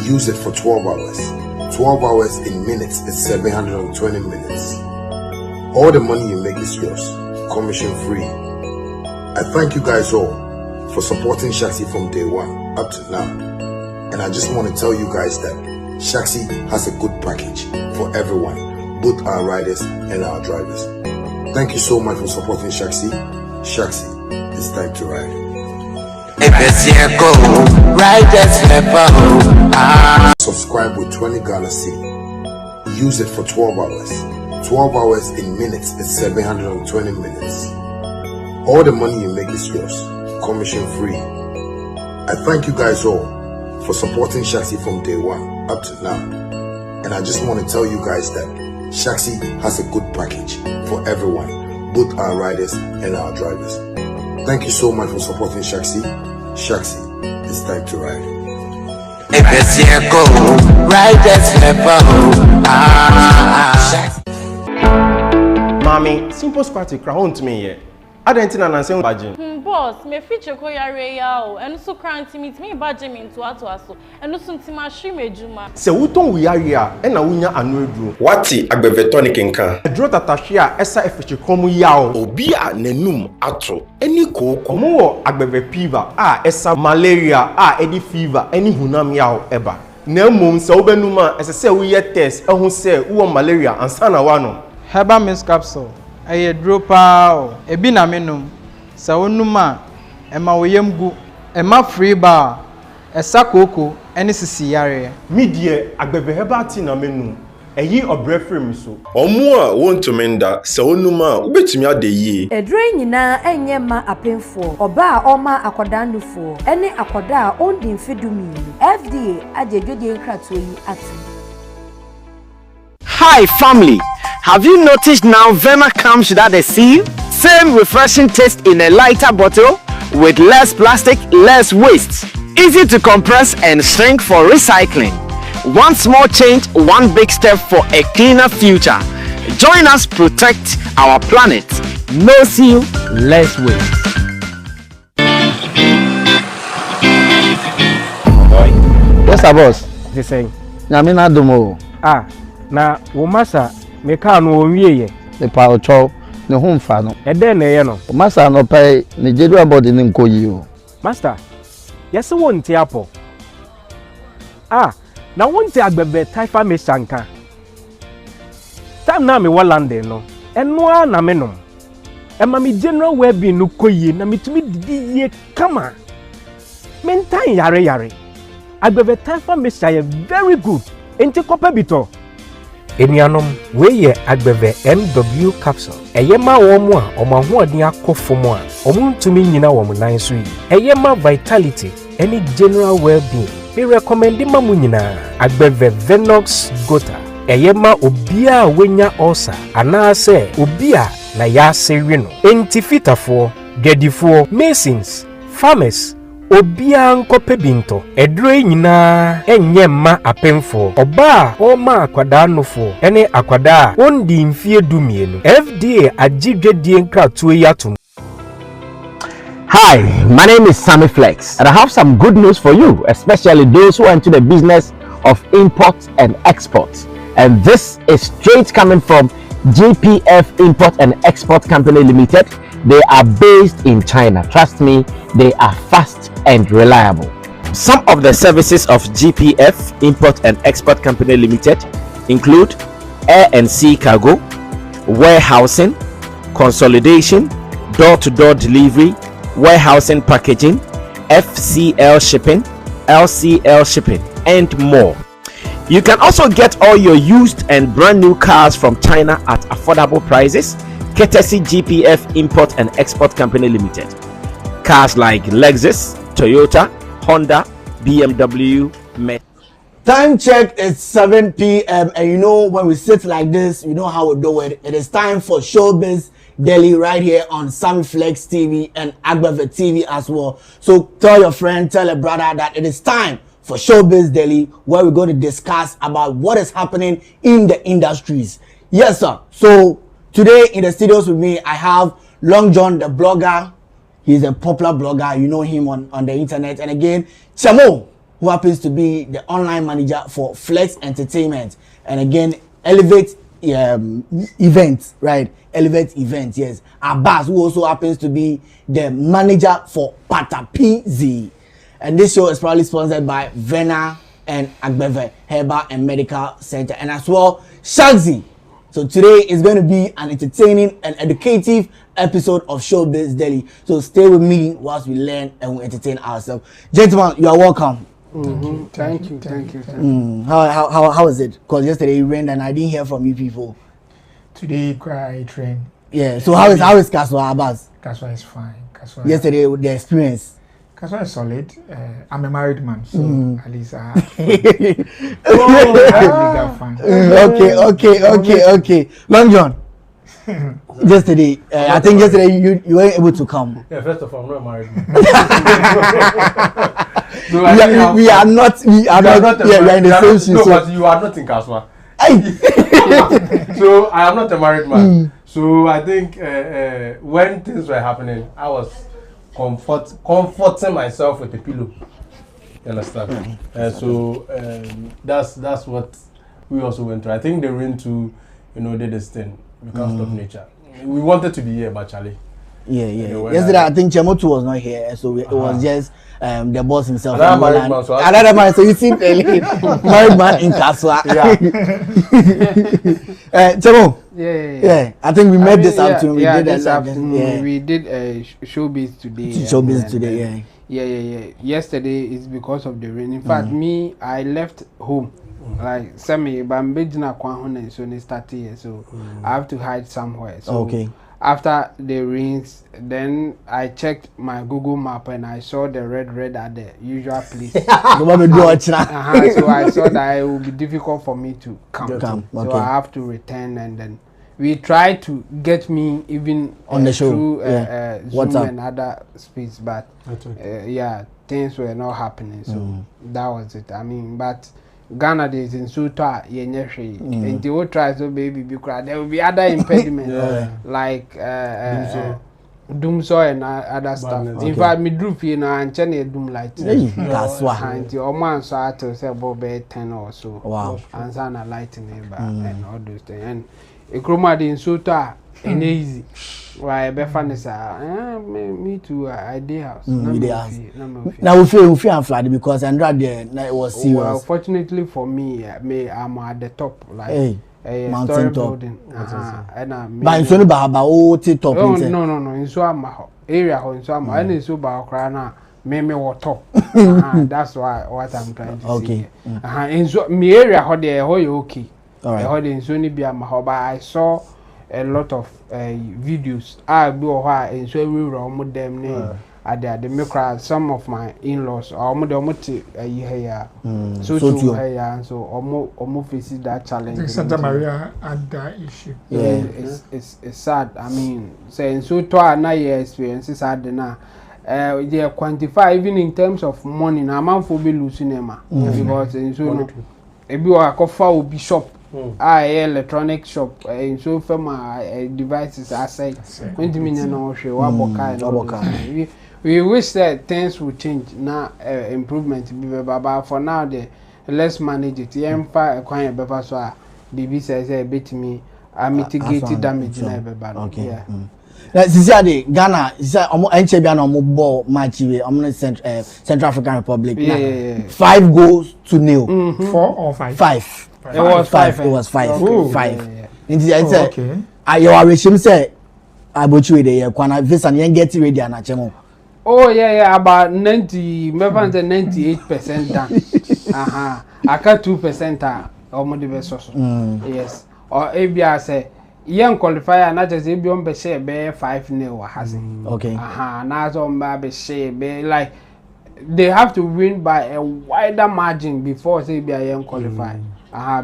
Use it for 12 hours. 12 hours in minutes is 720 minutes. All the money you make is yours, commission free. I thank you guys all for supporting Shaxi from day one up to now. And I just want to tell you guys that Shaxi has a good package for everyone, both our riders and our drivers. Thank you so much for supporting Shaxi. Shaxi, it's time to ride. Subscribe with 20 Ghana cedi. Use it for 12 hours. 12 hours in minutes is 720 minutes. All the money you make is yours, commission free. I thank you guys all for supporting Shaxi from day one up to now. And I just want to tell you guys that Shaxi has a good package for everyone, both our riders and our drivers. Thank you so much for supporting Shaxi. Shaxi, it's time to ride. Mommy, simple squatty crown to me here. I don't think I'm saying badging. Boss, me feature ko yare yao, and so cranty meet me badging me into aso, and no soon tima shime juma. Se wuton we are here, and a winya anodru. Wati agbevetonic nka. A drota tashia esa efeche komu yao. Obia nenum ato. Any koko. Omo agbeve fever, esa malaria, any fever, any hunam yao eba. Ne mum se obenuma ese se we test, ehun se wo malaria ansana wano. Herbal mist capsule. Aye dropa ebi na menum sa onuma ema woyemgu ema free bar esa koko ene sisi yare mi die agbebe herbal tea na menum eyi obrefrem so omo a wontumenda sa onuma ubetumi ade yi edre nyina enye ma apemfo oba oma akodanufo ene akoda ondi mfedumi FDA ajejoje nkrato yi ati. Hi family, have you noticed now Vema comes without a seal? Same refreshing taste in a lighter bottle with less plastic, less waste. Easy to compress and shrink for recycling. One small change, one big step for a cleaner future. Join us protect our planet. No seal, less waste. Yes, boss. The same. Nyamina domo. Na womasa meka no onwieye The power chow, the home fano. ede na ye no Master no pay Nigeria body nim ko yi. master yes wonte apo na wonte agbebe taifa me sanka time na me London no eno na me no ema me general well-being no koyi na metumi didi ye kama mentan yare agbebe taifa me say very good enti kopa bito enianom we ye agbebe MW capsule eyema womo a omahoodin akofom a omuntumi nyina wo munan so yi eyema vitality any general well-being we recommend ma mu nyina agbebe Venox gota eyema obia wenya ulcer anase obia na ya sewe no entifitafo gedifo masons farmers obia nkope binto edre nyina enye ma apemfo oba o ma akwada nofo ene akwada ondi mfie dumienu FDA agidwedie nkratoe yatum. Hi, my name is Sammy Flex, and I have some good news for you, especially those who are into the business of import and export. And this is straight coming from GPF Import and Export Company Limited. They are based in China. Trust me, they are fast and reliable. Some of the services of GPF Import and Export Company Limited include air and sea cargo, warehousing, consolidation, door-to-door delivery, warehousing packaging, FCL shipping, LCL shipping, and more. You can also get all your used and brand new cars from China at affordable prices, courtesy GPF Import and Export Company Limited. Cars like Lexus, Toyota, Honda, BMW, Mercedes. Time check is 7 p.m. and you know when we sit like this, you know how we do it. It is time for Showbiz Daily right here on Sammy Flex TV and Agbeve TV as well. So tell your friend, tell a brother that it is time for Showbiz Daily, where we're going to discuss about what is happening in the industries. Yes, sir. So today in the studios with me, I have Long John, the blogger. He's a popular blogger. You know him on the internet. And again, Chamo, who happens to be the online manager for Flex Entertainment, and again Elevate events, right? Elevate events, yes. Abbas, who also happens to be the manager for Pata PZ. And this show is probably sponsored by Vena and Agbeve Herbal and Medical Center, and as well Shagzy. So today is going to be an entertaining and educative episode of Showbiz Daily. So stay with me whilst we learn and we entertain ourselves. Gentlemen, you are welcome. Thank you. How is it? Because yesterday it rained and I didn't hear from you people. Today I trained. Yeah. So how is Kaswa Abbas? Kaswa is fine. Yesterday the experience. Kaswa is solid. I'm a married man, so at least I have fun. Okay. Long John. Yesterday, I think yesterday you weren't able to come. Yeah, first of all, I'm not a married man. So we are not in the same shoes. No, but you are not in Kaswa. So I am not a married man. So I think when things were happening, I was comforting myself with a pillow. You understand? So that's what we also went through. I think the rain too, did this thing because of nature. We wanted to be here, but Charlie. Yeah. Yesterday, I think Chemotu was not here, so it was just the boss himself. Another man, so you see, married man in Kaswa. Chemo. Yeah. I think we met this afternoon. We did showbiz today. Yeah. Yesterday is because of the rain. In fact, I left home. Like Sammy, but I'm bejina kwahone so they start here, so I have to hide somewhere. So after the rains, then I checked my Google map and I saw the red at the usual place. So I saw that it would be difficult for me to come. So I have to return, and then we try to get me even on the show through Zoom and other space, but things were not happening. So that was it. I mean, but Ghana days in Suta, and they will try so baby because there will be other impediments like doomsaw and other stuff. In fact, me drew here now and channel doom light. That's why. And your man saw to say about 10 or so. Wow. And sana lighting and all those things. And a chroma in Suta and easy. Why me too. I did house. Now we feel flooded because Andra there it was serious. Well, fortunately for me, I'm at the top, like mountain top. Building. But in Sony Bahaba, top. No. In Suama area, in Suama, and in Suba Crana, me top. That's what I'm trying to say. In my area, how they are okay. How they in Sony Biama, but I saw a lot of videos. I do and so we were them name. They make some of my in-laws or here. So almost faces that challenge. Santa Maria had that issue. Yeah, it's sad. I mean, saying so to our experiences are now. They quantify even in terms of money. Now, man for be losing them because in so if you are a bishop. Electronic shop in so my devices aside 20 million or we wish that things would change now, improvement but for now let's manage it. So BB says a bit me I mitigated damage in everybody. Since Ghana, ball match Central African Republic. 5 goals to 0. 4 or 5? 5. It was 5. It was 5. Okay. 5. Okay. You are wishing say I bought you the Kwana visa and get ready and achemo. Oh yeah, about 98% done. I got 2% almost the best. Yes. Or ABR say young qualifier not just if you share be 5-0 has it. Okay. Now some baby share be like they have to win by a wider margin before say be a young qualifier.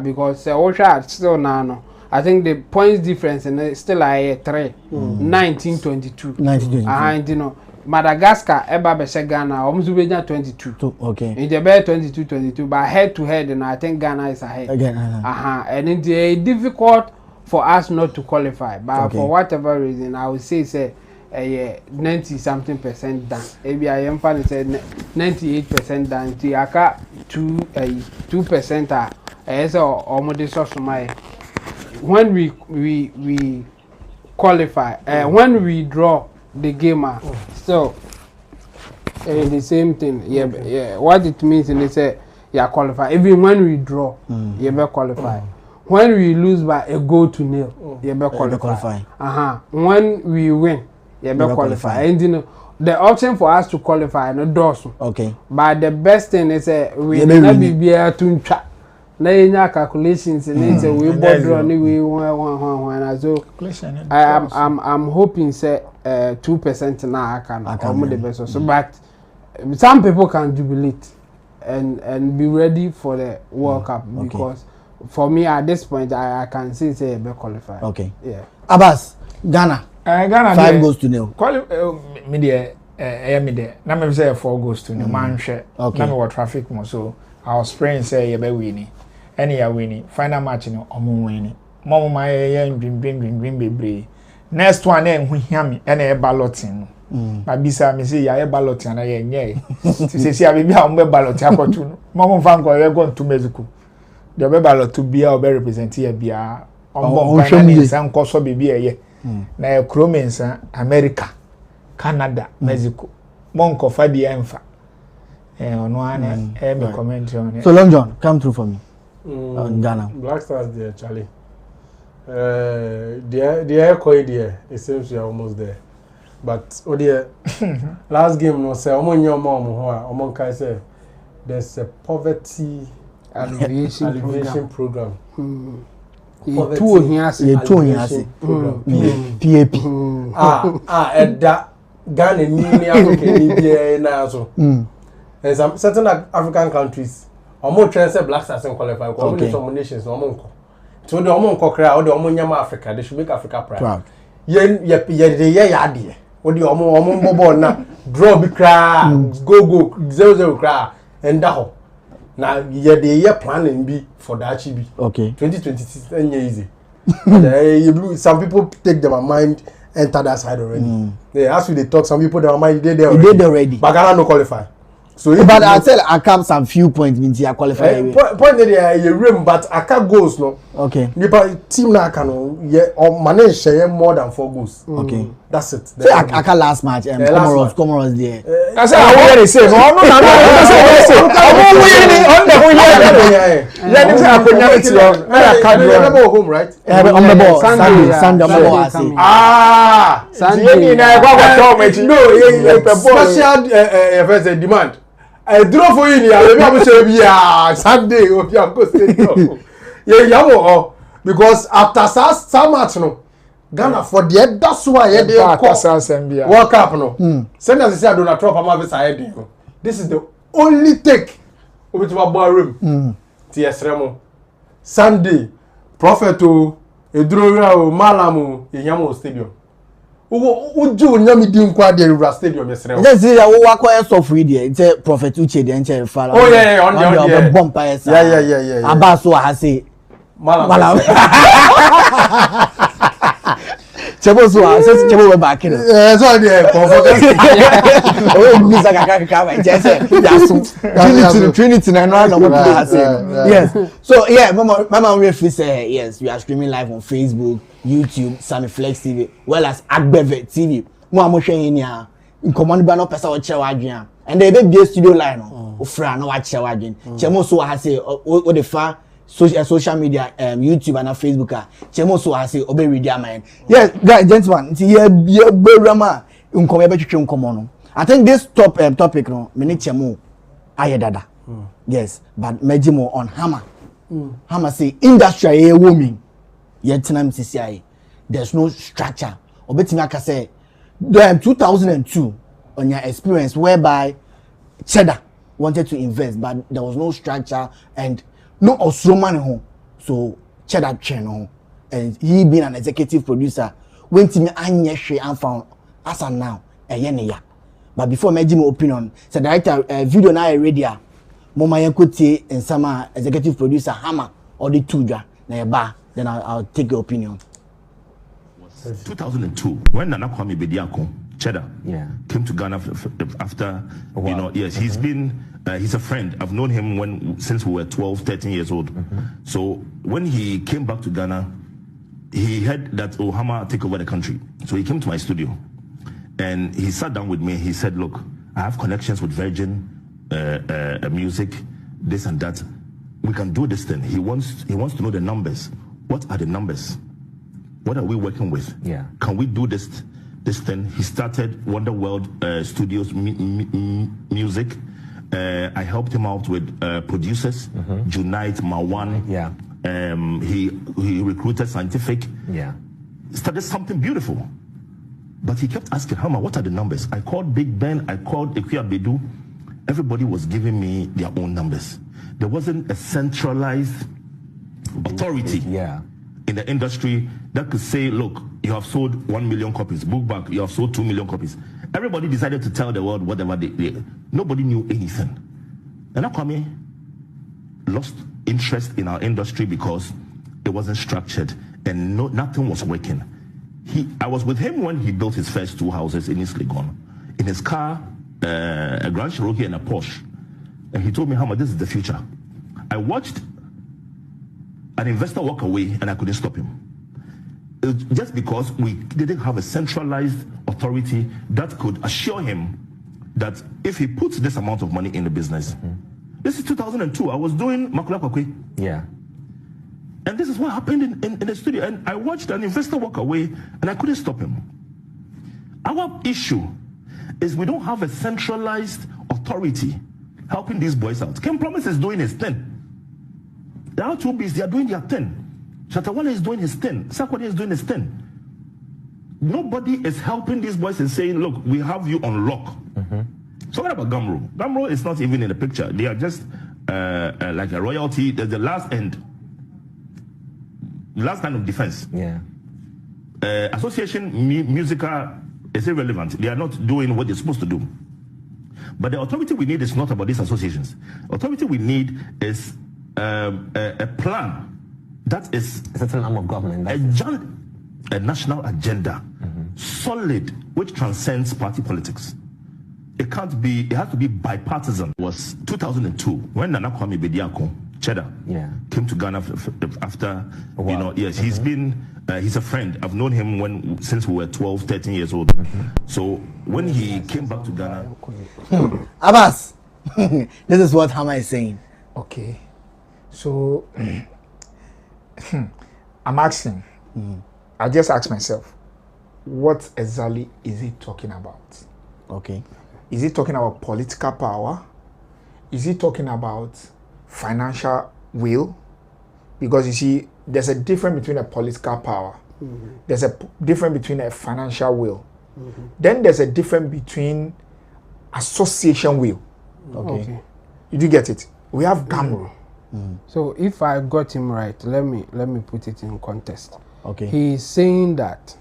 Because Osha still now. I think the points difference and still a 3. 1922. 1922. Madagascar eba be Ghana almost 22. Okay. In the bear 22, but head to head, and I think Ghana is ahead. Again. And it's difficult for us not to qualify, but for whatever reason, I would say 90 something% down. Maybe I am funny said 98% down. To aka 2% as almost of my when we qualify when we draw the game so the same thing yeah what it means and they say yeah qualify even when we draw you be qualify when we lose by a goal to nil you be qualify when we win you be qualify and you know the option for us to qualify no does okay but the best thing is we never be able to try na enya calculations and say we border anyway one so I'm hoping say 2% now I can almost the best so but some people can jubilate and be ready for the World Cup because for me at this point I can say be qualified. Okay. Yeah. Abbas, Ghana. Ghana 5 goals to nil. Me there me there. Na me say 4 goals to nil. Man hwe. Na me wa traffic mo so I was praying say you be winning. Any ya winning. Final match no omo winning. Mom my dream bebre. Next one na hu hia me na e balloting. Ba bisa me say ya e balloting na ye nye. Ti say abi bia o be balloting akotu no. Mom fan ko we go to Mexico. The be ballot bia o be represent here bia. On pan na san ko so be bia ye. Na e kromensa America, Canada, Mexico. Mon ko fa di emfa. Ono ana me comment on it. So Long John, come through for me. On Ghana. Black Stars there, Charlie. The air coin there, it seems we are almost there. But oh dear, last game no say Omon Kai say there's a poverty alleviation program. Two here PAP. And that Ghana ni African ni na so. And some certain African countries omo try say Black Stars and qualify because okay. Some nations no omo. So the omo nkokra or the omo nyama Africa, they should make Africa proud. Ye ade. O the omo bobo na draw bi kra go 0-0 kra and that ho. Na ye planning be for that chibi. Okay. 2026 ain't easy. Some people take their mind enter that side already. Yeah, as we they talk, some people their mind they already. But Ghana no qualify. So but I tell I come some few points means you qualify. Point there you rim but I can't goals no. Okay. Nipa team na can yeah or manage share more than 4 goals. Okay. That's it. So I can last match Comoros there. I say I hear they say no I'm no home right? On the ball Sunday Sunday no special demand. I draw for you maybe I'm say be Sunday or go stadium. Yeah because after some match no Ghana for the that's why they World Cup no. Send us say Donald Trump am have side. This is the only take obi to boy room. TSRM Sunday Prophet o Edrowia o Malam o Yanyamo stadium. Uju nyami di nkwa de River Stadium yesere. Just say ya wo akwa so free there. It's Prophet Uche de nche fala. Oh yeah on the bomb pass. Yeah. Abaso ha say Malam. Chebo so say chebo we back no. So there comfort. Oh misa kaka ba je say Trinity na no what say. Yes. So yeah, mama we free say yes, we are streaming live on Facebook, YouTube, Sammy Flex TV, well as Agbeve TV. Mo amhwe yin ya. Nkomo ba no pesa o che wa adwen. And they be studio line no. O fra no wa che wa adwen. Chemo so ha say o the fa social media YouTube and Facebook chemo so I say obe read their mind. Yes, guys, gentlemen, ye berama nkomo be twetwe nkomo no. I think this topic no me ne chemo aye dada. Yes, but mejimo on Hammer. Hammer say industry woman ye tenam CCI. There's no structure. Obetimi aka say 2002 on your experience whereby Cheddar wanted to invest but there was no structure and no Osroman home. So Cheddar channel and he being an executive producer went to me anye hwe and found as and now ya. But before me give my opinion, so director video na already mama yankotie and sama executive producer Hammer or the two na ba then I'll take your opinion. 2002 when Nana Kwame Bediako Cheddar. Yeah. Came to Ghana after, Wow. you know, yes, he's been, he's a friend. I've known him since we were 12, 13 years old. So when he came back to Ghana, he heard that Hammer take over the country. So he came to my studio and he sat down with me. He said, look, I have connections with Virgin Music, this and that. We can do this thing. He wants to know the numbers. What are the numbers? What are we working with? Yeah. Can we do this thing? He started Wonder World Studios Music. I helped him out with producers, Junite, Mawan. Yeah. He recruited Scientific. Yeah. Started something beautiful. But he kept asking, Hammer, what are the numbers? I called Big Ben, I called Ekuya Bedu. Everybody was giving me their own numbers. There wasn't a centralized authority in the industry that could say, look, you have sold 1 million copies. Book back, you have sold 2 million copies. Everybody decided to tell the world whatever they nobody knew anything. And Kwame lost interest in our industry because it wasn't structured and nothing was working. I was with him when he built his first 2 houses in East Legon. In his car, a Grand Cherokee and a Porsche. And he told me, Hammer, this is the future. I watched an investor walk away and I couldn't stop him. Just because we didn't have a centralized authority that could assure him that if he puts this amount of money in the business, this is 2002, I was doing Makula Kwakwe. Yeah. And this is what happened in the studio. And I watched an investor walk away and I couldn't stop him. Our issue is we don't have a centralized authority helping these boys out. Ken Promise is doing his thing. The R2Bs, they are doing their thing. Shatta Bundle is doing his thing. Sarkodie is doing his thing. Nobody is helping these boys and saying, look, we have you on lock. So what about Gamro? Gamro is not even in the picture. They are just like a royalty. There's the last end. Last line of defense. Yeah. Association musical is irrelevant. They are not doing what they're supposed to do. But the authority we need is not about these associations. Authority we need is a plan that is a certain arm of government. A national agenda, solid, which transcends party politics. It can't be. It has to be bipartisan. It was 2002 when Nana Kwame Bediako Cheddar came to Ghana after, you know, yes, he's been, he's a friend. I've known him since we were 12, 13 years old. So when he came back to Ghana. Abbas, this is what Hammer is saying. Okay. So, I'm asking, I just asked myself, what exactly is he talking about? Okay. Is he talking about political power? Is he talking about financial will? Because you see, there's a difference between a political power. There's a difference between a financial will. Then there's a difference between association will. Okay. You do get it? We have Gamro. So if I got him right, let me put it in context. Okay. He's saying that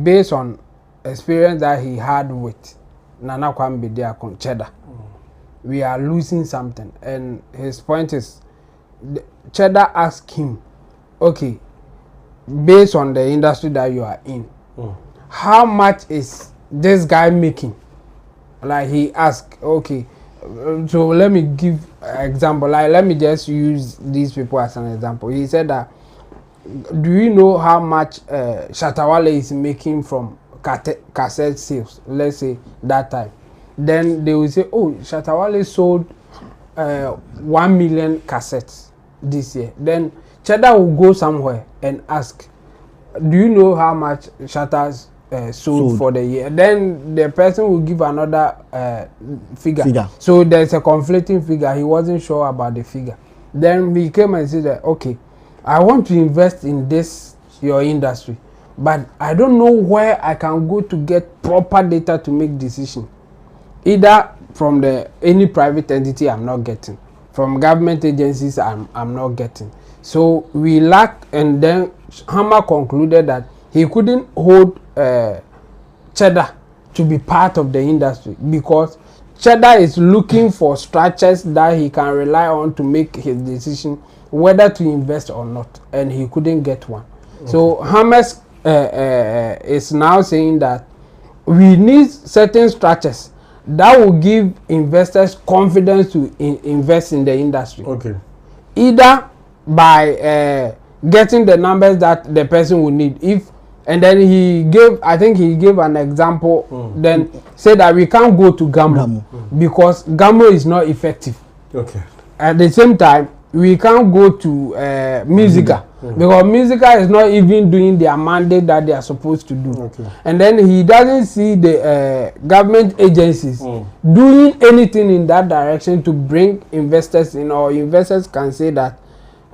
based on experience that he had with Nana Kwame Bediako Cheddar, we are losing something. And his point is, Cheddar asked him, okay, based on the industry that you are in, how much is this guy making? Like he asked, okay, so let me give an example. Like let me just use these people as an example. He said that, do you know how much Shatta Bundle is making from cassette sales? Let's say that time. Then they will say, oh, Shatta Bundle sold 1 million cassettes this year. Then Cheddar will go somewhere and ask, do you know how much Shatta's sold for the year? Then the person will give another figure. So there's a conflicting figure. He wasn't sure about the figure. Then he came and said that, okay, I want to invest in this, your industry, but I don't know where I can go to get proper data to make decision. Either from any private entity I'm not getting, from government agencies I'm not getting. So we lack, and then Hammer concluded that he couldn't hold Cheddar to be part of the industry because Cheddar is looking for structures that he can rely on to make his decision whether to invest or not, and he couldn't get one. Okay. So Hammer is now saying that we need certain structures that will give investors confidence to invest in the industry. Okay. Either by getting the numbers that the person will need. And then I think he gave an example, then said that we can't go to Gammo because Gammo is not effective. Okay. At the same time, we can't go to Musica because Musica is not even doing their mandate that they are supposed to do. Okay. And then he doesn't see the government agencies doing anything in that direction to bring investors in, or investors can say that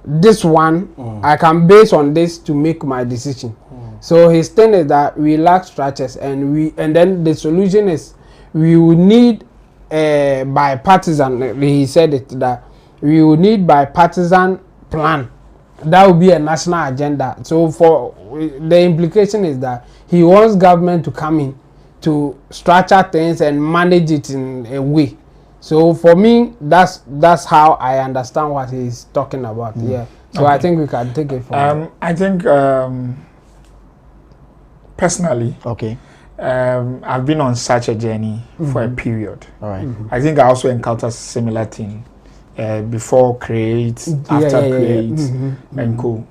this one I can base on this to make my decision. So his thing is that we lack structures, and then the solution is we will need bipartisan. He said it that we will need bipartisan plan. That will be a national agenda. So for the implication is that he wants government to come in to structure things and manage it in a way. So for me, that's how I understand what he's talking about. Yeah. So okay. I think we can take it from I think personally, okay, I've been on such a journey for a period. All right. I think I also encountered similar thing before Create, after Create, and co.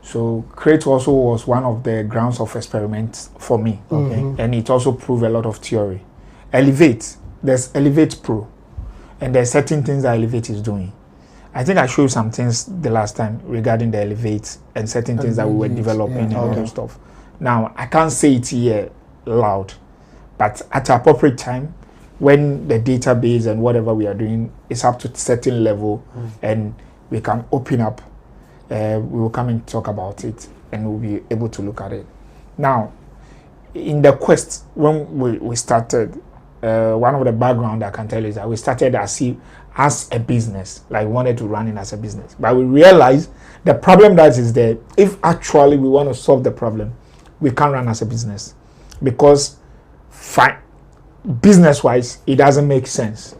So Create also was one of the grounds of experiments for me. Okay. And it also proved a lot of theory. Elevate, there's Elevate Pro, and there's certain things that Elevate is doing. I think I showed some things the last time regarding the Elevate and certain things that we were developing and all that stuff. Now, I can't say it here loud, but at an appropriate time, when the database and whatever we are doing is up to a certain level and we can open up, we will come and talk about it and we'll be able to look at it. Now, in the quest, when we started, one of the background I can tell is that we started as a business, like wanted to run it as a business. But we realized the problem that is there, if actually we want to solve the problem, we can't run as a business because business-wise, it doesn't make sense.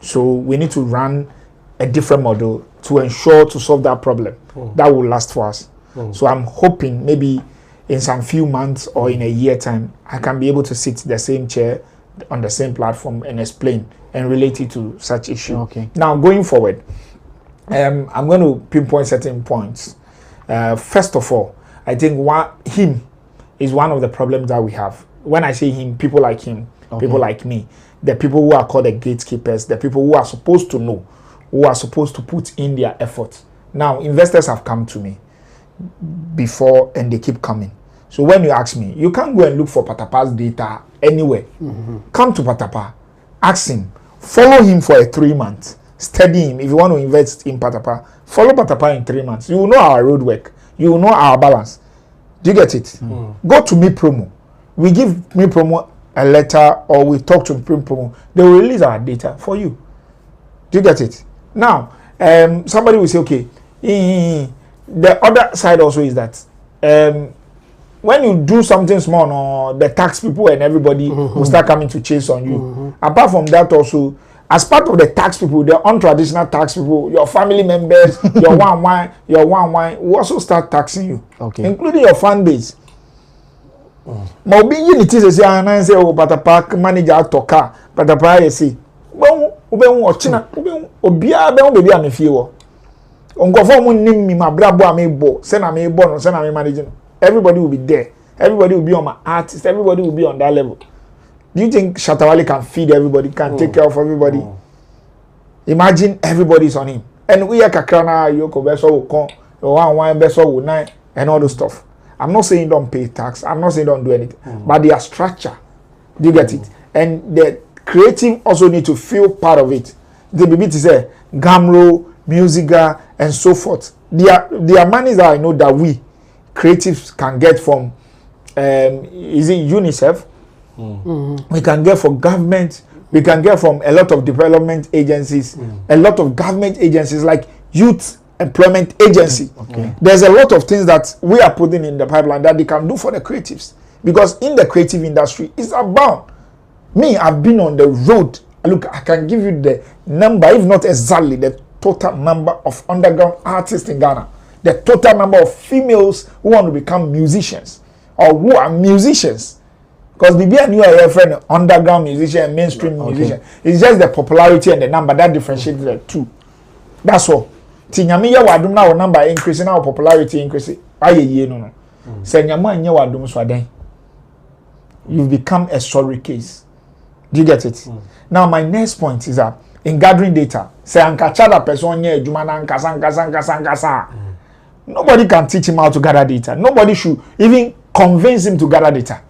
So we need to run a different model to ensure to solve that problem that will last for us. So I'm hoping maybe in some few months or in a year time, I can be able to sit the same chair on the same platform and explain and relate it to such issue. Okay. Now going forward, I'm going to pinpoint certain points. First of all, I think him is one of the problems that we have. When I say him, people like him, people like me, the people who are called the gatekeepers, the people who are supposed to know, who are supposed to put in their effort. Now, investors have come to me before and they keep coming. So when you ask me, you can't go and look for Patapa's data anywhere. Come to Patapa, ask him, follow him for a 3 months, study him. If you want to invest in Patapa, follow Patapa in 3 months. You will know our roadwork. You will know our balance. Do you get it? Go to Me Promo. We give Me Promo a letter or we talk to Me Promo. They will release our data for you. Do you get it? Now, somebody will say, okay, the other side also is that when you do something small, no, the tax people and everybody will start coming to chase on you. Apart from that also, as part of the tax people, the untraditional tax people, your family members, your one will also start taxing you, including your fan base. But being unity is say, I say, oh, Patapa manager toka, Patapa you see, obia baby am feel. Unkofo mu nim mi mabrabo amebo, say na me bo no, say na me managing. Everybody will be there. Everybody will be on my artist. Everybody will be on that level. Do you think Shatta Bundle can feed everybody, can take care of everybody? Imagine everybody's on him. And we are kakrana, yoko beso kon, one beso nine, and all the stuff. I'm not saying don't pay tax. I'm not saying don't do anything. But their structure, do you get it? And the creative also need to feel part of it. The baby to say Gamro, Musica, and so forth. There are monies that I know that we creatives can get from is it UNICEF? We can get from government, we can get from a lot of development agencies, a lot of government agencies like Youth Employment Agency. There's a lot of things that we are putting in the pipeline that they can do for the creatives, because in the creative industry it's about me. I've been on the road. Look, I can give you the number, if not exactly the total number of underground artists in Ghana, the total number of females who want to become musicians or who are musicians Because BB and you are your friend, underground musician and mainstream musician. It's just the popularity and the number that differentiates the two. That's all. Tinyami ya wadum na number increasing, our popularity increasing. Aye ye no. Say nyama nya wadum swaden. You've become a sorry case. Do you get it? Now my next point is that in gathering data, say anka chada person nye ejuma na nkasa. Nobody can teach him how to gather data. Nobody should even convince him to gather data.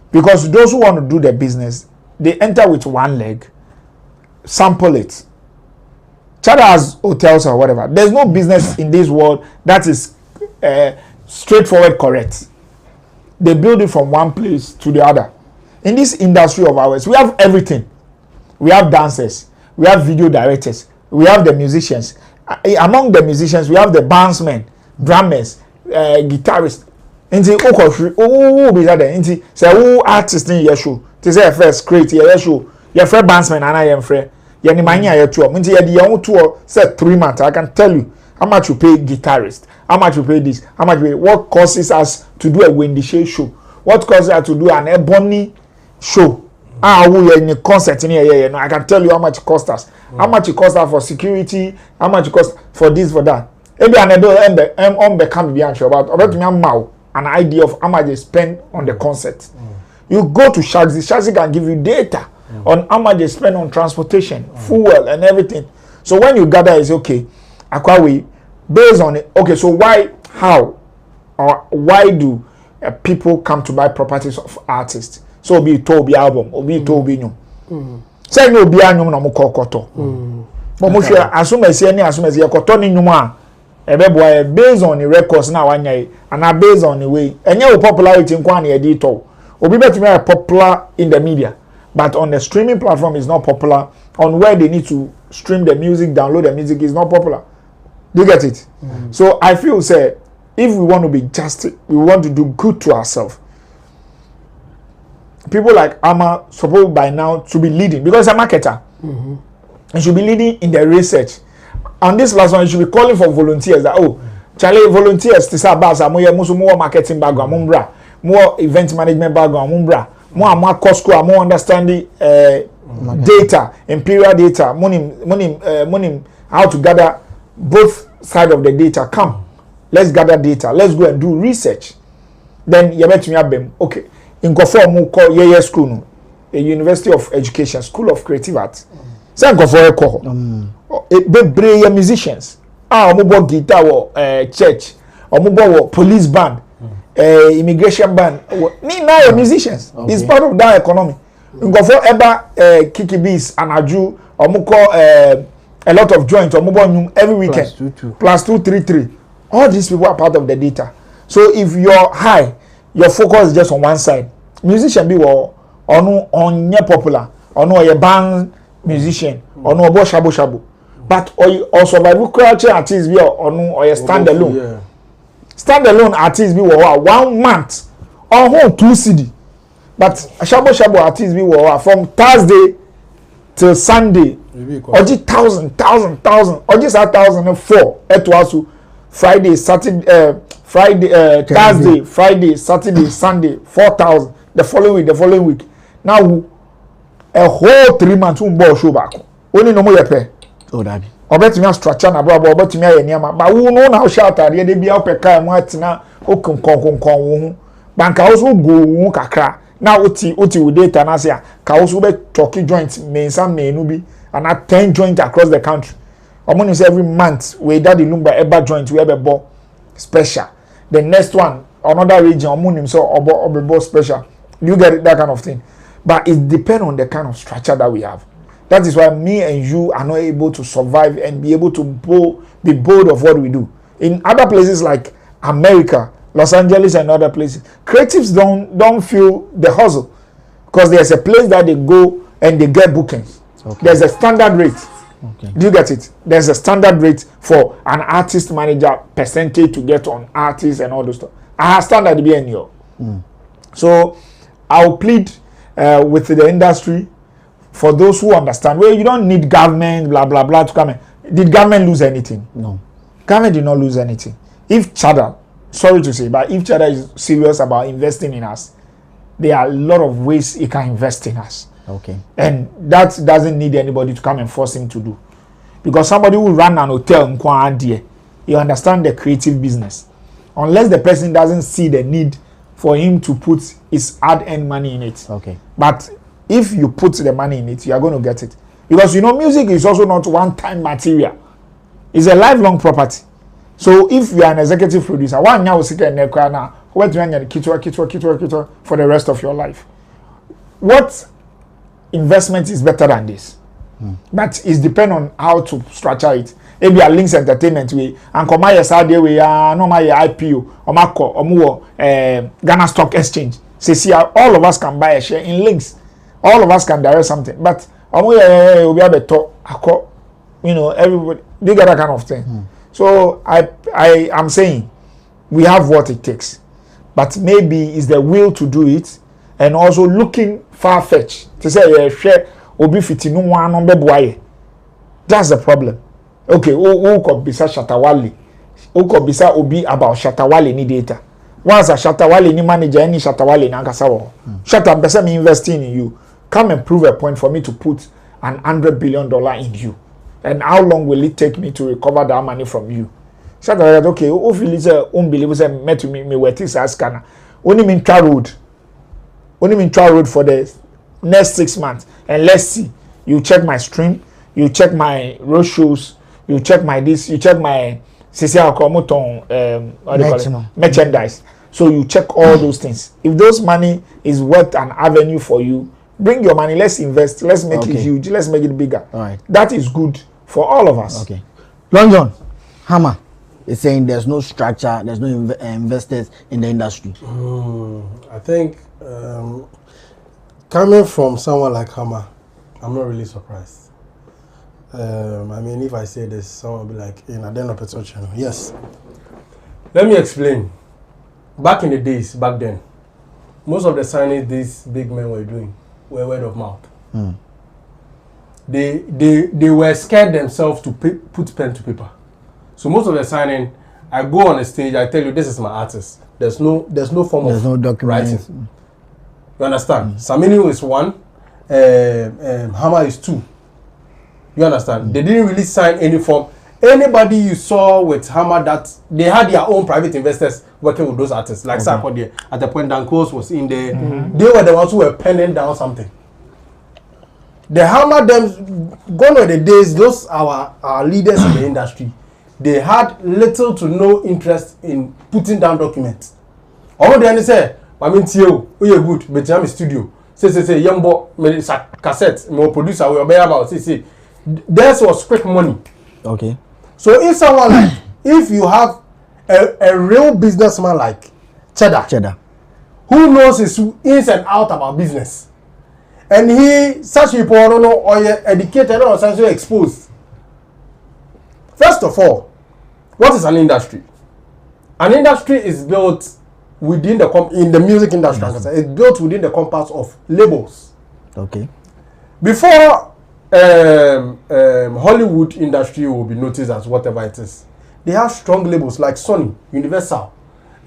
Because those who want to do their business, they enter with one leg, sample it. Chada has hotels or whatever. There's no business in this world that is straightforward correct. They build it from one place to the other. In this industry of ours, we have everything. We have dancers, we have video directors, we have the musicians. Among the musicians, we have the bandsmen, drummers, guitarists. Inti uko be that inti say who artist in your show. They say first create your show. Your friend bandsman and I am friend. Your ni mania your tour. Inti your own tour say 3 months. I can tell you how much you pay guitarist, how much you pay this, how much you pay, what causes us to do a Wendy show, what causes us to do an Ebony show. We are in a concert in here. I can tell you how much it cost us. How much it cost us for security, how much it cost for this, for that. Maybe about an idea of how much they spend on the concert. You go to Shaxi, Shaxi can give you data on how much they spend on transportation, fuel, and everything. So when you gather, it's okay. Akwawi, based on it, okay, so why, how, or why do people come to buy properties of artists? So be told be album, or be told be new. Say no be anyum na mo kokoto. But mo share assume say any assume say koto ni nyuma. Ebeboa based on the records na wanya and based on the way. Enye popularity nkwa na e to. Obi betumi are popular in the media, but on the streaming platform is not popular. On where they need to stream the music, download the music is not popular. Do you get it? So I feel say if we want to be just, we want to do good to ourselves. People like Ama supposed by now to be leading because a marketer. And should be leading in the research. On this last one, you should be calling for volunteers. That Charlie volunteers to say about more marketing background, more event management background, more cost score, more understanding data, imperial data, money, how to gather both sides of the data. Come, let's gather data. Let's go and do research. Then you bet me up them. Okay. In Kofor call Yeye School, no, a University of Education, School of Creative Arts. Say Kofor call. Be musicians. Omubo guitar or church, omubo police band, immigration band. Ni now musicians. Okay. It's part of that economy. In Kofor eba Kiki Bees and Aju, omuko a lot of joints, omubo every weekend. +2, 3, 3. All these people are part of the data. So if you're high, your focus is just on one side. Musician be on popular, or a band musician, or no shabu. But or survival culture artist be or a standalone. Standalone artist be 1 month or home 2 CD. But shabu artist be from Thursday till Sunday. Or just 1,000. Or just 1,004. Etwasu Friday, Saturday. Thursday, Friday, Saturday, Sunday, 4,000. The following week. Now, a whole 3 months ball show back. Only no more pay. Oh, that. I bet you structure na bro, but me anyama. But who know now Shatta? They be up a car and what na okon. Bank also go kakra. Now uti with data na say ka also be talking joints mensa menubi and at 10 joints across the country. Omo say every month we that the number ever joint we have a ball special. The next one, another region, obo special. You get it, that kind of thing. But it depends on the kind of structure that we have. That is why me and you are not able to survive and be able to be bold of what we do. In other places like America, Los Angeles and other places, creatives don't feel the hustle. Because there's a place that they go and they get bookings. Okay. There's a standard rate. Okay. Do you get it? There's a standard rate for an artist manager percentage to get on artists and all those stuff. I have standard BNO. So I'll plead with the industry for those who understand. Well, you don't need government, blah, blah, blah to come in. Did government lose anything? No. Government did not lose anything. If Chada, sorry to say, but if Chada is serious about investing in us, there are a lot of ways he can invest in us. Okay. And that doesn't need anybody to come and force him to do. Because somebody who run an hotel in Kwandia, you understand the creative business. Unless the person doesn't see the need for him to put his hard-earned money in it. Okay. But if you put the money in it, you are going to get it. Because you know, music is also not one-time material. It's a lifelong property. So if you are an executive producer, one year for the rest of your life. What investment is better than this? But it depends on how to structure it. Maybe a links entertainment way and come my side way no my IPO or Mako or Ghana Stock Exchange. See all of us can buy a share in links. All of us can direct something. But will be able to talk, you know, everybody they get that kind of thing. So I am saying we have what it takes. But maybe it's the will to do it and also looking far-fetched to say share obi fiti no one on beboye. That's the problem. Okay, who could be Shatta Wale? Who could be obi about Shatta Wale ni data? Once a Shatta Wale ni manager any Shatta Wale na kasawo. Shatta Besa me investing in you. Come and prove a point for me to put an $100 billion in you. And how long will it take me to recover that money from you? Shatta Wale okay, who feel say unbelievable say met me wetis askana. Only mean trial road. Only mean trial road for the next 6 months. And let's see. You check my stream, you check my road shows, you check my this, you check my merchandise. So you check all those things. If those money is worth an avenue for you, bring your money, let's invest, let's make it huge, let's make it bigger. All right. That is good for all of us. Okay. Long John, Hammer is saying there's no structure, there's no investors in the industry. I think coming from someone like Hammer, I'm not really surprised. I mean, if I say this, someone will be like, in Adeno Petrol channel. Yes. Let me explain. Back in the days, back then, most of the signings these big men were doing were word of mouth. They were scared themselves to put pen to paper. So most of the signing, I go on the stage, I tell you, this is my artist. There's no form of writing. You understand? Samini is 1, Hammer is 2. You understand? They didn't really sign any form. Anybody you saw with Hammer that they had their own private investors working with those artists. Like Sarkodie, at the point Dankos was in there. They were the ones who were penning down something. The Hammer them gone were the days, those our leaders in the industry. They had little to no interest in putting down documents. All they say, I mean, we are good, but I'm studio. Say, young boy, me cassette, me producer, we are about. Say, theirs was quick money. Okay. So if someone like, if you have a real businessman like Cheddar, who knows his ins and out about business, and such people don't know or educated or essentially exposed. First of all, what is an industry? An industry is built within in the music industry. It's built within the compass of labels. Okay. Before Hollywood industry will be noticed as whatever it is, they have strong labels like Sony, Universal,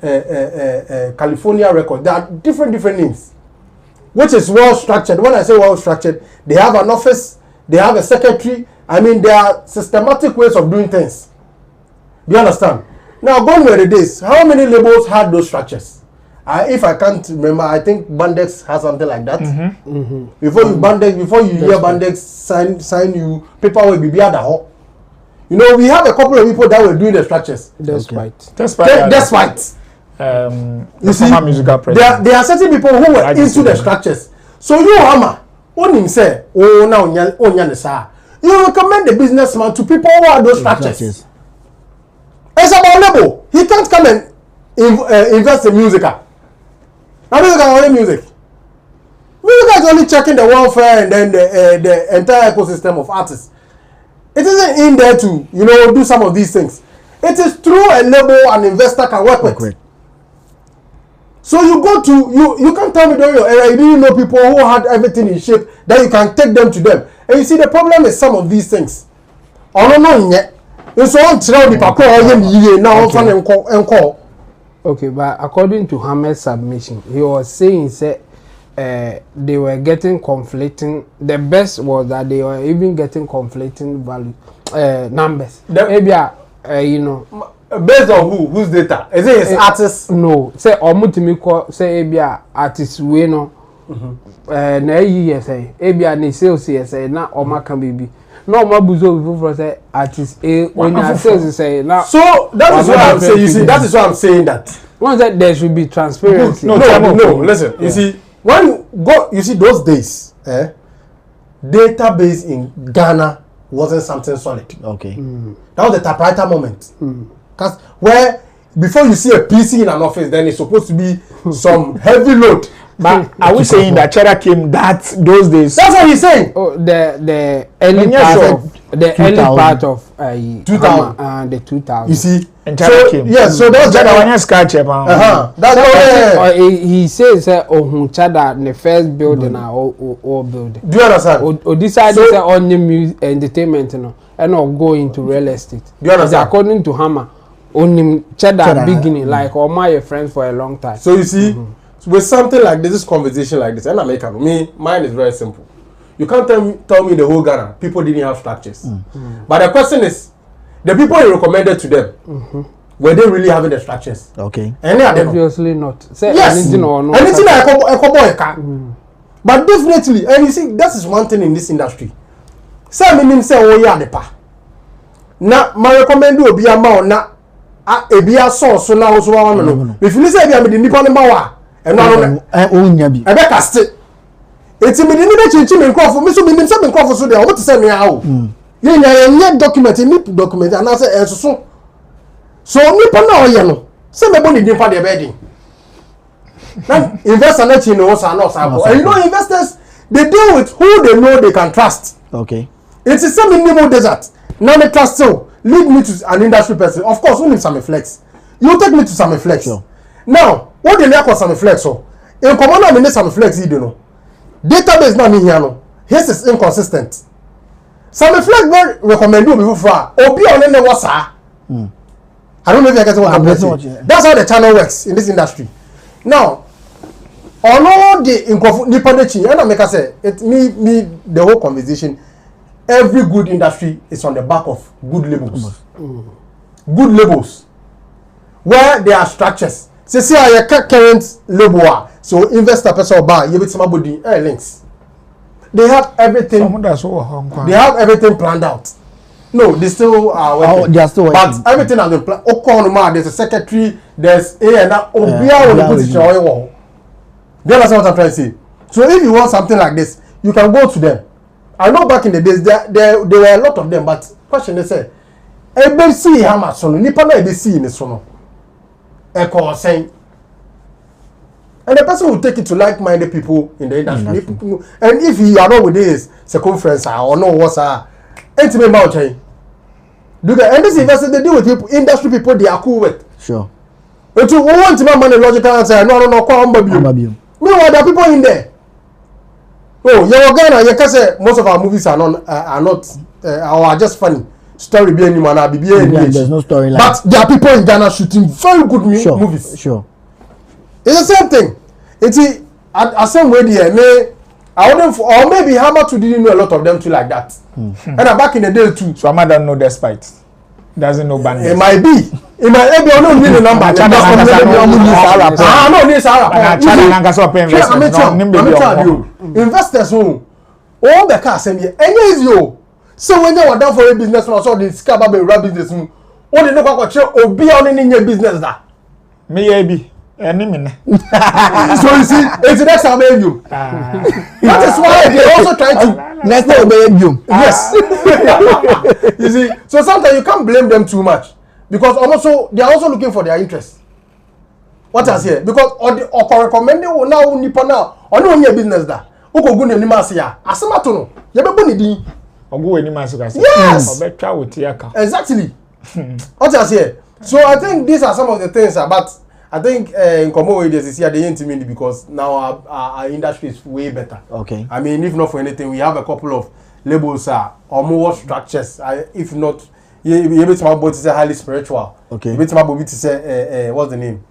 California Records. There are different names, which is well structured. When I say well structured, they have an office, they have a secretary. I mean, there are systematic ways of doing things. Do you understand? Now, going where it is, how many labels had those structures? If I can't remember, I think Bandex has something like that. Before you hear Bandex sign you, people will be at the hall. You know, we have a couple of people that were doing the structures. Despite. You see, there are certain people who were into the structures. So you, Hammer, when him say, oh, now, you recommend the businessman to people who are those structures. It's about label. He can't come and invest in musical. Now music are only music. Music is only checking the welfare and then the entire ecosystem of artists. It isn't in there to, you know, do some of these things. It is through a label an investor can work with. So you go to you can't tell me during your era you didn't know people who had everything in shape that you can take them to them. And you see the problem is some of these things. Okay, but according to Hammer's submission, he was saying say they were getting conflicting. The best was that they were even getting conflicting value numbers. Maybe you know. Based on who? Whose data? Is it his artists? No. Say Omutimi say Ebia artists we no. Na yi say Ebia ni sales say na Oma kan bibi. No Oma buzo before say artist when you sales say now. So that is what I'm saying. You see, that is why I'm saying that. One that there should be transparency. No, listen. You see, when you go, you see those days, database in Ghana wasn't something solid. Okay. That was the typewriter moment. Because where before you see a PC in an office, then it's supposed to be some heavy load. But are we saying that Cheddar came those days? That's what he's saying. Oh, the early part of 2000 the 2000. You see, and Cheddar came. Yes, so that's Cheddar when you scratch him. That's he says Cheddar the first building or building. Do you understand? Or decided on the entertainment, you know, and not go into real estate. Do you understand? According to Hammer, only Cheddar beginning like all my friends for a long time. So you see. With something like this conversation like this, and mine is very simple. You can't tell me the whole Ghana people didn't have structures. But the question is, the people you recommended to them, were they really having the structures? Okay. Any of them? Obviously not. Say yes. Anything or not. Anything like a boy. But definitely, and you see, that is one thing in this industry. Say me say oh yeah the pa. Na my recommend you be a man na ebia source so na so one no. If you say be me the nipa no ma and no onya bi e be cast eti me ni be chinchi me nkofo me so me nim say me nkofo so dey o to say me ha o ye nya document ni document and say enso so nipa na oye no say me bo ni nipa dey be din na investor na chi no sa na sa and you know investors they deal with who they know they can trust. Okay, it is some in desert now me trust so lead me to an industry person. Of course, when Sammy Flex, you take me to Sammy Flex. Sure. Now, what the lack of Sammy Flex? So, in common, I mean, Sammy Flex, you don't know. Database not me here, no. His is inconsistent. Sammy Flex will recommend you before. Obi on any what's I don't know if you get what I'm saying. That's how the channel works in this industry. Now, on all the inconsistency, and I make us say, it me the whole conversation. Every good industry is on the back of good labels. Good labels. Where there are structures. See your current label. So investor person buy you with somebody links. They have everything. They have everything planned out. No, they still are working. They are still working. But everything has been planned. There's a secretary, there's a and that on the position. Do you understand what I'm trying to say? So if you want something like this, you can go to them. I know back in the days there were a lot of them, but question they say, ABC Hammer son, nipa na ABC in the son. Echo saying, and the person will take it to like-minded people in the industry. And if you are not with this circumference or no what's intimate about change. Do the and this investors they deal with people, industry people they are cool with. Sure. But you want to money logical answer, no, come baby. Meanwhile, there are people in there. Oh, you're Ghana. You can say most of our movies are not or are just funny. Story being human, there's no storyline. But there are people in Ghana shooting very good movies. Sure. It's the same thing. It's a same way there. I wouldn't, or maybe Hammer too didn't know a lot of them too like that. And back in the day too. So Hammer don't know despite. Doesn't know band. It might be. It might be only the number. Investors who all the cars and you. So when you are down for a business, so the scab about business. Only no what you be on in your business that. Maybe. So you see, it's the next time you. That is why they also try to next time obey you. Yes. You see, so sometimes you can't blame them too much because also they are also looking for their interest. What I say? Because or recommending now nipa now or no your business that. Uko go ni masia. Asema to no. Ye be boni din. Ogo ni masia. Yes. Obetwa wotiaka. Exactly. What I say? So I think these are some of the things but I think in common way there's here the intimate because now our industry is way better. Okay. I mean, if not for anything, we have a couple of labels or more structures. If not, you able to about it is highly spiritual. Okay. You able to about it is what's the name?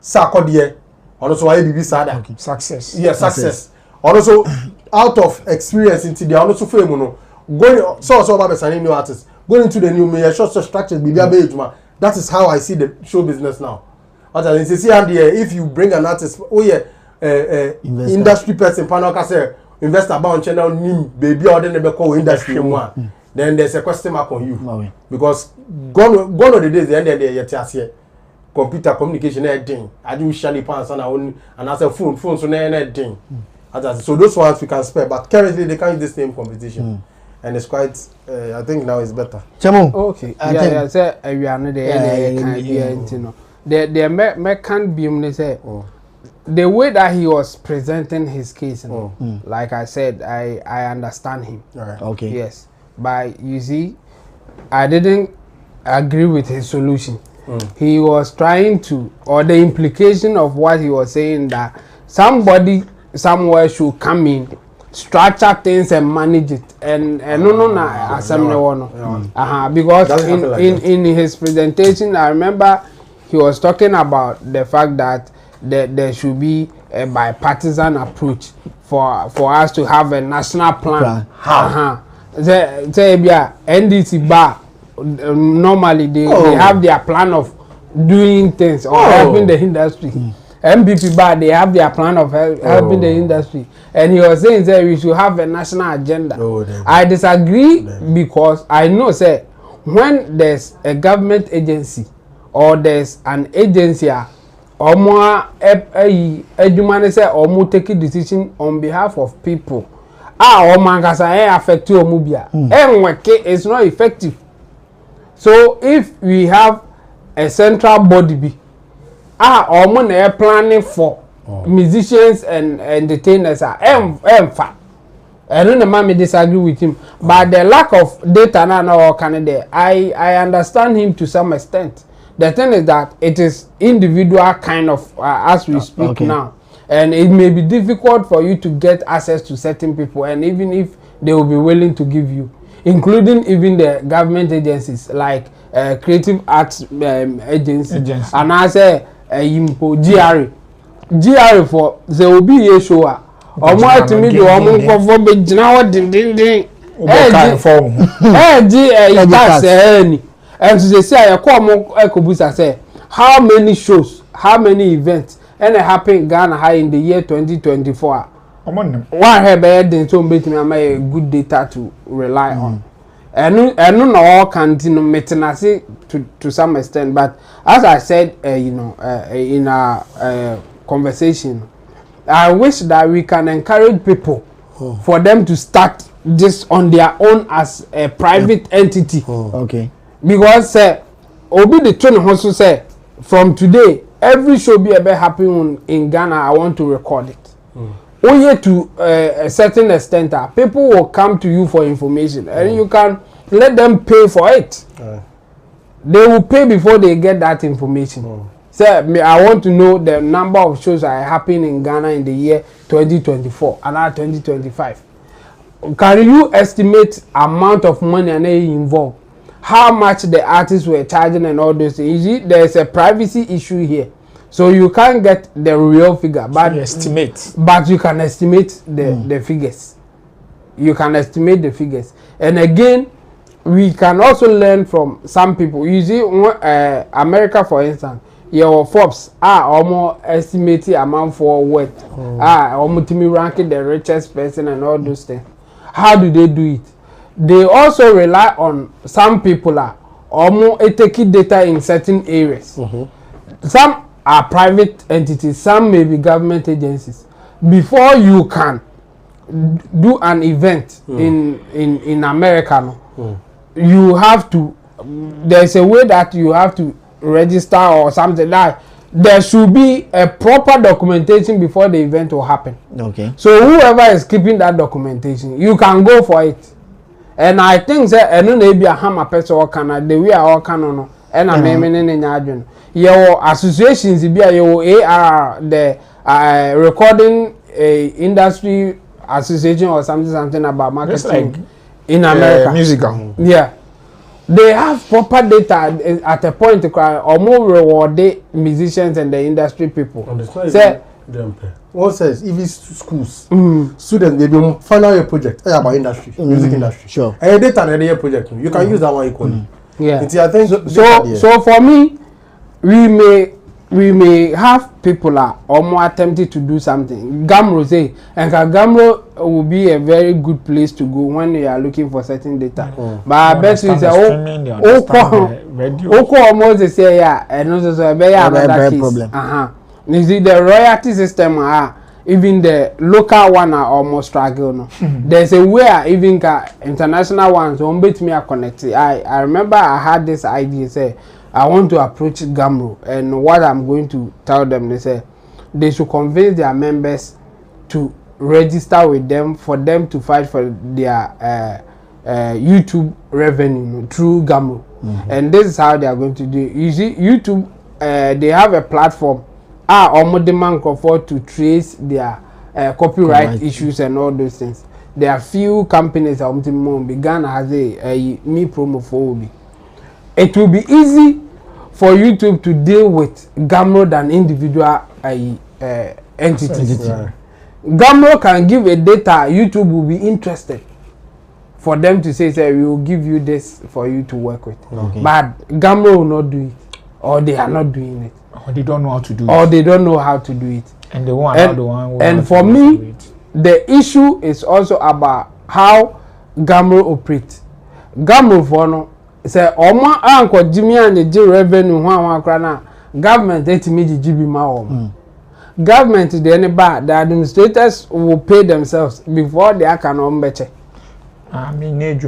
Sakodie Also, I be sada. Success. Yeah, success. Also, out of experience into the also fame, going so about the new artists, going into the new media, short structures, that is how I see the show business now. As you see, if you bring an artist, industry person, investor bound channel, baby, or then call industry one, then there's a question mark on you. Because gone of the days, the end of the year, computer communication, everything. I do shally pants and I say phone, so everything. So those ones we can spare, but currently they can't use the same competition. And it's quite, I think now it's better. Okay. Yeah, say we are not there. The can't be say the way that he was presenting his case. Like I said, I understand him. Okay. Yes, but you see, I didn't agree with his solution. He was trying to, or the implication of what he was saying, that somebody somewhere should come in, structure things and manage it, and because in his presentation, I remember he was talking about the fact that there should be a bipartisan approach for us to have a national plan. NDC bar normally they have their plan of doing things or helping the industry. MPP bar they have their plan of helping the industry, and he was saying that we should have a national agenda. I disagree because I know say when there's a government agency or there's an agency or more eduman say or more taking decision on behalf of people or mangasa affect you mubia it's not effective. So if we have a central body be or money planning for musicians and entertainers are fat. I don't know, mommy disagree with him, but the lack of data now Canada, I understand him to some extent. The thing is that it is individual kind of as we speak now, and it may be difficult for you to get access to certain people, and even if they will be willing to give you, including even the government agencies like creative arts agency. And I say GR for there will be a show or more to me do for be now ding and they say I come Ekobusa say how many shows, how many events and it happened in Ghana high in the year 2024. One have been so me good data to rely on. And no all can to some extent, but as I said, in our conversation, I wish that we can encourage people for them to start this on their own as a private entity. Okay. Because Obi the tone also say from today every show be ever happening in Ghana, I want to record it. Only to a certain extent, people will come to you for information, and you can let them pay for it. They will pay before they get that information. Say, I want to know the number of shows that are happening in Ghana in the year 2024 and 2025. Can you estimate amount of money and involved? How much the artists were charging and all those things? There's a privacy issue here. So you can't get the real figure, but you can estimate the figures. You can estimate the figures. And again, we can also learn from some people. You see, America, for instance, your Forbes almost estimated amount for what? Almost ranking the richest person and all those things. How do they do it? They also rely on some people almost taking data in certain areas. Some are private entities, some may be government agencies. Before you can do an event in America, you have to, there's a way that you have to register or something like there should be a proper documentation before the event will happen. Okay. So whoever is keeping that documentation, you can go for it. And I think that I don't know be a hammer person or can the way all can and I'm in your associations be your AR the recording industry association or something about marketing like, in America. Musical. Yeah. They have proper data at a point to cry or more reward the musicians and the industry people. Say What says if it's schools, students they be final year project about industry, music industry. Sure. And data and year project, you can use that one equally. Yeah. I think so for me, we may have people or more attempting to do something. Gamro say, and Gamro will be a very good place to go when you are looking for certain data. But I bet you say, almost they say and also so another case. Problem. You see the royalty system even the local one are almost struggle. No? There's a way even international ones won't bet me a connect. I remember I had this idea say I want to approach Gamro, and what I'm going to tell them, they say they should convince their members to register with them for them to fight for their YouTube revenue through Gamro. And this is how they are going to do it. You see, YouTube, they have a platform almost demand comfort to trace their copyright issues and all those things. There are few companies that began as a me promo for Obi. It will be easy for YouTube to deal with Gamro than individual entities. Gamro can give a data, YouTube will be interested for them to say, we will give you this for you to work with. But Gamro will not do it, or they are not doing it. Or they don't know how to do it. Or they don't know how to do it. And they won't allow the one. And for me, the issue is also about how Gamro operates. Gamro for no say omo anko Jimmy and the revenue one krana government etimi GB ma government the any bad the administrators will pay themselves before they can ombeche. I mean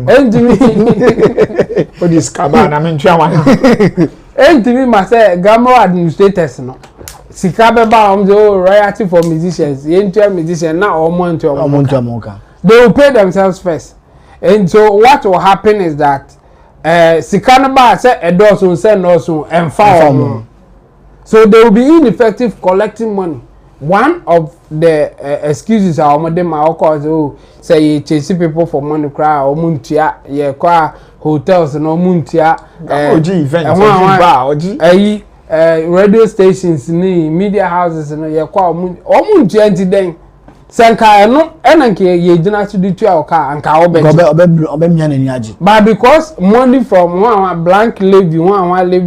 for this cabana I mean Entimi must say Gamro administrators no sika beba royalty for musicians into musician now or they will pay themselves first. And so what will happen is that Sikanaba said a dozen send also and foul. So they will be ineffective collecting money. One of the excuses are cause say chase people for money cry or muntia, ye qua hotels and no muntia radio stations media houses and ye qua muntia then. Senka no enanke ye jina to do to our car and ka obe. But because money from one blank levy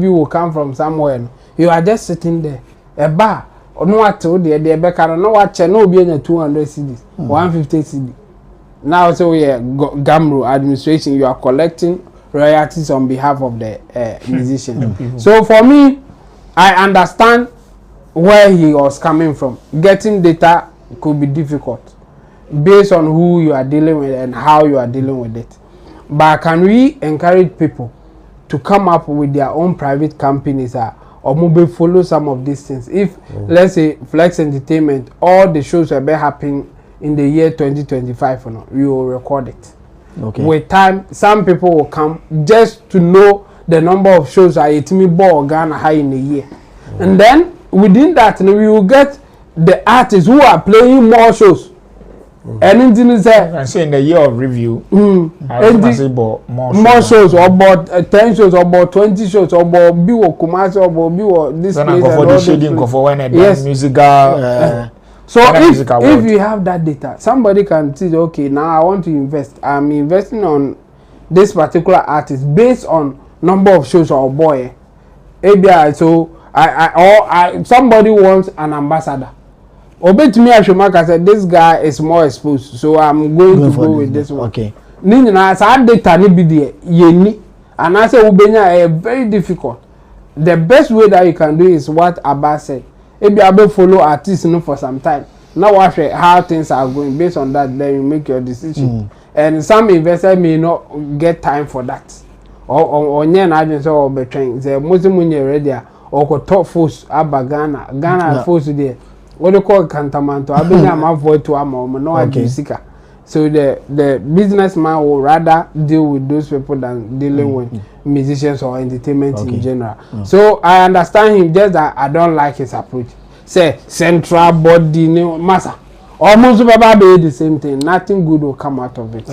will come from somewhere, you are just sitting there. A bar or no what to the Becca no watch no be in 200 CDs, 150 CD. Now so Gamro administration, you are collecting royalties on behalf of the musician. So for me, I understand where he was coming from. Getting data could be difficult based on who you are dealing with and how you are dealing with it. But can we encourage people to come up with their own private companies or maybe follow some of these things? If let's say Flex Entertainment, all the shows will be happening in the year 2025, we will record it. With time, some people will come just to know the number of shows at me ball Ghana high in a year. And then within that, we will get the artists who are playing more shows. And in say in the year of review, more shows or about 10 shows or about 20 shows or about biwo Kumasi or about biwo this place and all shading for when musical so if you have that data, somebody can say, okay, now I want to invest. I'm investing on this particular artist based on number of shows or boy. ABI, so somebody wants an ambassador. Obey to me, I said this guy is more exposed, so I'm going to go with this one. Okay. Nina, as I data ni be there, yeni, and I say Ubenya very difficult. The best way that you can do is what Abba said. If you able follow artists for some time, now watch how things are going. Based on that, then you make your decision. And some investors may not get time for that. Or or betraying. The Muslim ready or top force Abba Ghana force there. What do you call Cantamanto? I've been my voice to no. So the businessman will rather deal with those people than dealing with musicians or entertainment in general. So I understand him, just that I don't like his approach. Say central body massa. Almost about the same thing. Nothing good will come out of it.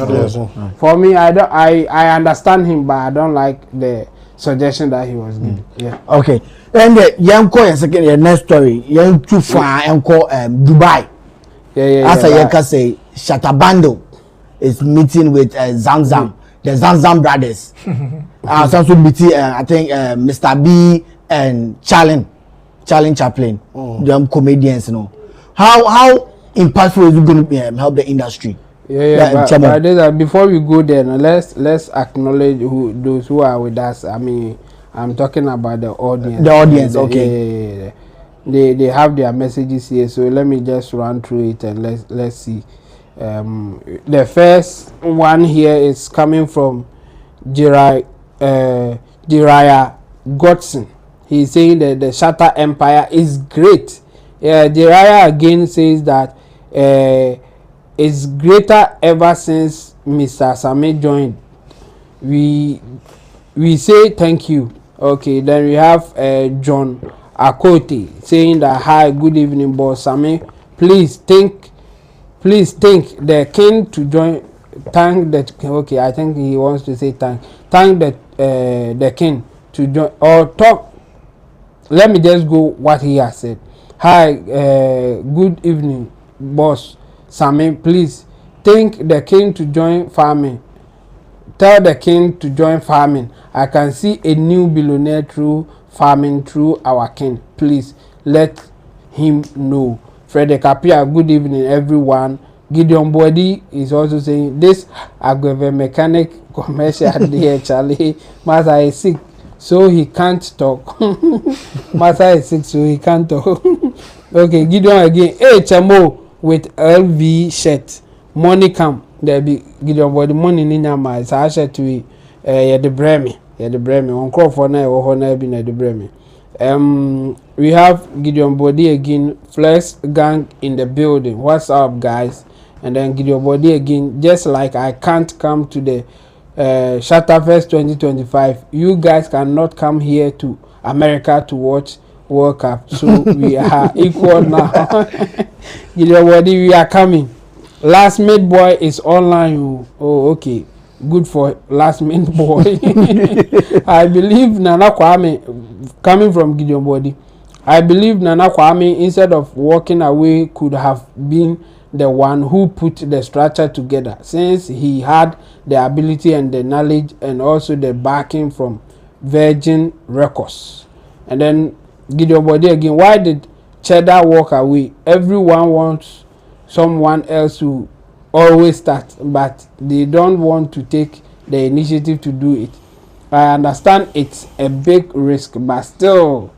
For me, I understand him, but I don't like the suggestion that he was giving. Yeah. Okay. And the second next story. Young too far Dubai. Yeah. As I can say, Shatta Bundle is meeting with Zamzam, the Zamzam brothers. Also meeting, I think, Mr. B and Charlie Chaplin, them comedians, you know. How impactful is it going to help the industry? But before we go there, let's acknowledge those who are with us. I mean, I'm talking about the audience. The audience, okay. They have their messages here, so let me just run through it and let's see. The first one here is coming from Jiraiya Godson. He's saying that the Shatta Empire is great. Jiraiya again says that it's greater ever since Mr. Sammy joined. We say thank you. Okay, then we have John Akote saying that hi, good evening, boss Sammy. Please thank the king to join. Thank that. Okay, I think he wants to say thank the king to join or talk. Let me just go what he has said. Hi, good evening, boss Sammy. Please thank the king to join farming. Tell the king to join farming. I can see a new billionaire through farming through our king. Please let him know. Frederick Apia, good evening, everyone. Gideon Body is also saying this Agweve mechanic commercial there, Charlie. Master is sick, so he can't talk. Master is sick, so he can't talk. Okay, Gideon again. Hey, Chamo with LV shirt. Money come. There be Gideon Body money in your mind. So I said to you, the Bremi. On call for now, or be the Bremi. We have Gideon Body again. Flex gang in the building. What's up, guys? And then Gideon Body again. Just like I can't come to the Shatta Fest 2025. You guys cannot come here to America to watch World Cup. So we are equal now. Gideon Body, we are coming. Last Mate Boy is online. Oh, okay. Good for Last Mate Boy. I believe Nana Kwame, coming from Gideon Body, I believe Nana Kwame, instead of walking away, could have been the one who put the structure together, since he had the ability and the knowledge and also the backing from Virgin Records. And then Gideon Body again, why did Cheddar walk away? Everyone wants someone else to always start, but they don't want to take the initiative to do it. I understand it's a big risk, but still,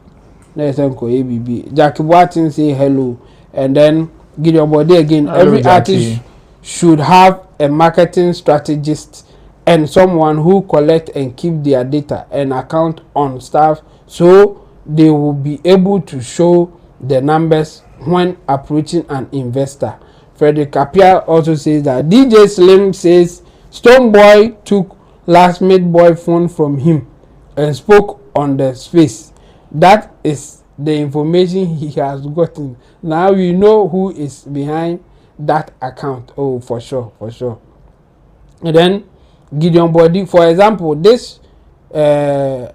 let's go ABB. Jackie Watson say hello, and then Gideon Body again. Hello, every Jackie. Artist should have a marketing strategist and someone who collect and keep their data and account on staff, so they will be able to show the numbers when approaching an investor. Frederick Apia also says that DJ Slim says Stonebwoy took Last Mate Boy phone from him and spoke on the space. That is the information he has gotten. Now we know who is behind that account. Oh, for sure. And then Gideon Body, for example, this Shatta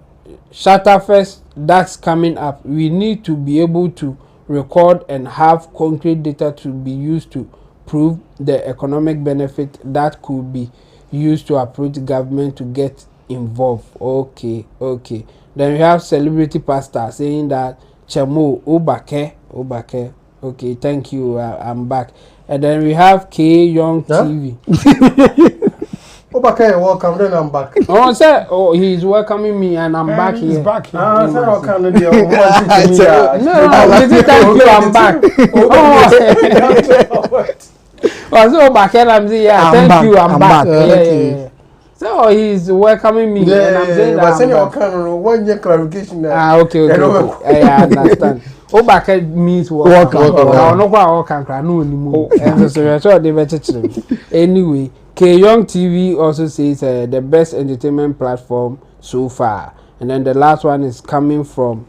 Fest that's coming up, we need to be able to record and have concrete data to be used to prove the economic benefit that could be used to approach government to get involved. Okay. Then we have Celebrity Pastor saying that Chamo Obake. Okay, thank you. I'm back. And then we have K Young TV. Obake, welcome. Then I'm back. Oh, sir. Oh, he's welcoming me, and I'm back here. He's back here. Sir, welcome. No, thank you. I'm back. Oh, so back here, I'm saying, yeah, thank you. I'm back. Yeah. So he's welcoming me, and I'm saying that. But one year clarification there. Okay. I understand. Obake means welcome. Anyway, K Young TV also says the best entertainment platform so far. And then the last one is coming from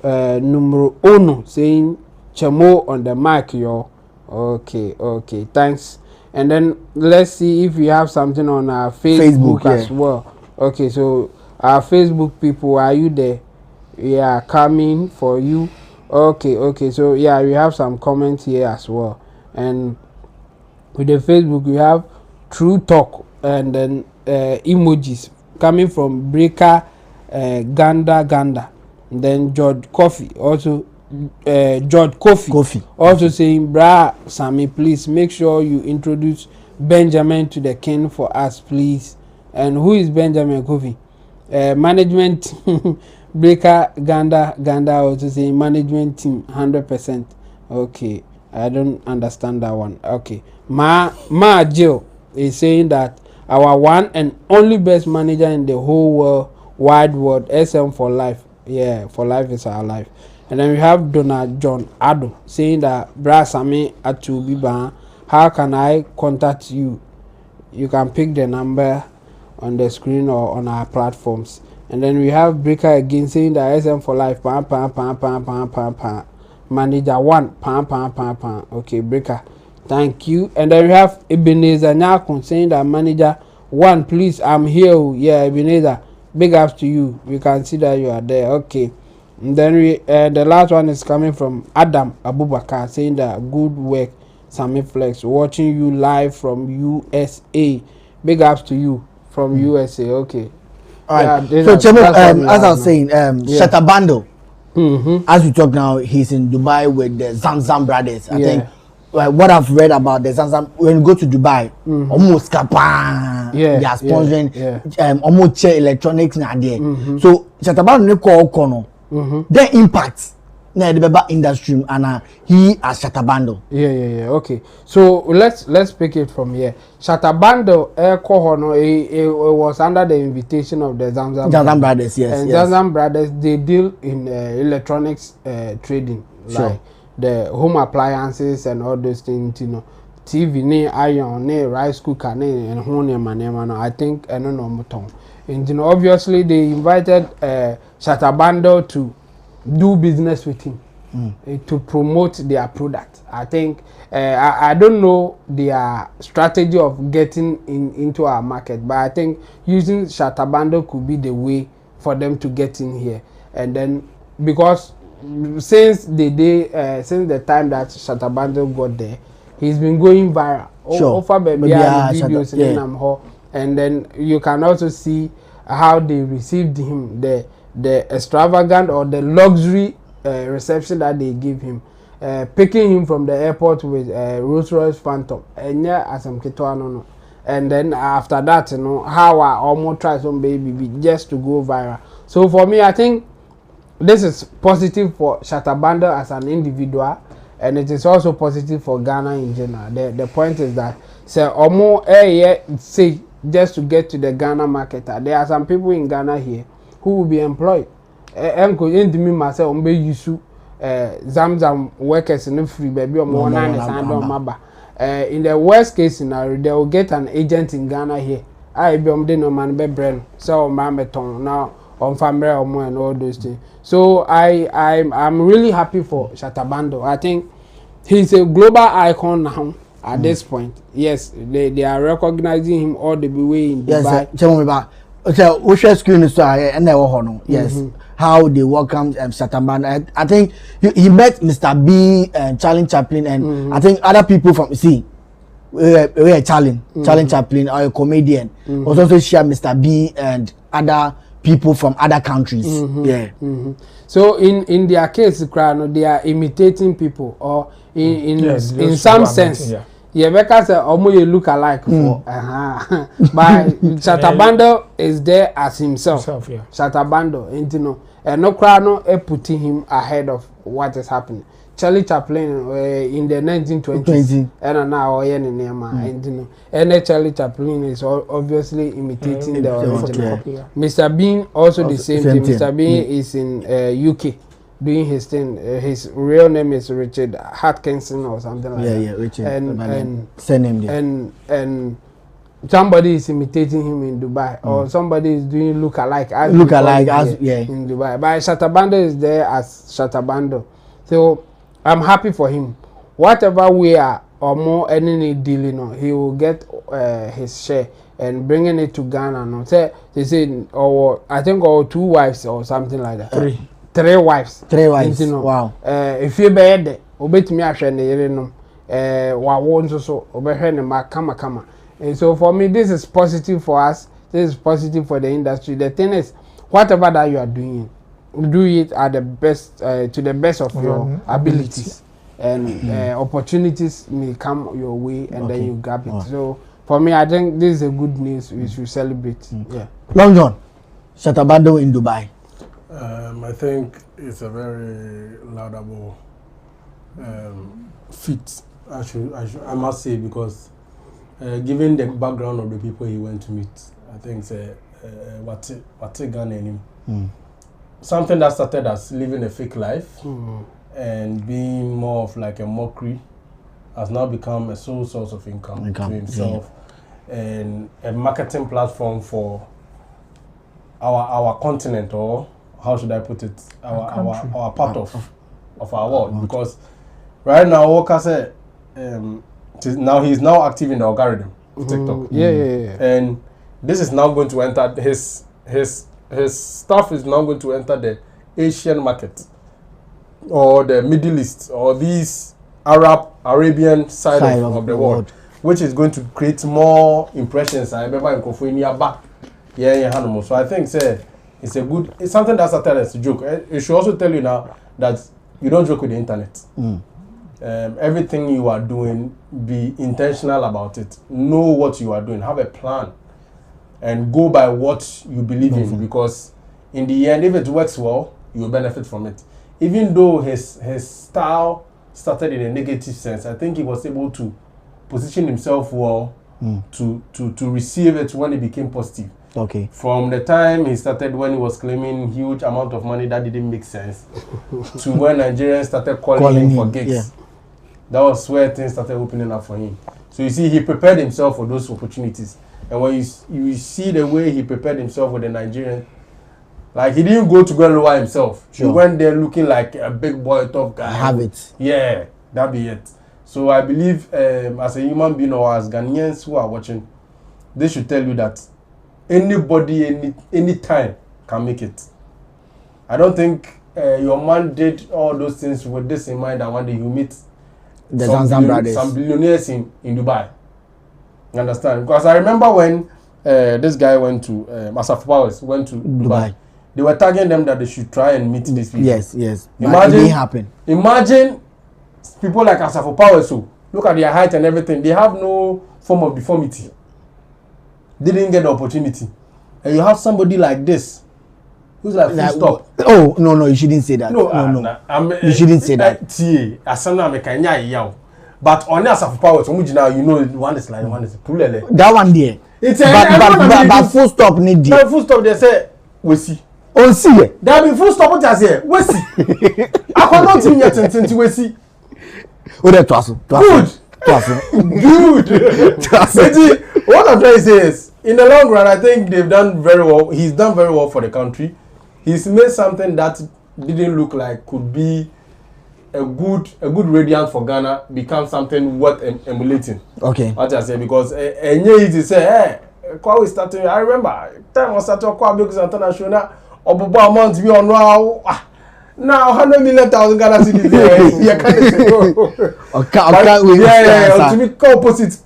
Numero Uno saying Chamo on the mic, yo. Okay, thanks. And then let's see if we have something on our Facebook as well. Okay, so Our Facebook people, are you there? We are coming for you. Okay. So yeah, we have some comments here as well. And with the Facebook, we have True Talk and then emojis coming from Breaker Ganda. And then George Coffee also. George Coffee also saying, Bra Sammy, please make sure you introduce Benjamin to the king for us, please. And who is Benjamin Coffee? Management Breaker Ganda also saying management team 100%. Okay, I don't understand that one. Okay, Ma Jill is saying that our one and only best manager in the whole wide world, SM for life. Yeah, for life is our life. And then we have Donald John Ado saying that Bra Sammy Atubiba, how can I contact you? You can pick the number on the screen or on our platforms. And then we have Breaker again saying that SM for life, manager one, Okay, Breaker, thank you. And then we have Ebenezer Nyakun saying that manager one, please, I'm here. Yeah, Ebenezer, big ups to you. We can see that you are there. Okay. And then the last one is coming from Adam Abubakar saying that good work, Sammy Flex, watching you live from USA. Big ups to you from USA. Okay. All right. Yeah, so Chemo, as I was saying, Shatta Bundle. As we talk now, he's in Dubai with the Zamzam brothers. I think what I've read about the Zamzam, when you go to Dubai, almost Kapan, they are sponsoring almost electronics now there. So Shatta Bundle call Kono. The impact na the baba industry and he as Shatta Bundle. Yeah. Okay. So let's pick it from here. Shatta Bundle it was under the invitation of the Zamzam brothers. Yes. And Zamzam brothers, they deal in electronics trading, like the home appliances and all those things. You know, TV, iron, rice cooker, and home I think I don't know. And you know, obviously they invited Shatta Bundle to do business with him to promote their product. I think I don't know their strategy of getting into our market, but I think using Shatta Bundle could be the way for them to get in here. And then because since the time that Shatta Bundle got there, he's been going viral. Videos and then you can also see how they received him, the extravagant or the luxury reception that they give him, picking him from the airport with Rolls Royce Phantom, and and then after that, you know, how I almost try some baby just to go viral. So for me, I think this is positive for Shatta Bundle as an individual, and it is also positive for Ghana in general. The point is that say just to get to the Ghana market, there are some people in Ghana here who will be employed. Myself, Zamzam workers in the free baby in the worst case scenario, they will get an agent in Ghana here. I be no man be brand so mameton now on family and all those things. So I'm really happy for Shatta Bundle. I think he's a global icon now. At this point, yes, they are recognizing him all the way in Dubai. Yes, screen so and yes, how they welcomed Shatta Bundle. I think he met Mr. B and Charlie Chaplin and I think other people from Charlie Chaplin or a comedian was also share Mr. B and other people from other countries. So in their case, they are imitating people or in some sense. Yeah, because you look alike for but Shatta Bundle is there as himself. Shatta Bundle, and you know, and no crowd putting him ahead of what is happening. Charlie Chaplin in the 1920s and now and you know, and Charlie Chaplin is obviously imitating the original. Mr. Bean also the same thing. Mr. Bean is in UK. Doing his thing, his real name is Richard Atkinson or something like that. Richard. And somebody is imitating him in Dubai, or somebody is doing look-alike in Dubai. But Shatta Bundle is there as Shatta Bundle, so I'm happy for him. Whatever we are or more any dealing on, he will get his share and bringing it to Ghana. No, say they say, or I think, or 2 wives or something like that. 3 wives. 3 wives. Wow. If you bed, obey me, I shall know. Wa won't so obey ma kama. And so for me, this is positive for us. This is positive for the industry. The thing is, whatever that you are doing, do it at the best, to the best of your abilities, and opportunities may come your way, and then you grab it. So for me, I think this is a good news. We should celebrate. Yeah. Long John, Shatta Bundle in Dubai. I think it's a very laudable feat. I must say, because given the background of the people he went to meet, I think it's what Ghana in him. Something that started as living a fake life and being more of like a mockery has now become a sole source of income to himself and a marketing platform for our continent, or how should I put it, our part of our world. Because right now, Walker said, now he's now active in the algorithm of TikTok. And this is now going to enter his stuff is now going to enter the Asian market or the Middle East or these Arabian side of the world, which is going to create more impressions. I remember in Kofuinia back. So I think it's something that started as a joke. It should also tell you now that you don't joke with the internet. Everything you are doing, be intentional about it. Know what you are doing. Have a plan. And go by what you believe in, because in the end, if it works well, you will benefit from it. Even though his style started in a negative sense, I think he was able to position himself well to receive it when it became positive. Okay. From the time he started, when he was claiming huge amount of money that didn't make sense, to when Nigerians started calling him for gigs. That was where things started opening up for him. So you see, he prepared himself for those opportunities. And when you see the way he prepared himself with the Nigerian, like he didn't go to go and lower himself. He went there looking like a big boy, tough guy. I have it. Yeah, that be it. So I believe as a human being or as Ghanaians who are watching, they should tell you that anybody, anytime can make it. I don't think your man did all those things with this in mind that one day you meet some billionaires in Dubai. You understand? Because I remember when this guy went to Asaf Powers went to Dubai. They were tagging them that they should try and meet these people. Yes. Imagine, but it didn't happen. Imagine people like Asaf Powers who look at their height and everything. They have no form of deformity. They didn't get the opportunity. And you have somebody like this who's like full stop. Oh no, you shouldn't say that. No. You shouldn't say that. But on Asaf Powers, you know, one is like one is pulele. That one there. It's but full stop need there. Full stop they say we see. On see it. There be full stop what I say. We see. I cannot see yet we see. Oh, that was good. What I'm trying to say is, in the long run, I think they've done very well. He's done very well for the country. He's made something that didn't look like could be a good radiant for Ghana become something worth emulating. Okay. What I say, because easy say, hey, we started. I remember time I started because international Obuba amount be on now 100 million thousand Ghana cedis there. You can't say to be opposite.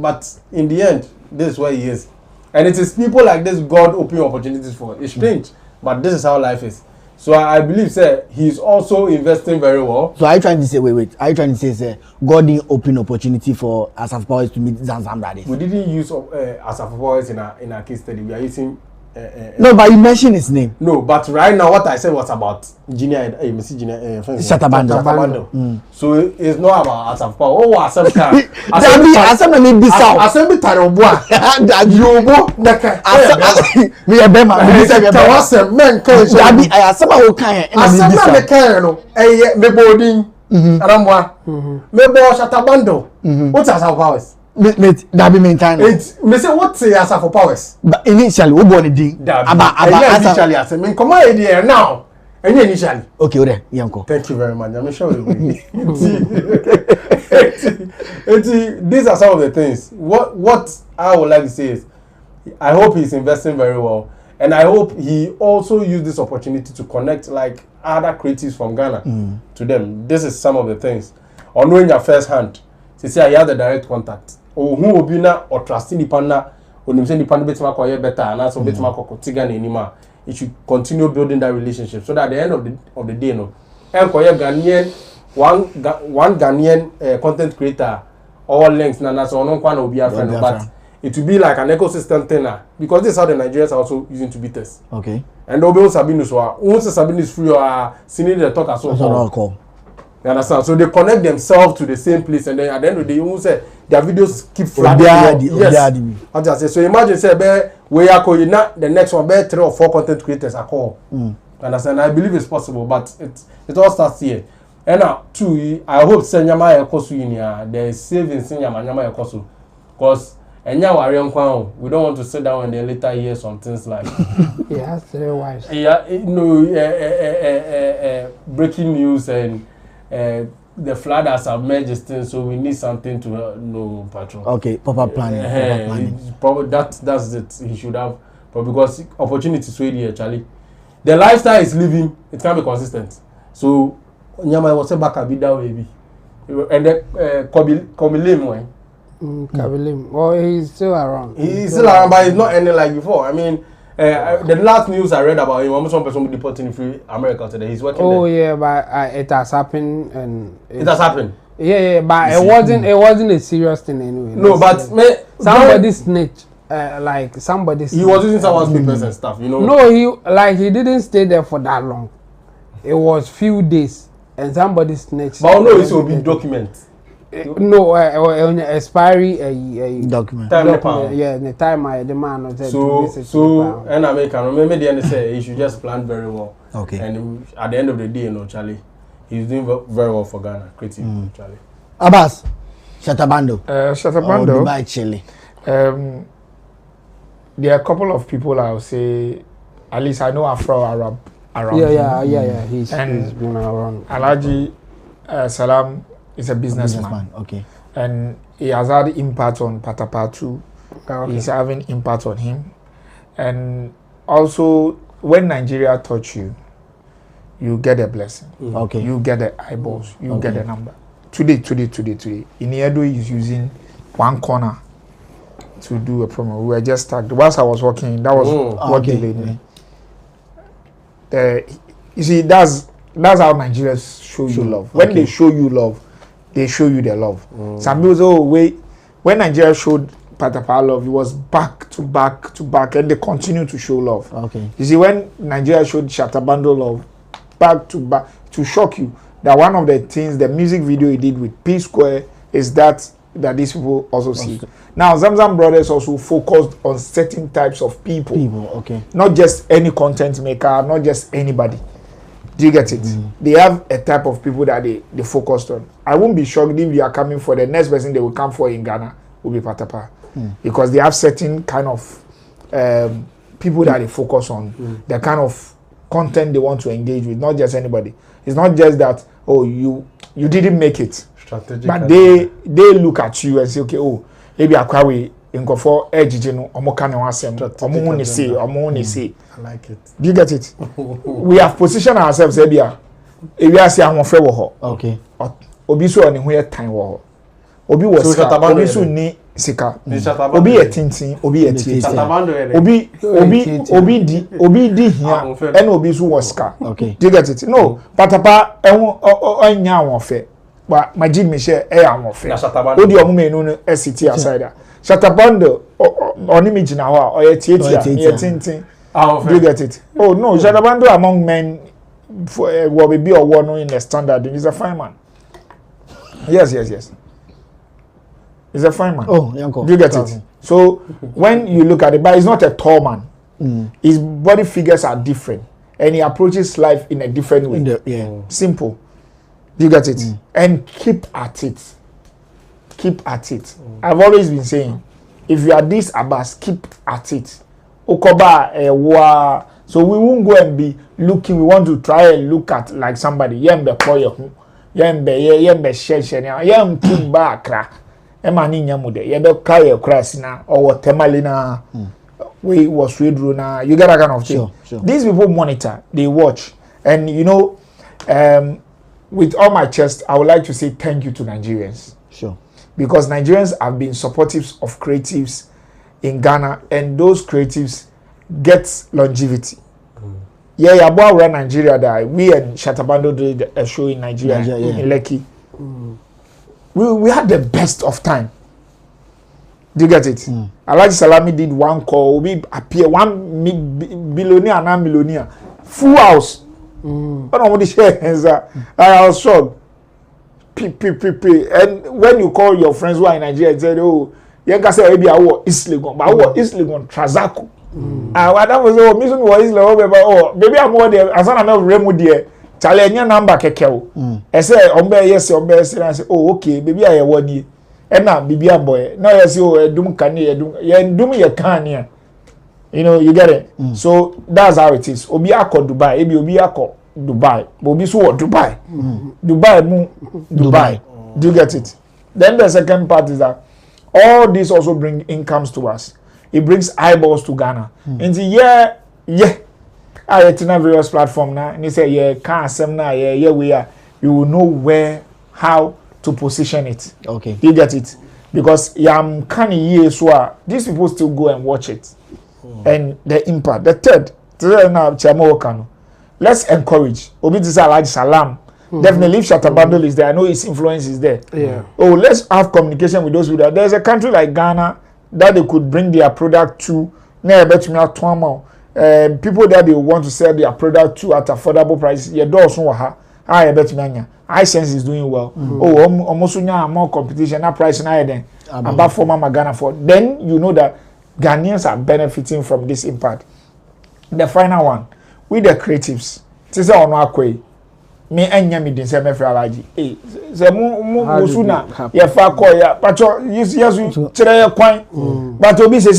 But in the end, this is where he is, and it is people like this God open opportunities for. It's strange, but this is how life is. So I believe, sir, he's also investing very well. So are you trying to say, wait, are you trying to say, sir, God didn't open opportunity for Asaf Powers to meet Zanzam brothers? We didn't use Asaf Powers in our case study. We are using... no, but you mentioned his name. No, but right now what I said was about Shatta Bundle. So it's not about Asaf Powers. Oh, Asaf Powers. Asaf na me bisa. Asaf bi tarobua. Yobo naka. Me e bema. Me bisa be bema. Asaf men kan. Dabi Asaf a wo kan. Asaf na me kan no. Me bodin. Aramwa. Me bo Shatta Bundle. What's Asaf Powers? Dabi maintain. It me say what say Asaf Powers? But initially we born din. Initially I say me come here now. And initially. Okay, okay, Yanko. Thank you very much. I'm sure we'll be. These are some of the things. What I would like to say is, I hope he's investing very well, and I hope he also used this opportunity to connect like other creatives from Ghana to them. This is some of the things. Or knowing your first hand, to say I have the direct contact. Or who will be now or trusting the partner, or you say the partner better, and also better you should continue building that relationship so that at the end of the day, no, Ghanaian one Ghanaian content creator, all links, na so no one will be a friend, but it will be like an ecosystem thing because this is how the Nigerians are also using to beat us. Okay. And they'll be Sabinus once Sabinus is free or senior the talk as well. You understand? So they connect themselves to the same place, and then at the end of the day, you say their videos keep flying. Yes. I just say so. Imagine say, we are going the next one, 3 or 4 content creators are called. Understand? I believe it's possible, but it all starts here. And now, too, I hope Senyama Ekosu in there is savings in Nyama Ekosu, because we don't want to sit down and then later hear some things like he has 3 wives. Yeah, breaking news and. The flood has submerged things, so we need something to know, patrol. Okay, proper planning. Probably that's it. He should have, but because opportunities wait here, Charlie. The lifestyle is living; it can't be consistent. So, Nyama was a back a bit down, baby. And the Kobilim, Kobilim. Oh, he's still around. He's still around, but he's not ending like before. I mean. The last news I read about him, almost one person deporting free America today. He's working there. Yeah, but it has happened, and it has happened. Yeah, but it wasn't a serious thing anyway. No, but somebody snitched. Like somebody. He was using someone's papers and stuff, you know. No, he didn't stay there for that long. It was few days, and somebody snitched. But no, it will be documents. No, expiry document. Yeah, the time the man was so and I can remember the end say he should just plan very well. Okay. And at the end of the day, Charlie, he's doing very well for Ghana, creative, Charlie. Abbas, Shatta Bundle. Shatta Bundle. Dubai Chile. There are a couple of people I would say, at least I know Afro-Arab around. Yeah. He's been around. Alhaji Salam. He's a businessman. Okay. And he has had impact on Patapaa too. Okay. He's having impact on him. And also, when Nigeria touch you, you get a blessing. Okay. You get the eyeballs. You get the number. Today. Iniedo is using one corner to do a promo. We were just tagged. Whilst I was working, that was what delayed me. You see, that's how Nigerians show you love. When they show you love, they show you their love. Some people say, when Nigeria showed Patapaa love, it was back to back, and they continue to show love. Okay. You see, when Nigeria showed Shatta Bundle love, back to shock you, that one of the things, the music video he did with P Square is that these people also see. Now, Zamzam Brothers also focused on certain types of people. Okay. Not just any content maker, not just anybody. Do you get it? They have a type of people that they focused on. I won't be shocked if you are coming for the next person they will come for in Ghana will be Patapaa. Because they have certain kind of people that they focus on. The kind of content they want to engage with, not just anybody. It's not just that, you didn't make it. Strategic, but they look at you and say, okay, maybe Akwawe for ejijino omoka ne wasem omo ne say I like it. Do you get it? We have positioned ourselves ebia ewiase ahonfre wo ho. Okay. Obi so oni ho ye tan wo ho. Obi wo sika, obi so ni sika. Obi ye tintin, obi ye tie. Obi di hia and obi so wo sika. Okay. Do you get it? No, Patapaa anya ahonfre. But my Jim Michelle ahonfre. Odi omo menu no SCT aside. Shatta Bundle on image now or ye tintin. Do you get it? Oh no, Shatta Bundle among men will be or one in the standard. He's a fine man. Yes. He's a fine man. Oh, Yanko. Do you get it? So when you look at it, but he's not a tall man. His body figures are different, and he approaches life in a different way. Simple. Do you get it? And keep at it. I've always been saying, if you are this Abbas, keep at it. Okoba So we won't go and be looking. We want to try and look at like somebody. Yembe koyo, yembe share. Yem kimba kra. Emani nyamude. Yembe kaya krasina or temalina. We was readru na. You get that kind of thing. Sure. These people monitor. They watch. And you know, with all my chest, I would like to say thank you to Nigerians. Sure. Because Nigerians have been supportive of creatives in Ghana, and those creatives get longevity. Yeah, about Nigeria that we and Shatta Bundle did a show in Nigeria, in Lekki. We had the best of time. Do you get it? Alaji Salami did one call, we appear 1 billionaire and a millionaire, full house. I don't want to share hands. I was shocked. And when you call your friends who are in Nigeria and say, oh, you can say maybe I was Islegon, but I was Islegon Trazaku. That was oh, mission was Islegon, oh, maybe I'm more there. As I'm Remo there, Charlie, your number kekeo. I say, yes, I say, oh, okay, maybe I want you. And now, baby, boy, now I say, oh, doom can you can. You know, you get it. So that's how it is. Obiako Dubai, Obiako Dubai, Obisu Dubai, Dubai. Do you get it? Then the second part is that all this also bring incomes to us. It brings eyeballs to Ghana. And the I attend various platform now, and they say we are. You will know where, how to position it. Okay. Do you get it? Because these people still go and watch it. And the impact. The third now, let's encourage. Obidisa Alaji Salam. Definitely, if Shatta Bundle is there, I know his influence is there. Yeah. Oh, let's have communication with those people. There's a country like Ghana that they could bring their product to. People that they want to sell their product to at affordable prices. iSense is doing well. Almost more competition. That price now about for Mama Ghana for. Then you know that Ghanaians are benefiting from this impact. The final one, with the creatives. This is on our way. Me enya me din se me fra alaji. Se mu suna ye fa call ya. But yes chere ye kwan. But obi se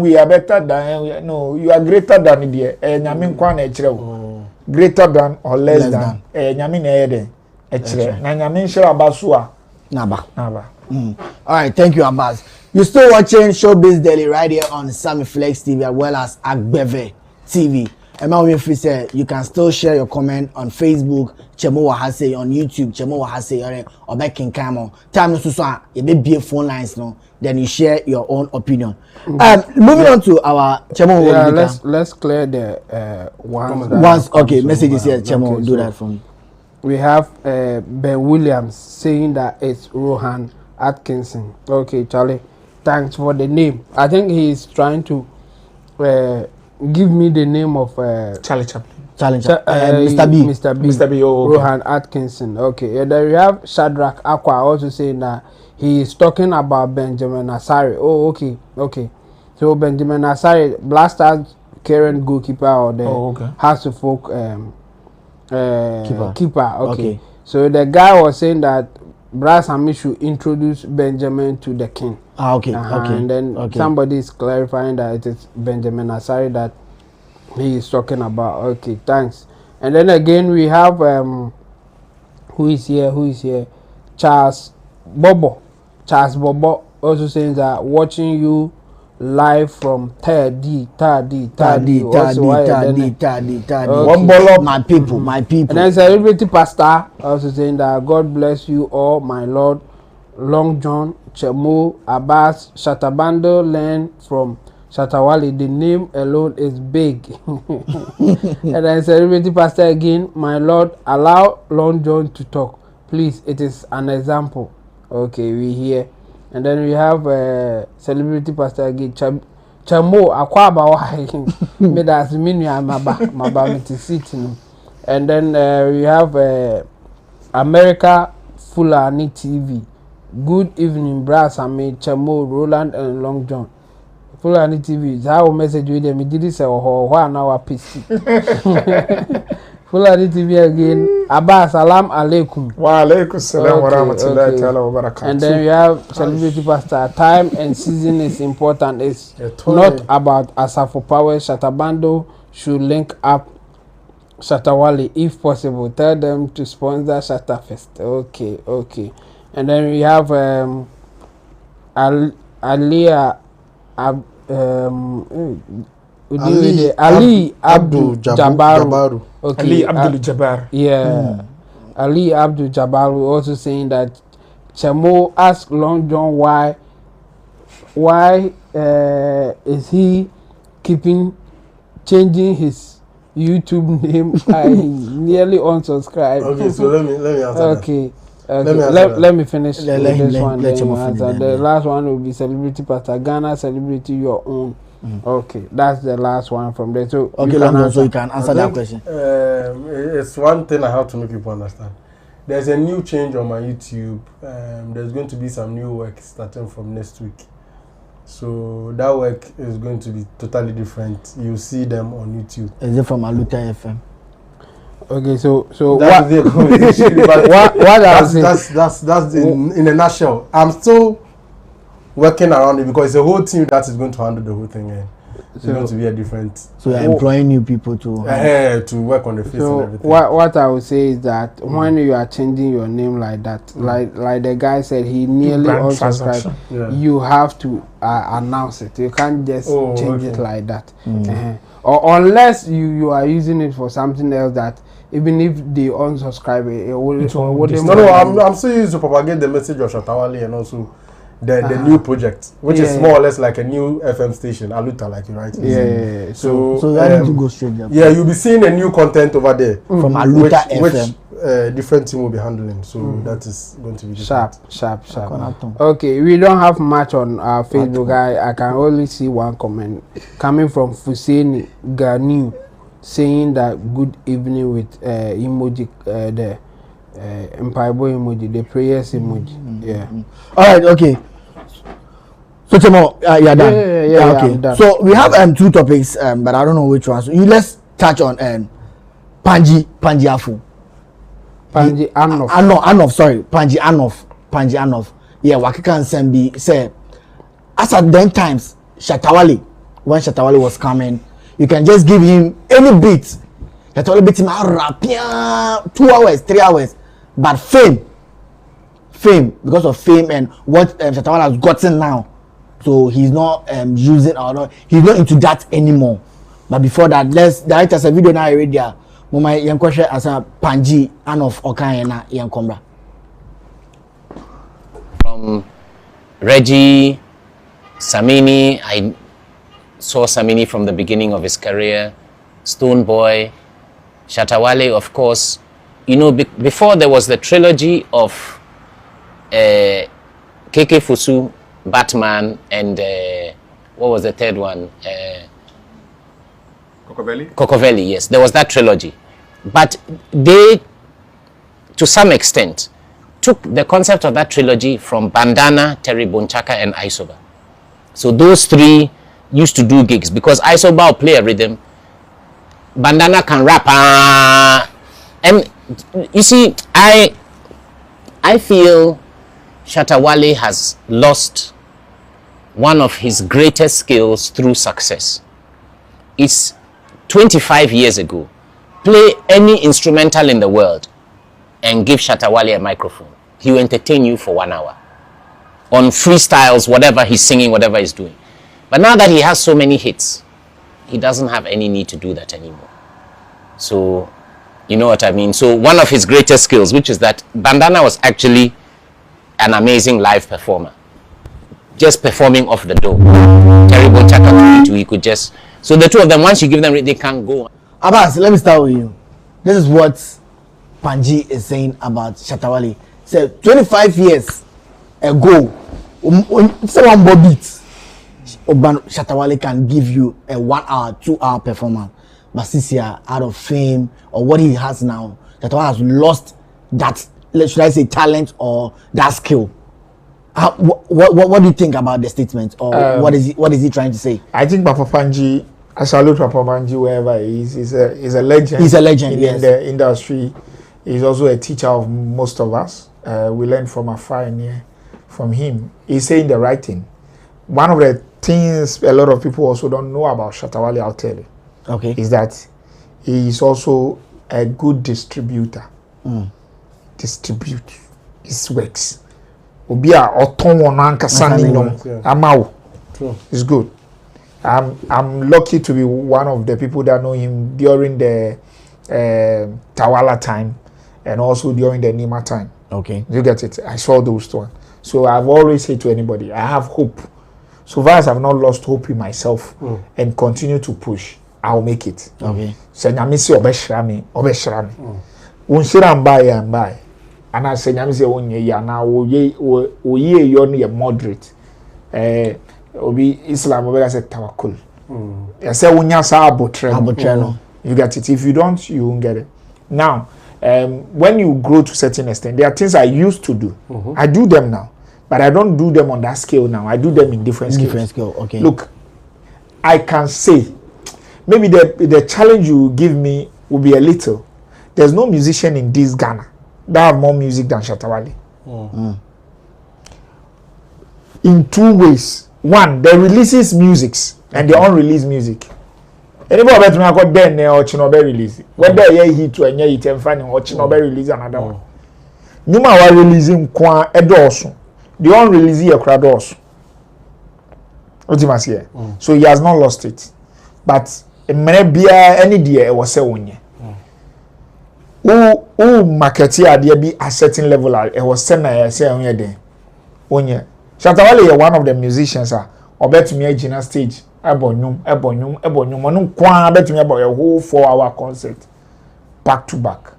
we are better than no, you are greater than the nyame nkwa na chere wo. Greater than or less than nyame na ye den. E chere. Na nyame nhira abaso a naba. All right, thank you, Abbas. You're still watching Showbiz Daily right here on Sammy Flex TV as well as Agbeve TV. You can still share your comment on Facebook, Chemo Wahase, on YouTube, Chemo Wahase, or back in Camo. Time no so you be phone lines no. Then you share your own opinion. Moving on to our Chemo. Yeah, let's clear the ones. Okay, messages here. Chemo, do that for me. We have Ben Williams saying that it's Rohan Atkinson. Okay, Charlie, thanks for the name. I think he is trying to give me the name of Charlie Chaplin. Mr. B. Oh, okay. Rohan Atkinson. Okay, and then we have Shadrach Aqua also saying that he is talking about Benjamin Asare. Oh, okay. So Benjamin Asare, Blasters current goalkeeper or the House of Folk keeper. Okay. So the guy was saying that Sammy should introduce Benjamin to the king. Okay. And then somebody is clarifying that it is Benjamin Asare that he is talking about. Okay, thanks. And then again we have who is here? Charles Bobo also saying that watching you live from Tadi. One ball up my people. And then celebrity pastor also saying that God bless you all, my Lord. Long John, Chemo, Abbas, Shatta Bundle, learn from Shatta Wale. The name alone is big. And then celebrity pastor again, my Lord, allow Long John to talk. Please, it is an example. Okay, we hear. And then we have celebrity pastor again, Chamo Akwaba Wai. Me that's mean maba me to sit. And then we have America Fulani TV. Good evening, Brass and me, Chamo, Roland and Long John. Fulani TV, how message with them? Did this or 1 hour PC. Fulani TV again. Abba, salam alaikum. Wa alaikum salam wa rahmatullahi ta'ala wa barakatuh. And then we have celebrity pastor. Time and season is important. It's not about Asafo Power. Shatta Bundle should link up Shatta if possible. Tell them to sponsor Shatta Fest. Okay. And then we have Ali Abdul Jabbar. Okay. Ali Abdul Jabbar. Yeah. Ali Abdul Jabbar also saying that Chemo asked Long John why is he changing his YouTube name? I nearly unsubscribed. Okay, so let me answer. Okay. Let me finish this one. The last one will be Celebrity Pastor Ghana Celebrity Your Own. Okay, that's the last one from there. So you can answer that question. It's one thing I have to make people understand. There's a new change on my YouTube. There's going to be some new work starting from next week. So that work is going to be totally different. You'll see them on YouTube. Is it from Aluta FM? Okay, so that's that's in a nutshell. I'm still working around it because it's a whole team that is going to handle the whole thing. It's going to be a different. So you're employing new people to work on the face and everything. What I would say is that when you are changing your name like that, like the guy said, he nearly unsubscribed. You have to announce it. You can't just change it like that. Or unless you are using it for something else that even if they unsubscribe, it wouldn't. No, I'm still using to propagate the message of Shatta and also the new project, which is more or less like a new FM station, Aluta, like you right? Yeah. So that need to go straight there. Yeah, you'll be seeing a new content over there from Aluta FM, which different team will be handling. So that is going to be sharp. Okay, we don't have much on our Facebook. I can only see one comment coming from Fuseni Ganu saying that good evening with emoji there. Empire emoji, the prayers emoji. Yeah. All right. Okay. So Chemo, you're done. Yeah, okay. I'm done. So we have two topics, but I don't know which one. So let's touch on Panji Afu. Panji Anof. Anof. Sorry, Panji Anof. Yeah, Wakika and Sembi say as at then times when Shatta was coming, you can just give him any beat. Shatta beat him out rap 2 hours, 3 hours. But fame, because of fame and what Shatta has gotten now, so he's not using he's not into that anymore. But before that, let's direct us a video now already. Mama yankoshe as a Panji Anof Okayena yankombra. From Reggie, Samini, I saw Samini from the beginning of his career. Stone Boy, Shatta, of course. You know, before there was the trilogy of KK Fusu, Batman, and what was the third one? Kokobeli, yes. There was that trilogy. But they, to some extent, took the concept of that trilogy from Bandana, Terry Bonchaka, and Isoba. So those three used to do gigs because Isoba will play a rhythm, Bandana can rap, and you see, I feel Shatta has lost one of his greatest skills through success. It's 25 years ago. Play any instrumental in the world and give Shatta a microphone. He will entertain you for 1 hour. On freestyles, whatever he's singing, whatever he's doing. But now that he has so many hits, he doesn't have any need to do that anymore. So, you know what I mean? So one of his greatest skills, which is that Bandana was actually an amazing live performer. Just performing off the dome. Terrible Chaka too, he could just... So the two of them, once you give them, they can't go. Abbas, let me start with you. This is what Panji is saying about Shatta. So 25 years ago, someone beat Shatta can give you a 1 hour, 2 hour performance. But since he are out of fame or what he has now, Shatta has lost that, should I say, talent or that skill. What do you think about the statement, or what is he trying to say? I think Papa Panji, I salute Papa Panji wherever he is. He's a legend. He's a legend in the industry. He's also a teacher of most of us. We learn from afar and here from him. He's saying the right thing. One of the things a lot of people also don't know about Shatta, I'll tell you. Okay. Is that he is also a good distributor. Distribute his works. Obi a oton won ankasa ni no amawo. It's good. I'm lucky to be one of the people that know him during the Tawala time and also during the Nima time. Okay. You get it? I saw those two. So I've always said to anybody, I have hope. So far as I've not lost hope in myself and continue to push, I'll make it. Okay. So nyamisi obeshrami. Unshira mbaye. And I say nyamisi onye ya na oye yon ye moderate. Obi Islam obega say tawakkul. I say unya sa abotre. You get it. If you don't, you won't get it. Now, when you grow to a certain extent, there are things I used to do. I do them now. But I don't do them on that scale now. I do them in different scales. Okay. Look, I can say, maybe the challenge you give me will be a little. There's no musician in this Ghana that have more music than Shatta Bundle. In two ways. One, they releases musics and they unreleased music. Anybody bet me I got then or Chinobe release. Whether ye hit to and ye hit and finding or Chinobe release another one. Numa wa releasing kwa edoso. The unreleased a crowd also. Ultimately, so he has not lost it. But maybe any day was say one year. Who market here be a certain level? It was say on year 1 year. Shatta Bundle one of the musicians or bet me a Gina stage. Ebonyum. Manum kwa bet me about a whole 4-hour concert back to back.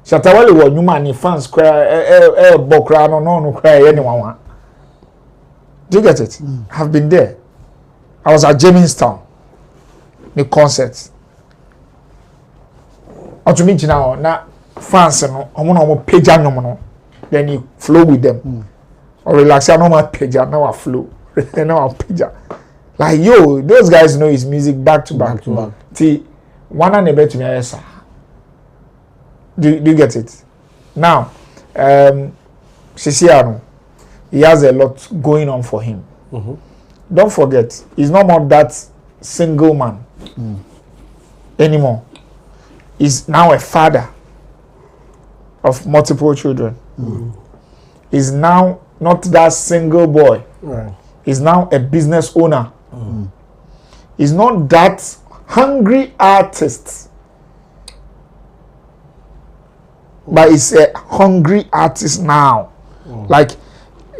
Shatta Bundle was human fans cry bokra no cry anyone. Do you get it? I've been there. I was at Jamestown. The concerts. To me now na fans no omo page no then you flow with them. Or relax no more page now I flow. Now I page. Like yo, those guys know his music back to back. See, one and a bet to me yes. Do you get it? Now, Sisiano, he has a lot going on for him. Don't forget, he's not more that single man anymore. He's now a father of multiple children. He's now not that single boy. He's now a business owner. He's not that hungry artist. But he's a hungry artist now. Like,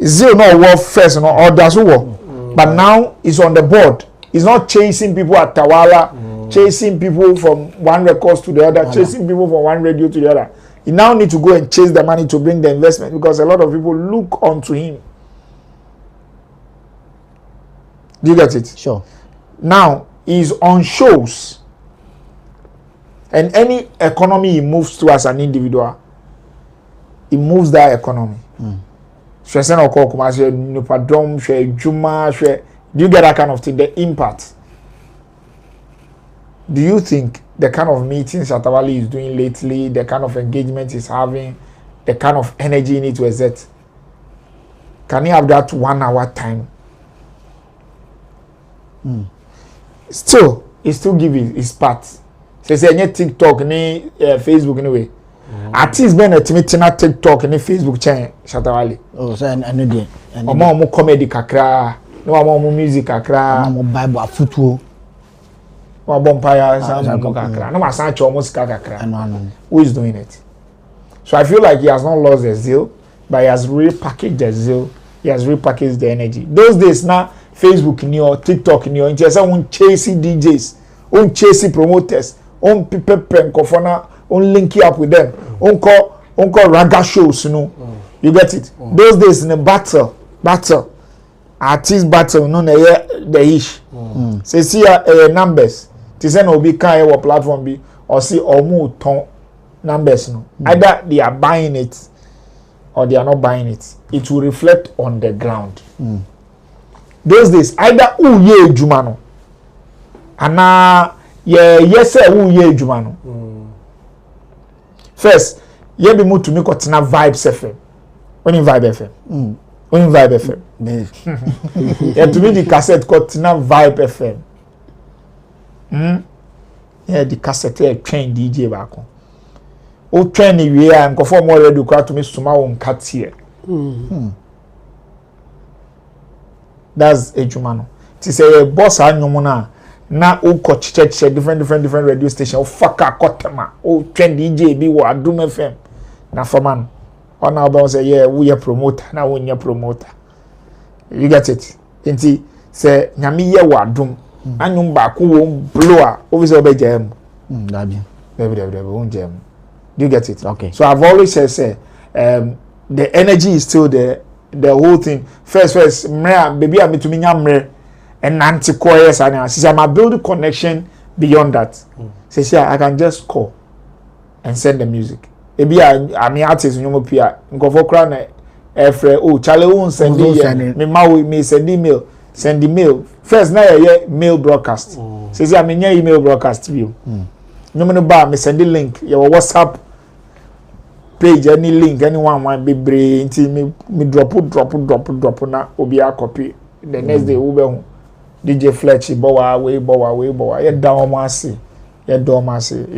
zero no work first, no others who work. But now he's on the board. He's not chasing people at Tawala, chasing people from one records to the other, chasing people from one radio to the other. He now need to go and chase the money to bring the investment because a lot of people look onto him. Do you get it? Sure. Now he's on shows. And any economy he moves to as an individual, he moves that economy. Do you get that kind of thing? The impact. Do you think the kind of meetings Shatta Bundle is doing lately, the kind of engagement he's having, the kind of energy he needs to exert, can he have that 1 hour time? Still, he still give his part. So say any TikTok, any Facebook anyway. Artists been a timid TikTok, any Facebook channel, Shatta Bundle. Oh, so I know there. Omo comedy kakra, no omo music kakra, omo Bible afutuo. Omo bompire sound kakra. No ma sancho omo sika kakra. Who is doing it? So I feel like he has not lost the zeal, but he has repackaged the zeal. He has repackaged the energy. Those days now, Facebook in your TikTok in your interest, on chasing DJs, on chasing promoters, on people kofona, on linking up with them, on call raga shows, you know. You get it? Those days in a battle, artist battle, no the ish. Say see numbers. Tisen obi kan your platform be or see omu ton numbers no. Either they are buying it or they are not buying it. It will reflect on the ground. Those days either who ye ejuma no ana yes who ye ejuma no. First, ye be move to me kotina Vibes FM. When in Vibe FM. When in Vibe FM. Yeah, to me the cassette kotina Vibe FM. yeah the cassette train DJ back on. O train we am go for more ready to me suma won cut here. That's ejuma no. Ti say boss anyom na o ko chiche different radio station o faka kotema o train DJ bi wo Adum FM na forman on album say yeah we are promoter na we nya promoter. You get it? Enti say nyame ye wo Adum anyom ba ko wo blow obviously obejam. Baby won jam. Do you get it? Okay. So I've always said the energy is still there. The whole thing. First, baby, I'm to me and anti choirs and see, I'm build a connection beyond that. Say, I can just call and send the music. Maybe I'm artist in your peer. Go for crown. Oh, Charlie won't send me send email. Send email. First, now mail broadcast. Say, I'm in your email broadcast view. No man bar me send the link your WhatsApp page any link anyone want be brain until me drop na obi a copy the next day we be DJ Fletch bowa we ya down massy you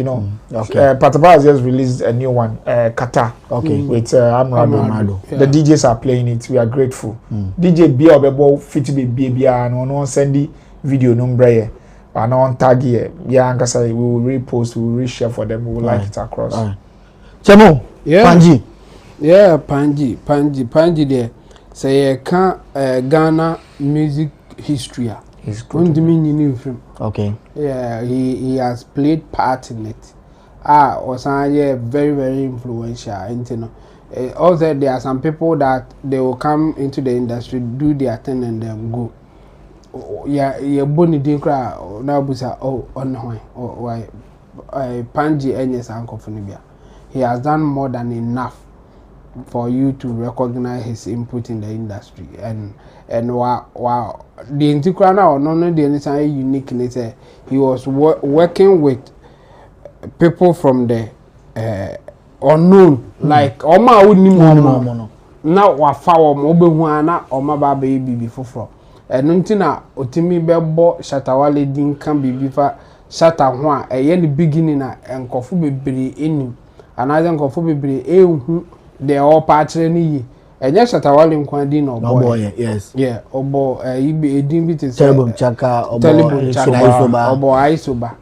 know. Okay. Patapa has just released a new one Kata with Amrado. The DJs are playing it, we are grateful. DJ Bia obebo fit be bia and no send the video number and on tag here, yeah, we will repost, we will reshare for them, we will like it across. Chemo, yeah. Panji. Yeah, Panji there. Say Ghana music history. He's good. Okay. Yeah, he has played part in it. Was very influential. And you know, also there are some people that they will come into the industry, do their thing, and then go. Yeah, Bonnie Dinkra now busa on why Panji Enyes uncle Funibia. He has done more than enough for you to recognize his input in the industry. And wow the Intikra now no the anything unique in it. He was working with people from the unknown, like Oma wouldn't now wa foul mobehuana or my baby before. Nuntina otimi bebo Shatawale din kan bibi fa Shatta ho a eye ne beginning na enkofu bebre enim anaze enkofu bebre ehu de all patire ni yi enye Shatawale nkwan din no boy yes yeah obo ibe edin bi te Terrible Chaka obo Aisoba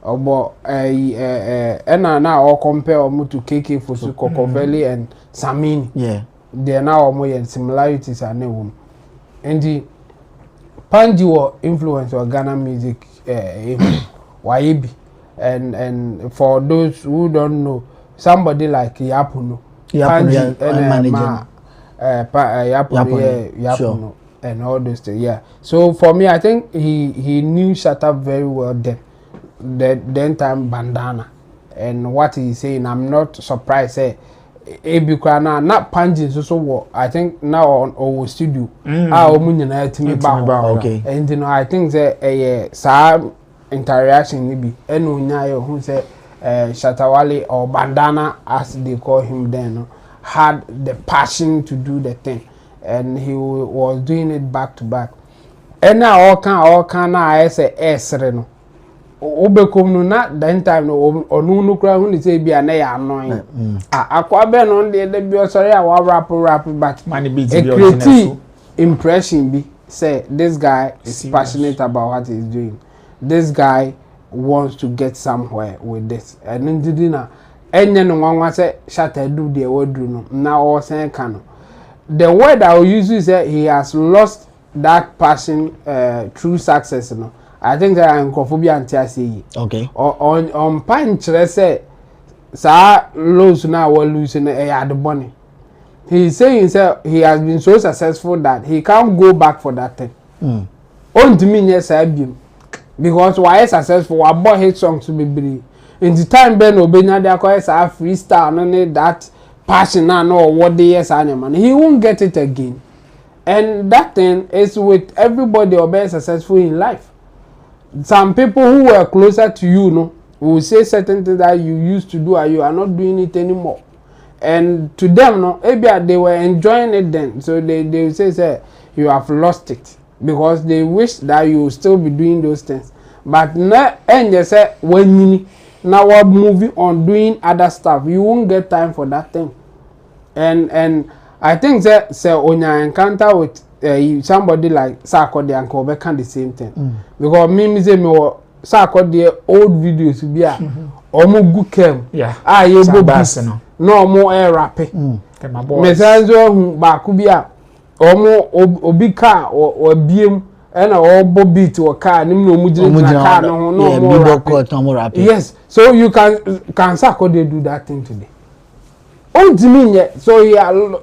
obo ena na all compare omo to KK Fosu Kokoveli and Sammy yeah they now omo similarities are ne and Panji was influence of Ghana music, Waibi, and for those who don't know, somebody like Yapuno, Panji Yapuno, and all those things. Yeah. So for me, I think he knew Shatta very well then time Bandana, and what he's saying, I'm not surprised. Ebukana not Panji so I think now on our studio okay and you know I think that some interaction maybe who said Shatawale or Bandana as they call him then had the passion to do the thing and he was doing it back to back and now all can I say no obekom no na that time no onu no kra hu ni say bia na ya annoying akwa be no de bi osori a wa rap but money be the impression be say this guy is passionate about what he's doing. This guy wants to get somewhere with this and ndidi na enye no nwanwa say Shatta do the word no na o sen kan the word I will use is that he has lost that passion through success no. I think that I'm Kophobia and Tiasi. Okay. On punch, let's say, Sir Lowe's now will losing a the money. He's saying he has been so successful that he can't go back for that thing. On to me, yes, I be because why successful, I bought his songs to be brave. In the time, Ben Obenya, they are freestyle, and that passion, and know what the yes, man. He won't get it again. And that thing is with everybody or being successful in life. Some people who were closer to you, no, will say certain things that you used to do and you are not doing it anymore. And to them, no, maybe they were enjoying it then. So they will say you have lost it because they wish that you will still be doing those things. but na enye say when now we're moving on doing other stuff, you won't get time for that thing. And I think that say on your encounter with somebody like Sarko the uncle be can the same thing. Because me say me Sarko the old videos be a omo good cam. Yeah. Ah you go bass no more air rapping. Me say so hu ba ku bi a omo obi car or biem and all beat or car nim no mujina car no more rapping. Yes, so you can Sarko they do that thing today. So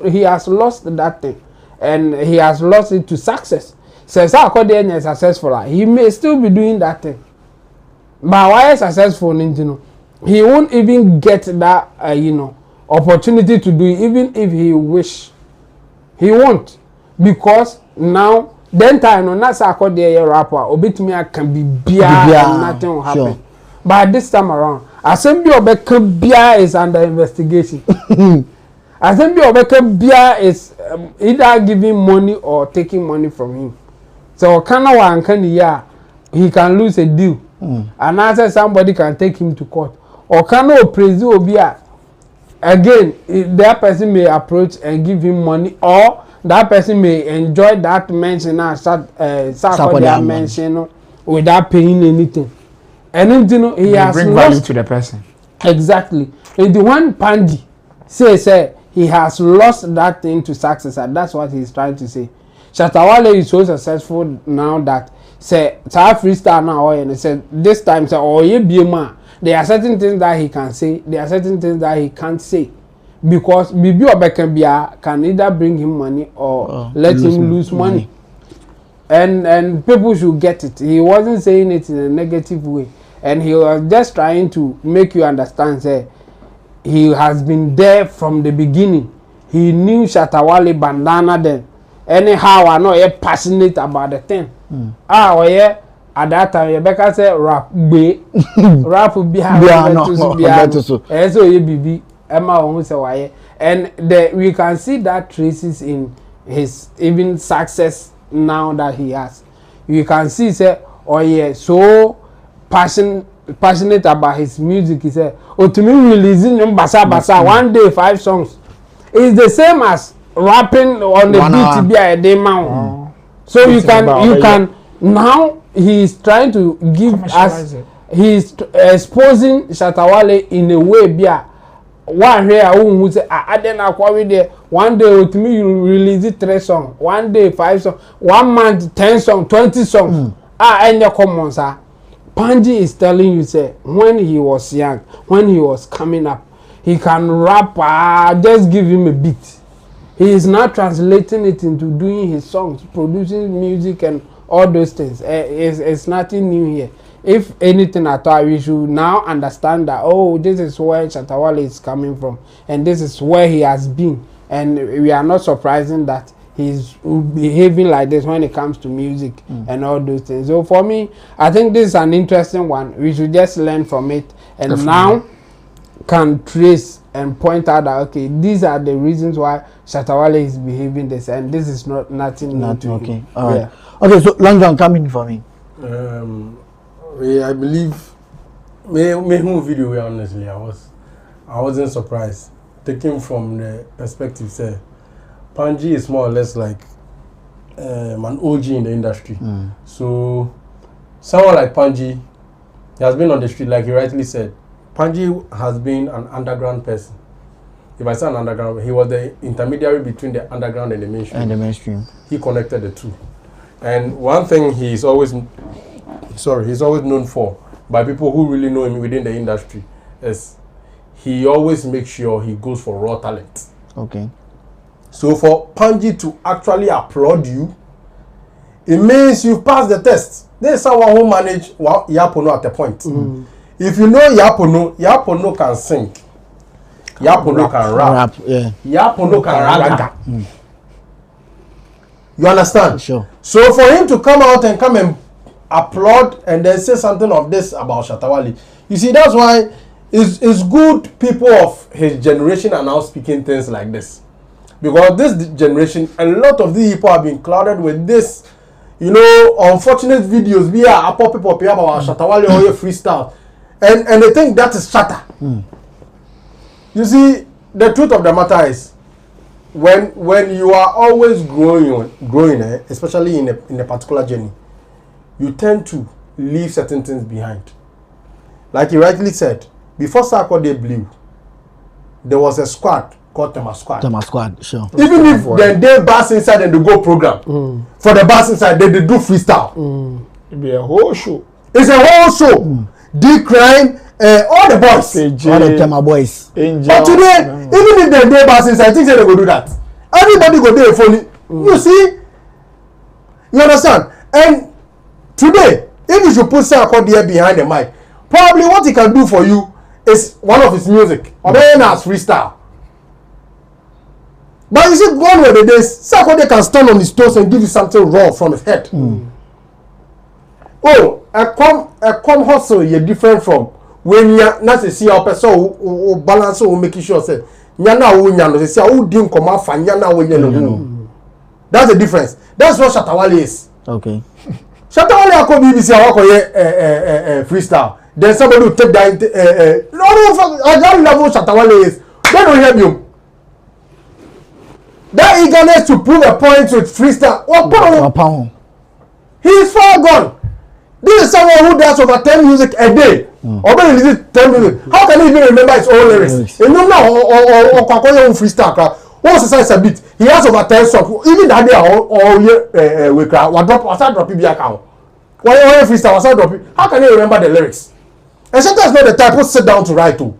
he has lost that thing, and he has lost it to success. Says Sarko is successful. He may still be doing that thing, but why successful? He won't even get that opportunity to do it, even if he wish. He won't, because now then time no not Sarko a rapper. Obitumi can be beer and nothing will happen. Sure. But this time around, Assembly Obeka Bia is under investigation. Assembly Obeka Bia is either giving money or taking money from him. So he can lose a deal. And after somebody can take him to court. Or praise Obia. Again, that person may approach and give him money, or that person may enjoy that mention and start mention without paying anything. And he has bring value to the person. Exactly. And the one Panji say he has lost that thing to success, and that's what he's trying to say. Shatta is so successful now that say freestyle now, and he said this time say there are certain things that he can say, there are certain things that he can't say, because Bibi Obekambia can either bring him money or let him lose money. And people should get it. He wasn't saying it in a negative way. And he was just trying to make you understand that he has been there from the beginning. He knew Shatta Bandana then. Anyhow, I know you're passionate about the thing. At that time, Rebecca said rap be rap be so you be Emma say and we can see that traces in his even success now that he has. You can see say so passionate about his music. He said, to me releasing basa one day 5 songs. It's the same as rapping on the beat be a day man. So you can now he's trying to give us he's exposing Shatta in a way be a one here who say one day to me you release it 3 songs, one day 5 songs, 1 month 10 songs, 20 songs. And your common sir. Panji is telling you say when he was young, when he was coming up, he can rap, just give him a beat. He is now translating it into doing his songs, producing music and all those things. It's nothing new here. If anything at all, we should now understand that, this is where Shatta is coming from, and this is where he has been. And we are not surprising that he's behaving like this when it comes to music and all those things. So for me, I think this is an interesting one. We should just learn from it, and definitely now can trace and point out that okay, these are the reasons why Shatta is behaving this, and this is nothing new to okay him. All right. Okay, so Long John, come in for me. I believe me who video honestly I wasn't surprised, taking from the perspective say Panji is more or less like an OG in the industry. So someone like Panji, he has been on the street, like you rightly said. Panji has been an underground person. If I say an underground, he was the intermediary between the underground and the mainstream. He connected the two. And one thing he's always known for by people who really know him within the industry is he always makes sure he goes for raw talent. Okay. So for Panji to actually applaud you, it means you've passed the test. There's someone who managed Yapono at a point. If you know Yapono can sing. Yapono can rap. Yapono can raga. You understand? Sure. So for him to come out and come and applaud and then say something of this about Shatta, you see, that's why it's good people of his generation are now speaking things like this. Because this generation, a lot of these people have been clouded with this, you know, unfortunate videos be a pop about Shatta Wale or your freestyle, and they think that is Shatta. You see, the truth of the matter is, when you are always growing, especially in a particular journey, you tend to leave certain things behind. Like you rightly said, before Sarko they blew, there was a squad called Tema Squad. Tema Squad, sure. Even if they bass inside and they go program, for the bass inside, they do freestyle. It'd be a whole show. It's a whole show. D-Crime, all the boys. All the Tema boys. Angel. But today, even if they bass inside, I think they go do that. Everybody go there for you see? You understand? And today, if you should put Sarko there behind the mic, probably what he can do for you is one of his music. Or then as freestyle. But you see, gone were the days, Sarko can stand on his toes and give you something raw from his head. Oh, a come hustle you're different from when you're not to see our person or balance or making sure say nyana wo nyano say say who dim come afa nyana wo nyano. That's the difference. That's what Shatta Wale is. Okay. Shatta Wale akọ BBC awako freestyle. Then somebody will take that no at that level Shatta Wale is. They don't help you. That eagerness to prove a point with freestyle. He is far gone. This is someone who does over 10 music a day. Or maybe releases 10 music. How can he even remember his own lyrics? You know now or freestyle. Once he says a bit, he has over 10 songs. Even that day we drop it account. Why freestyle drop it? How can he remember the lyrics? And sometimes not the type who sit down to write to.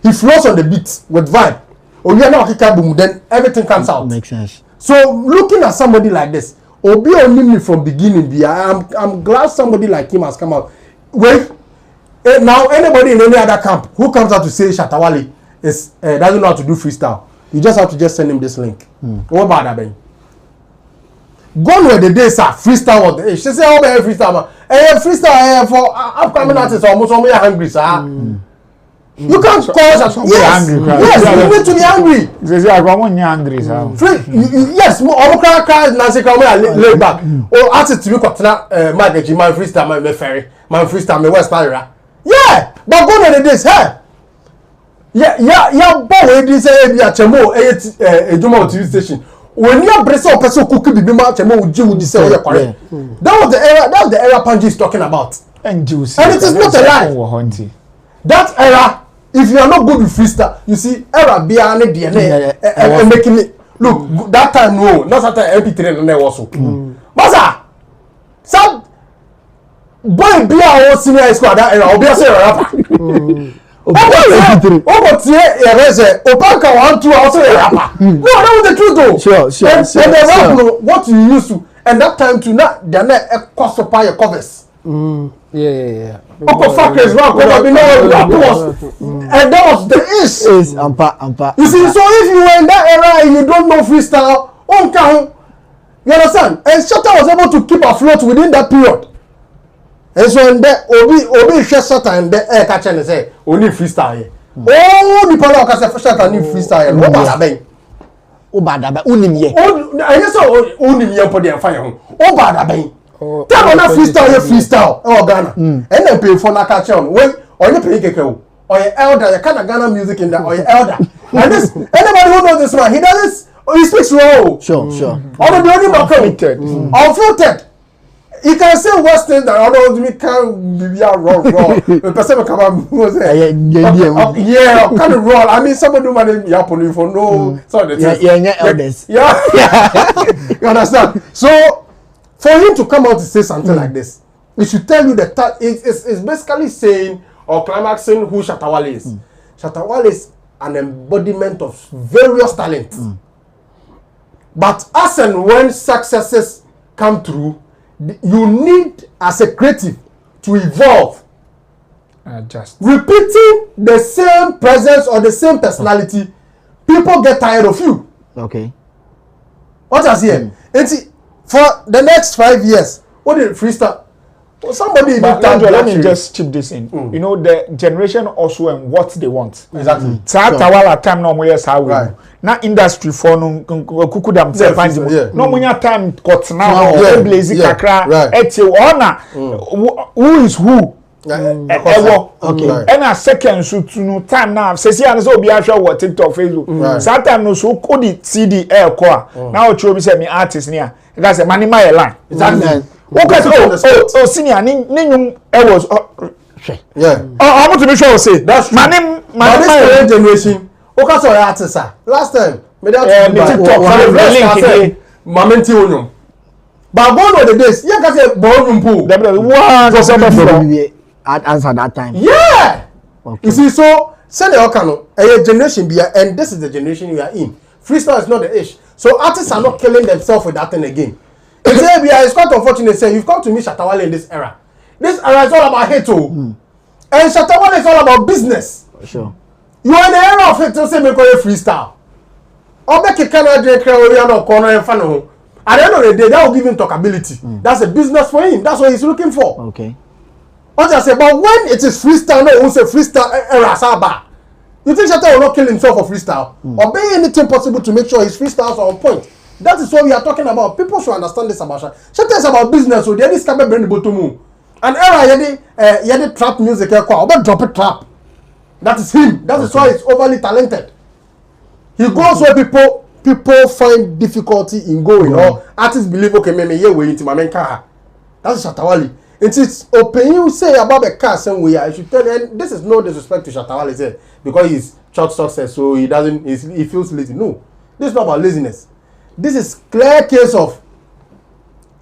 He flows on the beat with vibe. Or you know boom, then everything comes out. Makes sense. So looking at somebody like this, Obi only me from beginning. I'm glad somebody like him has come out. Wait, now anybody in any other camp who comes out to say Shatta Wale is doesn't know how to do freestyle, you just have to just send him this link. What about that, Ben? Gone were the days, sir. Freestyle was the age. She say, "Oh, be freestyle, man. Freestyle for upcoming artists almost always hungry, sir." You can't call us yes, angry. Yes, you need to be angry. Angry, yes, more cry Nancy Cromwell lay back. Or artist to be cutting Margaret, my freestyle, my ferry, my freestyle, my West Barrier. Yeah, but go on the days, hey. Yeah, boy, this a chemo, a Juma TV station. When you breast up, person cook be much and more Jew say you're correct. That was the era Panji is talking about. And it is not a lie. That era. If you are not good with freestyle, you see, era be an DNA and making it look that time no, not that time MP3 and there also. But some boy be our senior squad that era, or be a rapper. But here, erase Opanka 1 2 also a rapper. No, that was the truth though. Sure. And the rap, what you used to, and that time to not they're not a cost of your covers. Yeah. Uncle Fakers rock over and that was the issue. You see, so if you were in that era and you don't know freestyle, you understand? And Shatta was able to keep afloat within that period. And so in there, Obi Shatta and the air catcher and say, only freestyle. Oh, the people can say Shatta need freestyle. What about that? Oh, bad about Unimye. Oh, I just saw Unimye for the fire. Oh, bad about tell on freestyle Ghana and then pay for na catch on when or you pay keke or your elder you kind of Ghana music in that or your elder and this anybody who knows this man he speaks raw sure although the only man unfiltered he can say worse things that although me can be raw the person come out yeah kind of raw I mean somebody do man yapon for no so the elders you understand so for him to come out to say something like this, it should tell you that it's basically saying or climaxing who Shatta Wale is. Shatta Wale is an embodiment of various talents. But as and when successes come through, you need, as a creative, to evolve. Just repeating the same presence or the same personality, people get tired of you. Okay. What I see? For the next 5 years, what did freestyle? Somebody even let me just chip this in. You know, the generation also and what they want. Exactly. Tawala time no more how we. Na industry for no kuku dam say panji. No more time got now blazy kakra eti ona who is who. Okay. And a second shoot to no time now. Says here so be actual what TikTok, Facebook. Sometimes no so code CD air core. Now show me say me artist near. That's a money my line. Exactly. Okay, senior ni was yeah. I want to be sure say that's my generation. Okay, so artist last time me that TikTok Mamenti Onyum. But gone were the days. Yeah, can say born pool. Answer that time. Yeah. Okay. You see, so send the Okano, a generation be and this is the generation we are in. Freestyle is not the age. So artists are not killing themselves with that thing again. It's quite unfortunate. Say you've come to meet Shatta Bundle in this era. This era is all about hate, and Shatta Bundle is all about business. Sure. You are in the era of hate to say make a freestyle. Or make a Canada corner and fan. At the end of the day, that will give him talkability. That's a business for him. That's what he's looking for. Okay. What I say, but when it is freestyle, no one say freestyle era saba. You think Shatta will not kill himself for freestyle? Or be anything possible to make sure his freestyles are on point? That is what we are talking about. People should understand this about Shatta. Shatta is about business. So they discover brand the bottom. And era yedi trap music about drop it trap. That is him. That is why he's overly talented. He goes where people find difficulty in going. Or artists believe okay, me here we into my main car. That's Shatta Bundle. It's open you say about the car same way. I should tell you, and this is no disrespect to Shatta Bundle because he's short success, so he feels lazy. No, this is not about laziness. This is clear case of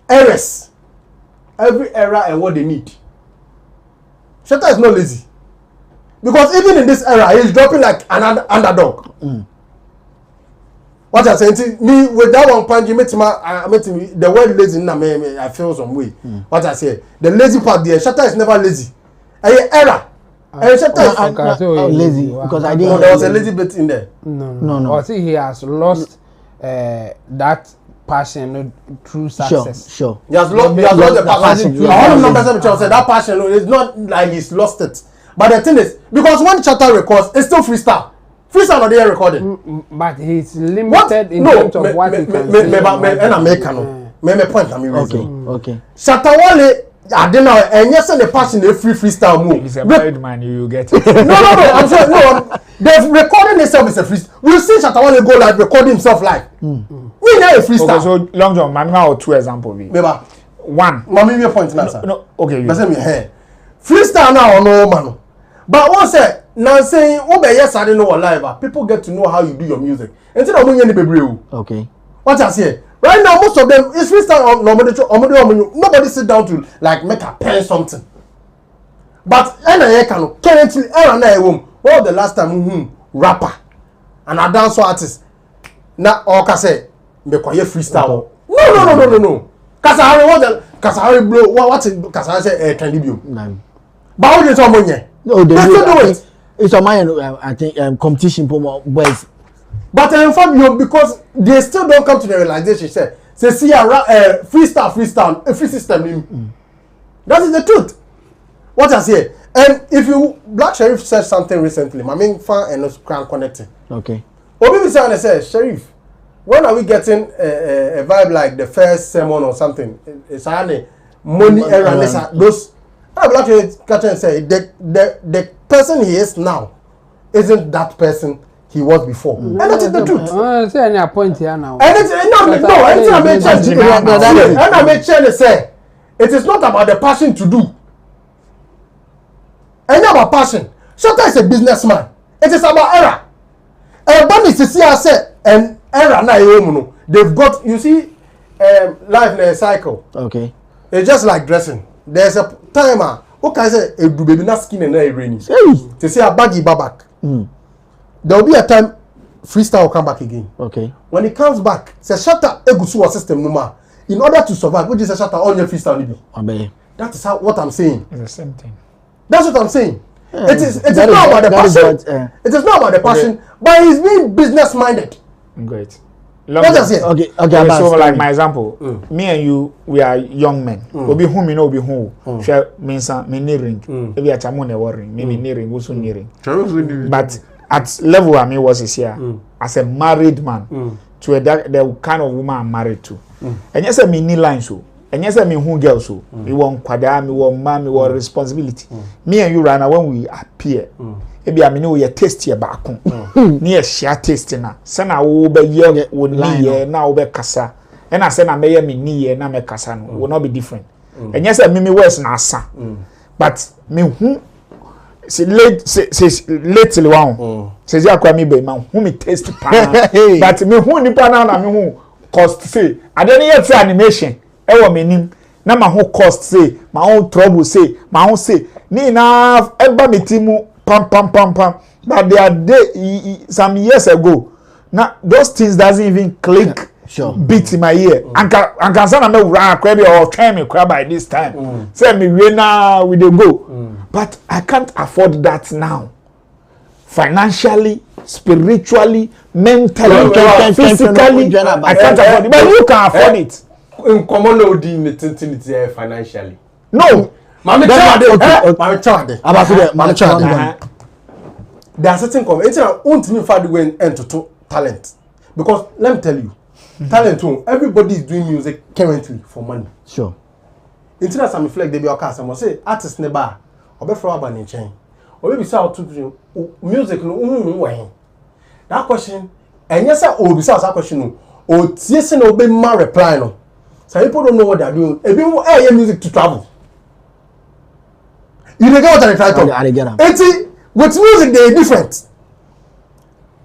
errors. Every era and what they need. Shatta is not lazy. Because even in this era, he's dropping like an underdog. What I say, me with that one point, you met me the word lazy I feel some way. What I say, the lazy part there, Shatta is never lazy. Era. Shatta is lazy because I didn't. No, there was a lazy bit in there. No. I think he has lost that passion through success. Sure. He has lost the passion. All of them say that passion is not like he's lost it. But the thing is, because when Shatta records, it's still freestyle. Freestyle not there recording. But he's limited in terms of what he can say. Me point I'm raising. Okay. Shatta Bundle, I don't know, and yes, the passion a freestyle move. He's a married man, you get it. No, I'm saying no. The recording itself is a freestyle. We'll see Shatta Bundle go live, record himself live. We know a freestyle. Okay, so Long John, Mami or two examples. One. Mami, your point now, sir. No, okay. Freestyle now, no man. But one say, now saying, oh, yes, I don't know what live. People get to know how you do your music. Instead of any baby. Okay. What I say? Right now, most of them is freestyle. Nobody sit down to like make a pen something. But currently, well, the last time rapper and a dance artist. Now, all say, me quiet freestyle. No. Kasahari blow. What's it? Kasahari say, can you do? But how did someone? No, they still do it. It's a I think competition for boys. But in fact, because they still don't come to the realization. Say see a freestyle, a free system. That is the truth. What I say, and if you Black Sheriff said something recently, my main fan and us can connecting. Okay. Obi say says, Sheriff, when are we getting a vibe like the first sermon or something? It's a money era. Those Black Sheriff catch and say the person he is now isn't that person he was before. And that is the truth. Say any point here now. Anything I may change. And I may change say it is not about the passion to do. And not about passion. Shatta is a businessman. It is about era. And when is see I say and era na they've got you see life in a cycle. Okay. It's just like dressing. There's a timer. Okay, I say a baby not skin and a rainy. To say a baggy back. There will be a time freestyle will come back again. Okay. When it comes back, say Shatta egusu system numa. In order to survive, which is a Shatta on your freestyle. That is what I'm saying. It's the same thing. That's what I'm saying. Yeah, it is not about the passion. It is not about the passion, but he's being business minded. Great. What does it? Okay. So like my example, me and you, we are young men. Obi whom you know, obi who. Share means me nearing. Maybe a chamon a worrying. Maybe nearing, also nearing. But at level I mean was is here as a married man to the kind of woman I'm married to. And yes, I mean line so. And yes, I mean who girl so. We want kwada, we want man, we want responsibility. Me and you right now when we appear. Maybe I mean we are tasty back. Near share tasting na. Sana wo be ye wo ni na wo be kasa. And I say na me ye me ni ye na me kasa no will not be different. And yes, I mean me worse na asa. But me who say lately one. Says ya kwa me be man who me taste pan. But me who ni pan na me who cost say. I don't yet say animation. Ewo me nim. Na ma who cost say, my own trouble say, my own say. Ni na eba me timu pam. But there are some years ago. Now those things doesn't even click. Beat in my ear. And can say me run crabby or try me crab by this time. Say me we now we dey go. But I can't afford that now. Financially, spiritually, mentally, physically, I can't afford it. But you can afford it. In common law, the financially. No. Mami Chade. There are certain comments. Won't me find the way into talent. Because let me tell you, talent everybody is doing music currently for money. Sure. Until some reflect they be our cast. I must say artist never or be from a in chain. Or maybe say to music no that question and yes I will be that question no or yes no be my reply no. Some people don't know what they are doing. A bit more music to travel. You don't get what I try to. It's with music they are different.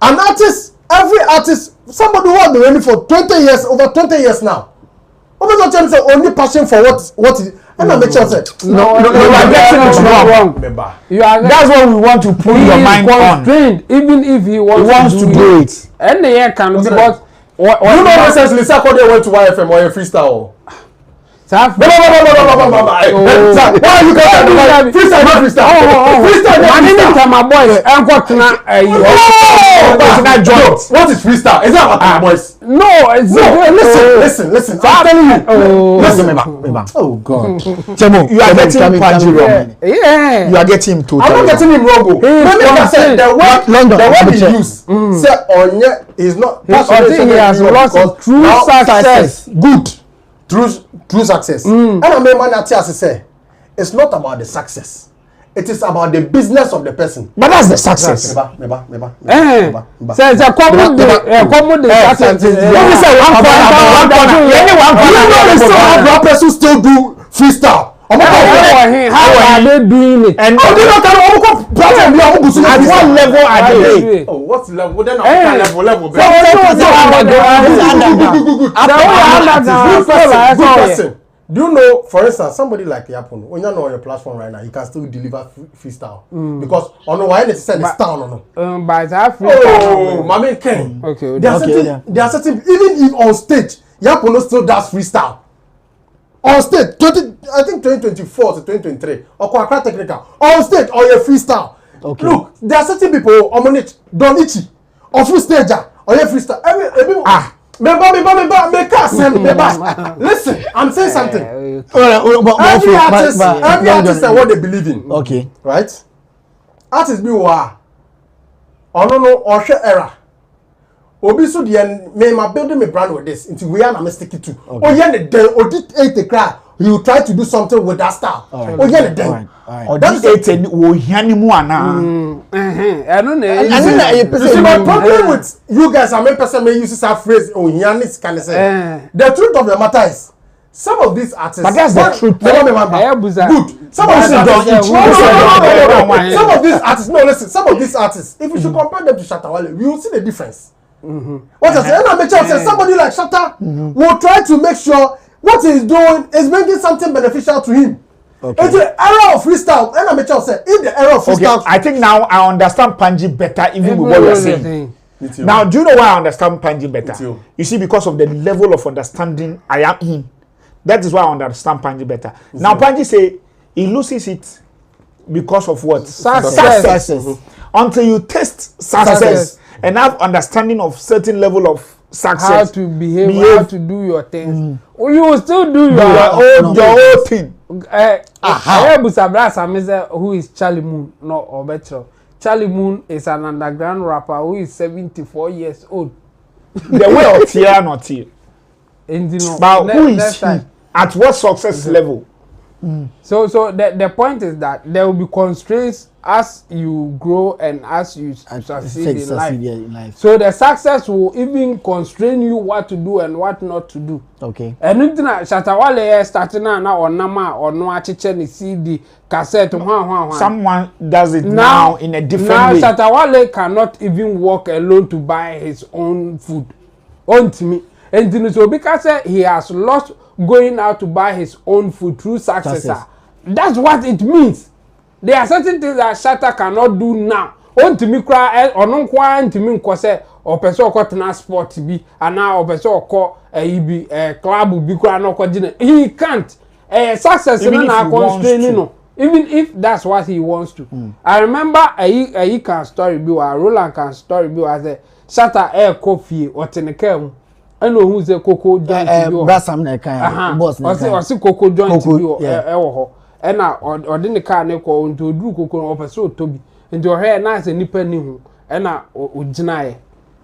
An artist, every artist, somebody who has been running for 20 years, over 20 years now. Almost not say only passion for what is. And I make sure say no, you are getting it wrong. You are. That's what we want to put your mind on. Even if he wants to do it. And the year can because. You know necessarily Saturday went to YFM or a freestyle. Why you can't freestyle? Freestyle, my boy. What is freestyle? Is that what my boys? No, listen. I'm telling you. Listen, oh God. Chemo, you are getting Panji wrong. Yeah. You are getting him totally. I'm not getting him wrong. The word he used. Say Onye is not. He has lost true success. Good. True success. And I mean, man, say it's not about the success. It is about the business of the person. But that's the success. Says a common success. One person still do freestyle. How are they doing it? And at what level are they? Oh, what level? Then level. Good person. Do you know, for instance, somebody like Yapon, when you're on your platform right now, you can still deliver freestyle. Because on the one it's said it's down on no. But that freestyle. Mami Ken. Okay. There are certain even if on stage, Yapon still does freestyle. On stage, I think 2024 to 2023, or quite technical. On stage, or your freestyle. Okay. Look, there are certain people on it, Don Ichi, or free stager, or your freestyle. Listen, I'm saying something. Every artist and what they believe in. Okay. Right? Artists be wa. No, or share era. Obi so the me my building me brand with this until we are na stick it to. Oh yeah, the audit 8 cry. You try to do something with that style. Oh yeah, the day. That's it. Wo hiani mu ana. I don't know. You see my problem with you guys. I mean, person may use that phrase. Oh hiani can say. The truth of the matter is, some of these artists. But that's the truth. Good. Some of these artists. No, listen. Some of these artists. If we should compare them to Shatta Wale, we will see the difference. What I say, and I make sure say somebody like Shatta will try to make sure what he's doing is making something beneficial to him. Okay. It's the era of freestyle, and I make sure say in the era of freestyle. Okay. I think now I understand Panji better, even with what you're saying. Now, do you know why I understand Panji better? You see, because of the level of understanding I am in. That is why I understand Panji better. Now, Panji say he loses it because of what? Success. Until you taste success and have understanding of certain level of success, how to behave, how to do your things. You will still do your own thing. Who is Charlie Moon? No, or better. Charlie Moon is an underground rapper who is 74 years old. The way of here not here. But who is he? At what success level? So the point is that there will be constraints as you grow and as you succeed in life. So the success will even constrain you what to do and what not to do. Okay. And if Shatta Wale starting now or nama or no achichen CD cassette someone does it now in a different way. Now Shatta Wale cannot even walk alone to buy his own food. On to me. And so because he has lost going out to buy his own food through success. That's what it means. There are certain things that Shatta cannot do now. On to me cry or non quite to me cause or person call transport be and now or person call a club will be crying no cause he can't. Success is not constraining. Even if that's what he wants to. I remember a can story be or Roland can story be as a Shatta air coffee or teneke. I know who's a cocoa joint to you. Brassam neck, boss. I see cocoa joint to you. And now, or didn't car neco into do cocoa or so to be into your hair nice and nipper new. And now, Ujinae.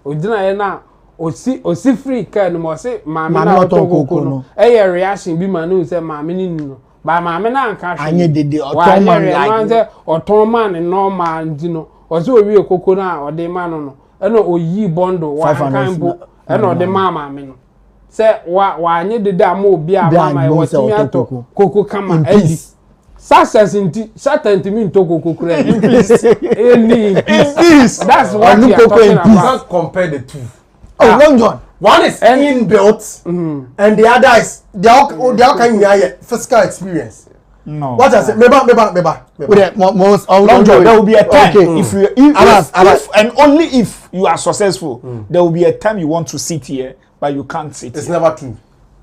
Ujinae now, or see free can more say, Mamma not cocoa. A reaction be my news and my meaning. By my man and cash. I need the or Tom and no man, you know, or so real cocoa or the man on. I know ye bundle 500 book. Eno de mama me no se wa anye de da mo bia mama e watimi ato koko kama edi success inti Shatta ntimi ntoko kokura in peace that's what we are talking about. You can't compare the two. Long John, one is inbuilt and the other is they all kind of physical experience. No. What I say? Meba. Most Long John, there will be a time if and only if you are successful, there will be a time you want to sit here, but you can't sit. It's never true.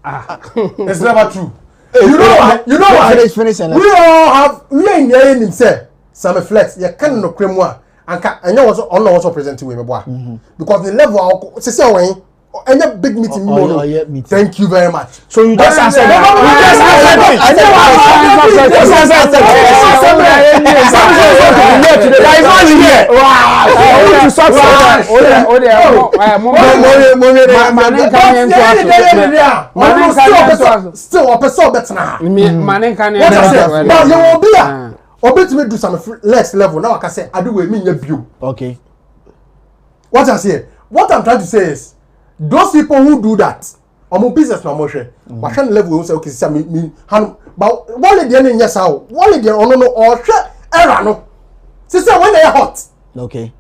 It's never true. You know why? Finish. We all have in here in say Sammy Flex. You can't no cream one. And you also presenting with me boy. Because the level say when any big meeting thank you very much. So you just answered still a person better now. But you will be or bet me do some less level. Now I can say I do with me view. Okay. What I say? What I'm trying to say is those people who do that, omo business na mo hwe. Wa hwe level we say okay say me but Wale dey na yes how. Wale dey ono no or hwe era no. Say when they hot. Okay.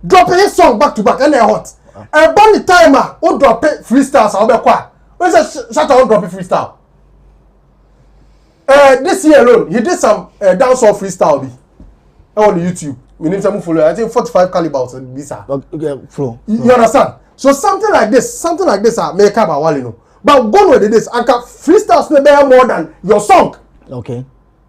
Drop a song back to back and they hot. And by the timer, o drop it freestyle so be kwa. When say Shatta on drop it freestyle. This year alone, he did some dancehall freestyle be on YouTube. We need some follow. I think 45 calibers and visa. Okay, flow. You understand? So something like this, make up a Wale no. But go with this, and can freestyles near more than your song. Okay.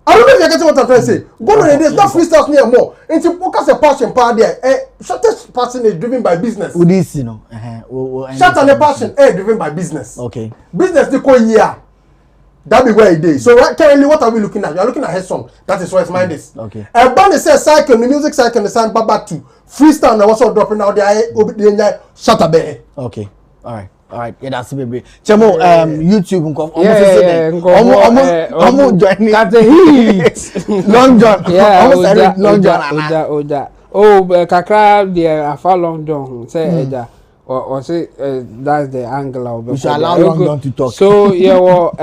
I don't know if you're getting what I'm trying to say. Go with this, not freestyles near more. Into focus a passion part there. Shatta's passion is driven by business. With this, you know. Shatta's passion is driven by business. Okay. Business the whole year. That be where it is. So right currently, what are we looking at? We are looking at his song. That is where his mind is. Okay. And band says cycle, the music cycle, the sound back to freestyle. Now also dropping out there. Shatta Behe. Okay. All right. Yeah, that's a bit. Chamo, YouTube. Almost joining. That's a hit. Long John. Yeah. Almost Long John. Oja. Oh, Kakra, there are far Long John. Say Oja. Or say that's the angle of we shall allow Long John to talk. So yeah, well,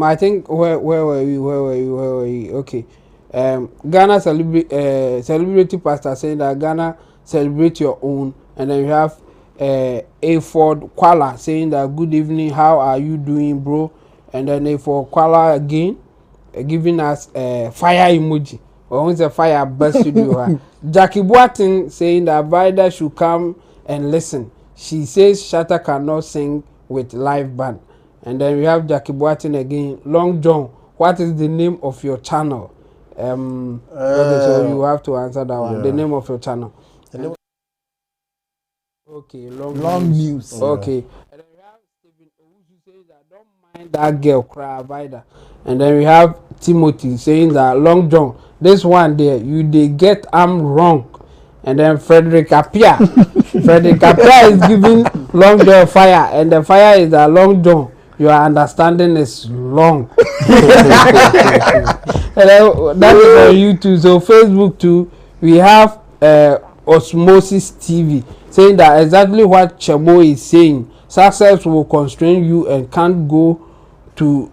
I think where were we? Okay, Ghana celebrity pastor saying that Ghana celebrate your own, and then you have A Ford Kuala saying that good evening, how are you doing, bro? And then A Ford Kuala again giving us fire emoji or when's a fire burst studio. Jackie Boatin saying that Vida should come and listen. She says Shatta cannot sing with live band. And then we have Jackie Boatin again. Long John, what is the name of your channel? Okay, so you have to answer that one. The name of your channel. Okay, long news. Okay. And then we have Stephen Owusu saying that don't mind that girl cry either. And then we have Timothy saying that Long John, this one there, you they get wrong. And then Frederick Apia is giving Long John fire, and the fire is that Long John, your understanding is long. And then, that is on YouTube. So Facebook too, we have Osmosis TV saying that exactly what Chemo is saying. Success will constrain you and can't go to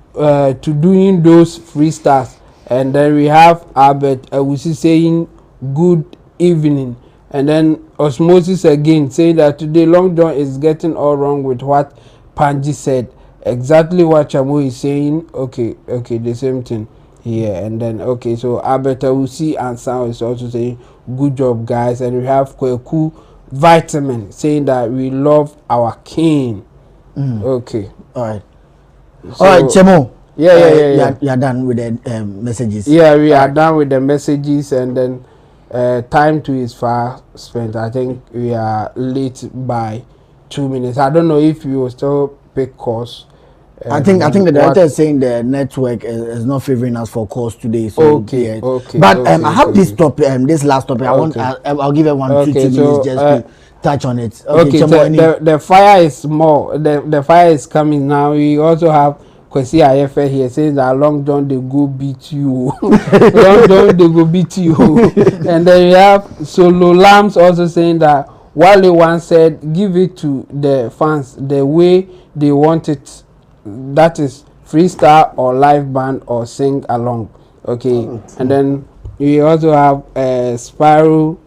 doing those freestyles. And then we have Albert Awusi saying good evening. And then Osmosis again saying that today Long John is getting all wrong with what Panji said. Exactly what Chamo is saying. Okay, the same thing here. And then so Albert Awusi and Sam is also saying good job, guys. And we have Kweku Vitamin saying that we love our king. Okay, all right, Chemo. Yeah. You are done with the messages. Yeah, we are done with the messages, and then time to is far spent. I think we are late by 2 minutes. I don't know if you will still pick calls. I think the director is saying the network is not favoring us for calls today. So okay. But I have this topic, this last topic. I'll give it 1 to 2 minutes just to touch on it. The fire is more. The fire is coming now. We also have Kwesi Ayefe here saying that Long John they go beat you. Long John they go beat you. And then we have Solo Lambs also saying that Wale once said, give it to the fans the way they want it. That is freestyle or live band or sing along. Okay. And then we also have Spiral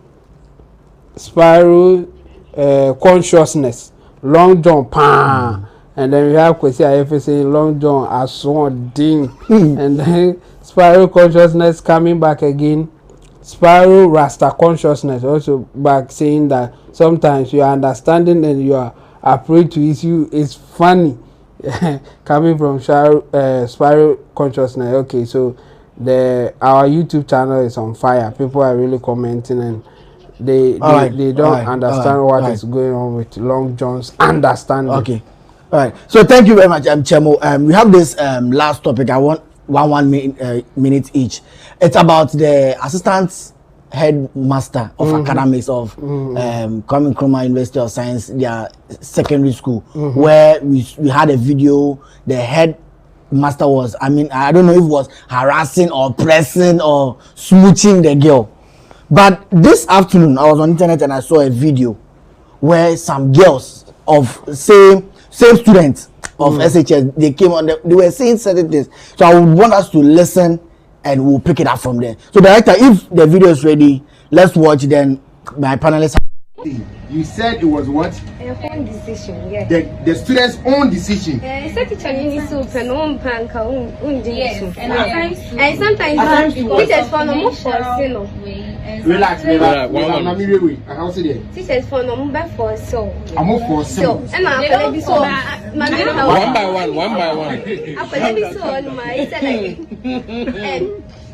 Consciousness. Long John Pan. And then we have Kwesi Ayefe saying Long John as sworn ding. And then Spiral Consciousness coming back again. Spiral Rasta Consciousness also back saying that sometimes your understanding and your approach to issue is funny. Coming from Spiral Consciousness. Okay, so our YouTube channel is on fire. People are really commenting, and they don't understand what is going on with Long John's understanding. Okay. All right. So thank you very much, Chemo. We have this last topic. I want one minute each. It's about the assistant headmaster of academics of Kwame Nkrumah University of Science, their secondary school, where we had a video. The headmaster was, I don't know if it was harassing or pressing or smooching the girl. But this afternoon, I was on the internet and I saw a video where some girls of same students of SHS, they came on, they were saying certain things. So I would want us to listen and we'll pick it up from there. So director, if the video is ready, let's watch. Then my panelists. You said it was what? Your own decision, yeah. The students' own decision. Yes, and sometimes teachers for no more for relax. Teachers for no more for so. I'm more for so. And I be so. One by one. I be so on my like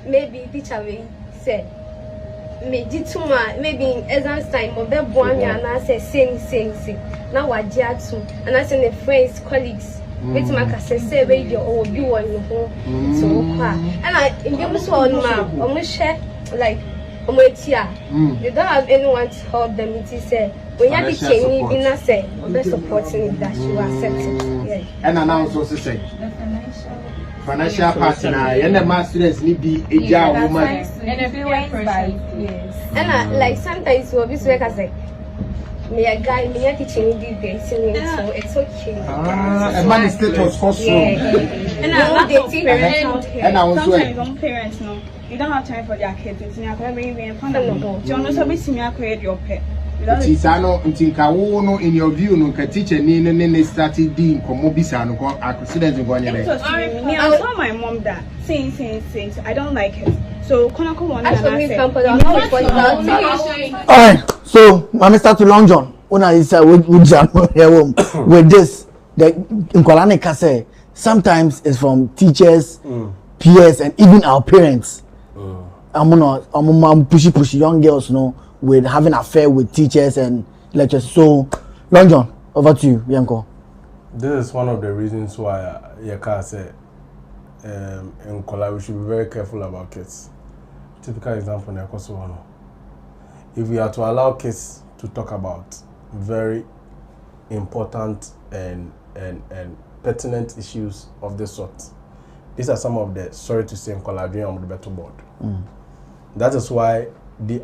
maybe teacher will say. Maybe in exam time, or be born and I say sing. Now I too, and I send the friends, colleagues. Which my say radio or you on your home. So and I in your one map, almost share like here. You don't have anyone to hold them. It is say when you be changing, in say or be supporting it that you accept it. Yeah. And announce also say financial partner and the mass students need be a job woman. And I like sometimes you always work as a me a guy, me a teaching these days, so it's okay. A man is status first room. And I sometimes parents know you don't have time for their kids. It's not very important. You know, so we see me create your pet. It's no in your view no ka teacher ni started doing komobisa no accidents in one year. I saw my mom that saying I don't like it. So Konako one and all right, so I'm start to Long John. Una is with this the Nkolane Kase sometimes it's from teachers, peers and even our parents. I'm pushy young girls with having affair with teachers and lectures. So, Long John, over to you, Yanko. This is one of the reasons why Yaka said in Kola we should be very careful about kids. Typical example, if we are to allow kids to talk about very important and pertinent issues of this sort, these are some of the, sorry to say, on the better board. That is why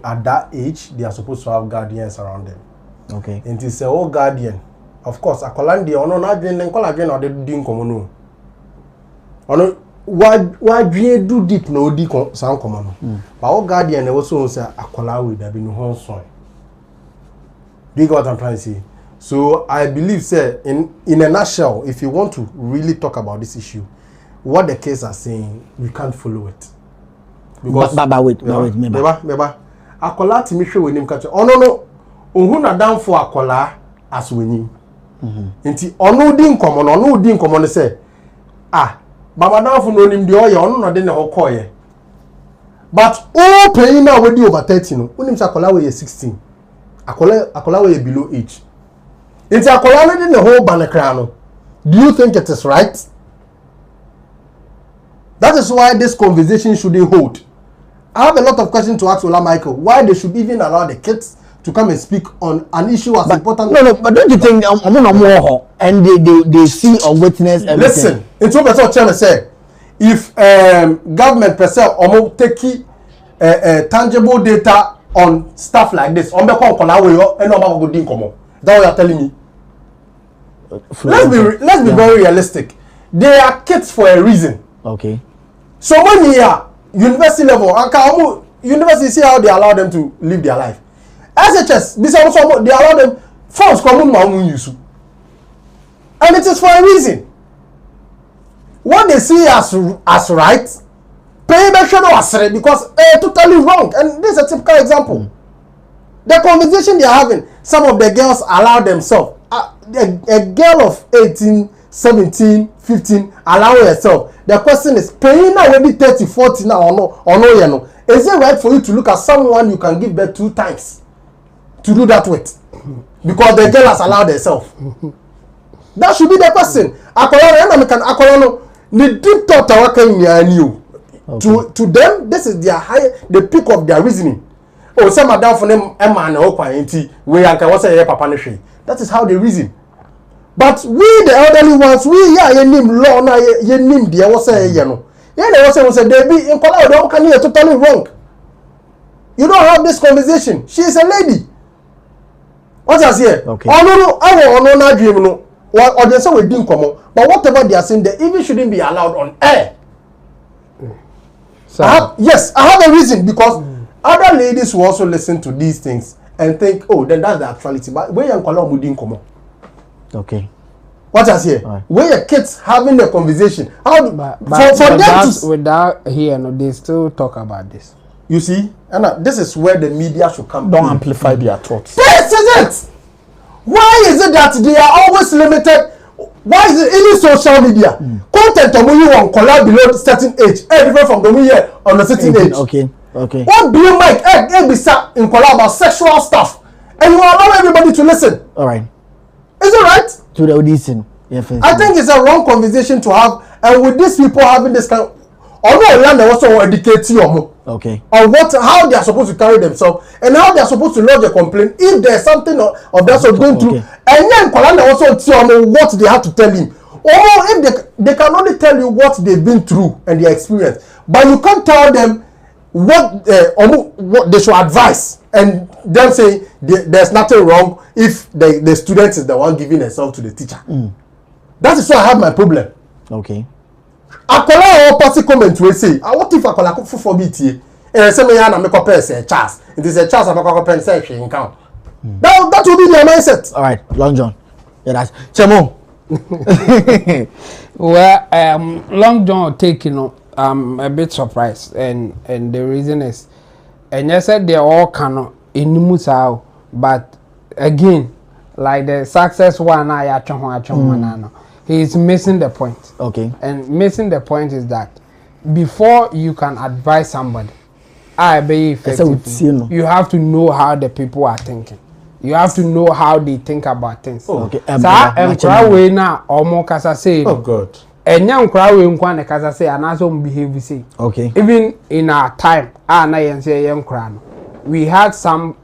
at that age they are supposed to have guardians around them. Okay. And it's a old guardian. Of course, a colandi or no, not doing collagen or the doing common. Or why do deep no deacon sound common. But our guardian also say a collar with a bin home soil. Do you get what I'm trying to say? So I believe, sir, in a nutshell, if you want to really talk about this issue, what the case are saying, we can't follow it. Because wait, a collar to me show with him catch. Oh no, Uhuna down for a collar as winning. Inti ono din common say baba down for no nim the oil ono no den ho koye. But all paying now we over 30 no. Unim sa collar we 16. Akola we below age. Inti akola no the whole banakra no. Do you think it is right? That is why this conversation shouldn't hold. I have a lot of questions to ask Ola Michael. Why they should even allow the kids to come and speak on an issue as important. No, but don't you think and they see or witness everything? Listen, it's what Professor Chairman said. If government per se take tangible data on stuff like this, on the and go din komo. That's what you're telling me. Let's be very realistic. They are kids for a reason. Okay. So when you are university level, university see how they allow them to live their life. SHS, they allow them phones common use. And it is for a reason. What they see as right, pay because totally wrong. And this is a typical example. The conversation they are having, some of the girls allow themselves. A girl of 18, 17, 15 allow herself. The question is, paying already 30, 40 now or no, you know. Is it right for you to look at someone you can give birth 2 times? To do that with, because the girl has allowed herself. That should be the question. The deep thought to them, this is the peak of their reasoning. Oh, some are down for them, Emma and we are papa. That is how they reason. But we, the elderly ones, we are name law now. Ye name the was say they say they be in Kola. Don't can hear totally wrong. You don't have this conversation. She is a lady. What I say? Okay. Oh no, not dream no. Or they say we didn't come on. But whatever they are saying, they even shouldn't be allowed on air. I have a reason, because other ladies will also listen to these things and think, oh, then that's the actuality. But where you call we didn't come on. Okay. What I say? Right. Where your kids having the conversation? How for them to without here, no, they still talk about this. You see, and this is where the media should come. Don't amplify their thoughts. This is it. Why is it that they are always limited? Why is it any social media content of you on collab below certain age? Different from the way here on a certain age. Okay. What do you make? Be sat in collab about sexual stuff, and you allow everybody to listen. All right. Is it right? To the audition. I think it's a wrong conversation to have, and with these people having this kind of, although land also educate you. Okay. On how they are supposed to carry themselves and how they are supposed to lodge a complaint if there's something of that sort going through. And then Kolanda also tell me what they have to tell him. Or if they can only tell you what they've been through and their experience, but you can't tell them what they should advise and them say there's nothing wrong if the student is the one giving herself to the teacher. That is why I have my problem. Okay. Akola or party comment we say, what if Akola could for BT? And say me and make up say Charles. It is a Charles and make up say she in count. That will be their mindset. All right, Long John. Yeah, that's Chemo. Well, Long John taking I'm a bit surprised, and the reason is, and you said they all cannot in Musao, but again, like the success one he's missing the point. Okay. And missing the point is that before you can advise somebody, I be effective, you have to know how the people are thinking. You have to know how they think about things. Oh, okay. Sa enkra we na omo kasa say. Oh God. Enya nkra we nkwa na kasa say anaso behave say. Okay. Even in our time, na yen say yen nkra no. We had some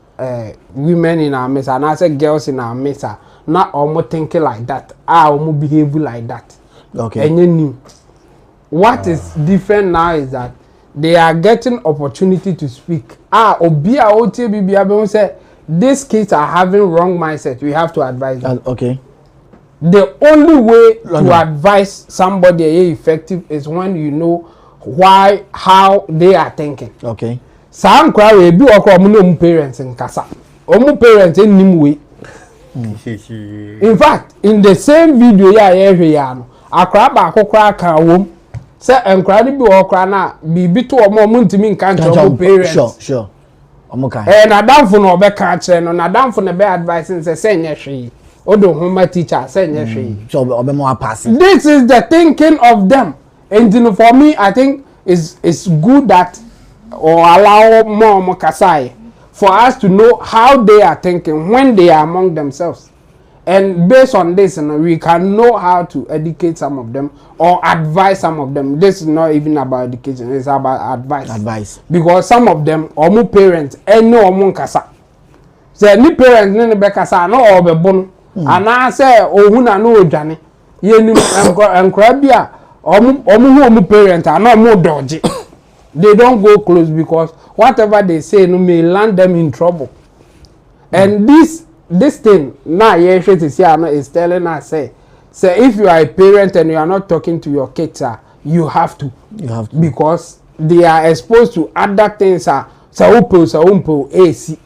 women in our midst and I said girls in our midst not almost thinking like that. Almost behave like that. Okay. And you knew. What is different now is that they are getting opportunity to speak. Obia OTBB say these kids are having wrong mindset. We have to advise them. Okay. The only way to advise somebody effective is when you know how they are thinking. Okay. Some crowd will be or parents in Kasa. Omu parents in Nimwe. In fact, in the same video a crab a crack a womb. Say incredible or crana be to a moment to mean can't parents. Sure. And I down for no back catcher and I down for the bad advice and say, she. Odo home teacher say she. So more passing. This is the thinking of them. And for me, I think it's good that or allow more kasai for us to know how they are thinking when they are among themselves. And based on this, we can know how to educate some of them or advise some of them. This is not even about education, it's about advice. Because some of them, omu parents, no omu kasa. Say, ni parents, ni be kasa, no obe bon. And I say, ohuna no jani. Ye ni enkrabia, omu parents are not more dodgy. They don't go close because whatever they say may land them in trouble. And this thing now is telling us say if you are a parent and you are not talking to your kids, you have to because they are exposed to other things. AC.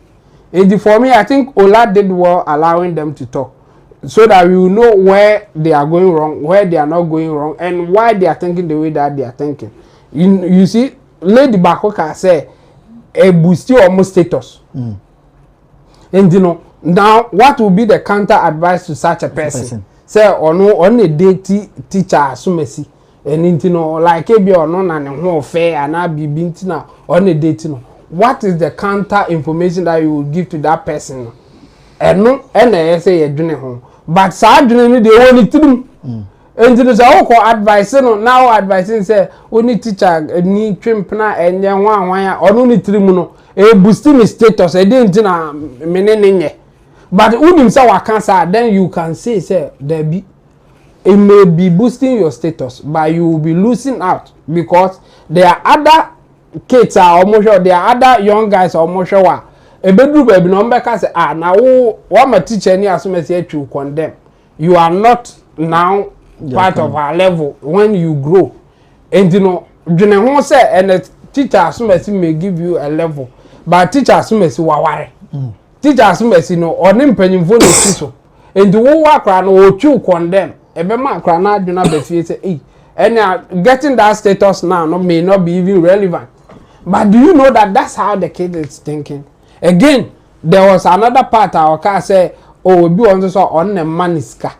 And for me, I think Ola did well allowing them to talk so that we will know where they are going wrong, where they are not going wrong, and why they are thinking the way that they are thinking. You see. Lady Bakoka say a boost your status. And you know, now what will be the counter advice to such a person? Say or no only day teacher asumesi. And you know, like a be or no and fair and I be bintina on a date. What is the counter information that you will give to that person? And no, and I say a journey home. But sadly, they only to and the so advice now advising say only teacher need trim na enye wan or no trimu no e boosting status e dey na menenenye but unim say wa cancer then you can say there be it may be boosting your status but you will be losing out because there are other kids are almost sure there are other young guys almost sure e bedru baby no mbeka say na wo ma teacher ni asomesi atwu condemn you are not now part of our level when you grow and you know who say and the teacher assumes may give you a level but teacher assumes waware teacher assumes no onim panyimfo no so and the wo akra no o chu condemn e be ma akra na aduna be fie say and getting that status now no may not be even relevant but do you know that that's how the kid is thinking again there was another part our car say oh we be on so on the maniska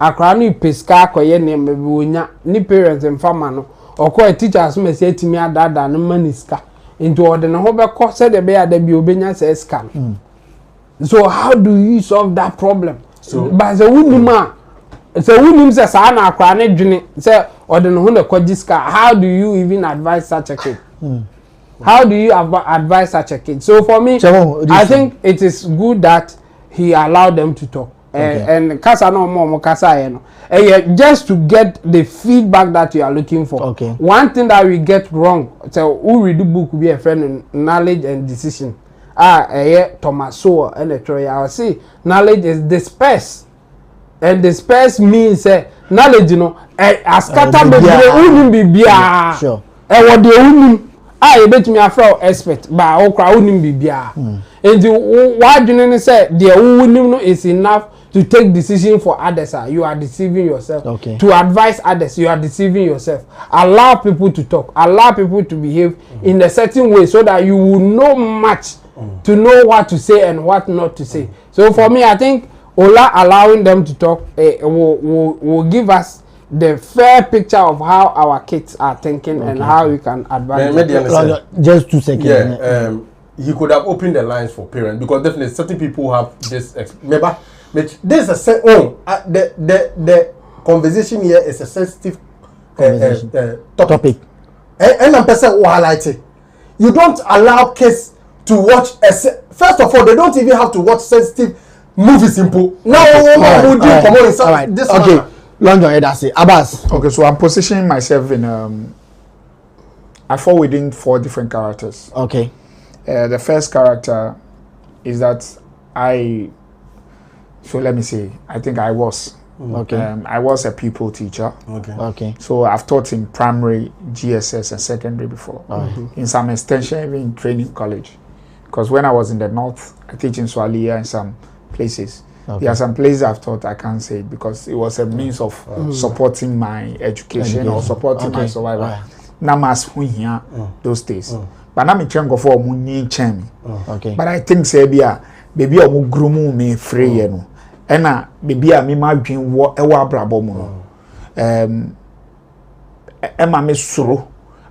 akra no peska akoye ne mebe onya ni parents mfama no okọ teachers mesi etimi adada no maniska into ode ne ho be ko se de be ada bi obenya se scan so how do you solve that problem so but the wunima so wunim se sa na akra ne dwene se ode ne ho ne kwajiska how do you even advise such a kid how do you advise such a kid so for me I think it is good that he allowed them to talk. And kasa no more kasa no just to get the feedback that you are looking for. One thing that we get wrong, so who read the book will be a friend in knowledge and decision. Thomas Sowell and the Troy. I will say knowledge is dispersed, and dispersed means knowledge. You know, as kata be bia. Sure. What the unim. I bet me a fraud expert, but okra unim be bia. And what you say the unim is enough to take decision for others. You are deceiving yourself. To advise others, you are deceiving yourself. Allow people to talk. Allow people to behave in a certain way so that you will know much to know what to say and what not to say. So for me, I think Ola allowing them to talk will give us the fair picture of how our kids are thinking and how we can advise them. Just 2 seconds. Yeah, he could have opened the lines for parents because definitely certain people have this. Remember, this is the conversation here is a sensitive topic. And I'm person highlighting. You don't allow kids to watch. First of all, they don't even have to watch sensitive movies. Simple. Now, this okay. London, that's it. Abbas. Okay, so I'm positioning myself in. I fall within 4 different characters. Okay. The first character is that so let me say, I think I was. Okay. I was a pupil teacher. Okay. So I've taught in primary, GSS, and secondary before. In some extension, even in training college. Because when I was in the north, I teach in Swalia and some places. Okay. There are some places I've taught, I can't say it because it was a means of supporting my education or supporting my survival. Namas here those days. But now I'm trying to go for money chemi. Okay. But I think say baby omu grumu me free no. Ena baby a me ma dwen wo ewa brabo mu no. Ema me suru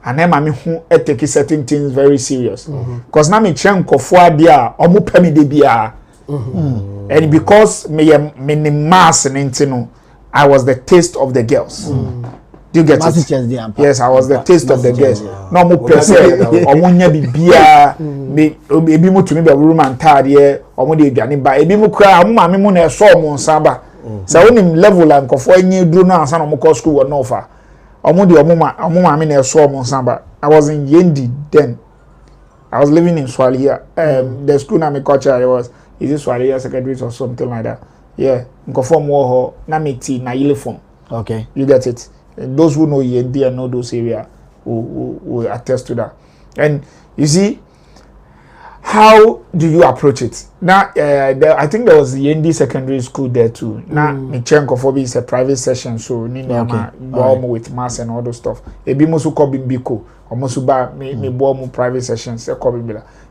and ema me hu take certain things very serious. Because now me trying to for dia omu pemi de bia. And because me mass no, I was the taste of the girls. Do you get it? Yes, I was the taste of the girls. No more person. Omunya bibia. Ebi mu tumi be room and tade. Omu de aduane ba. Ebi mu kra omu mame mu na so omu nsaba. Sa wonim level am kofo anyi duro na ansa na omu call school no fa. Omu de omu mame na so omu nsaba. I was in Yendi then. I was living in Swalia. The school na me culture was is it Swalia secondary or something like that. Yeah, nkofo mo ho na me ti na uniform. Okay. You get it? Those who know Yendi and know those areas will attest to that. And you see, how do you approach it? Now, I think there was Yendi Secondary School there too. Now, Michenkophobia is a private session, so with mass and all those stuff. Ebi musu ko bimbiko, omusu ba me bomu private sessions.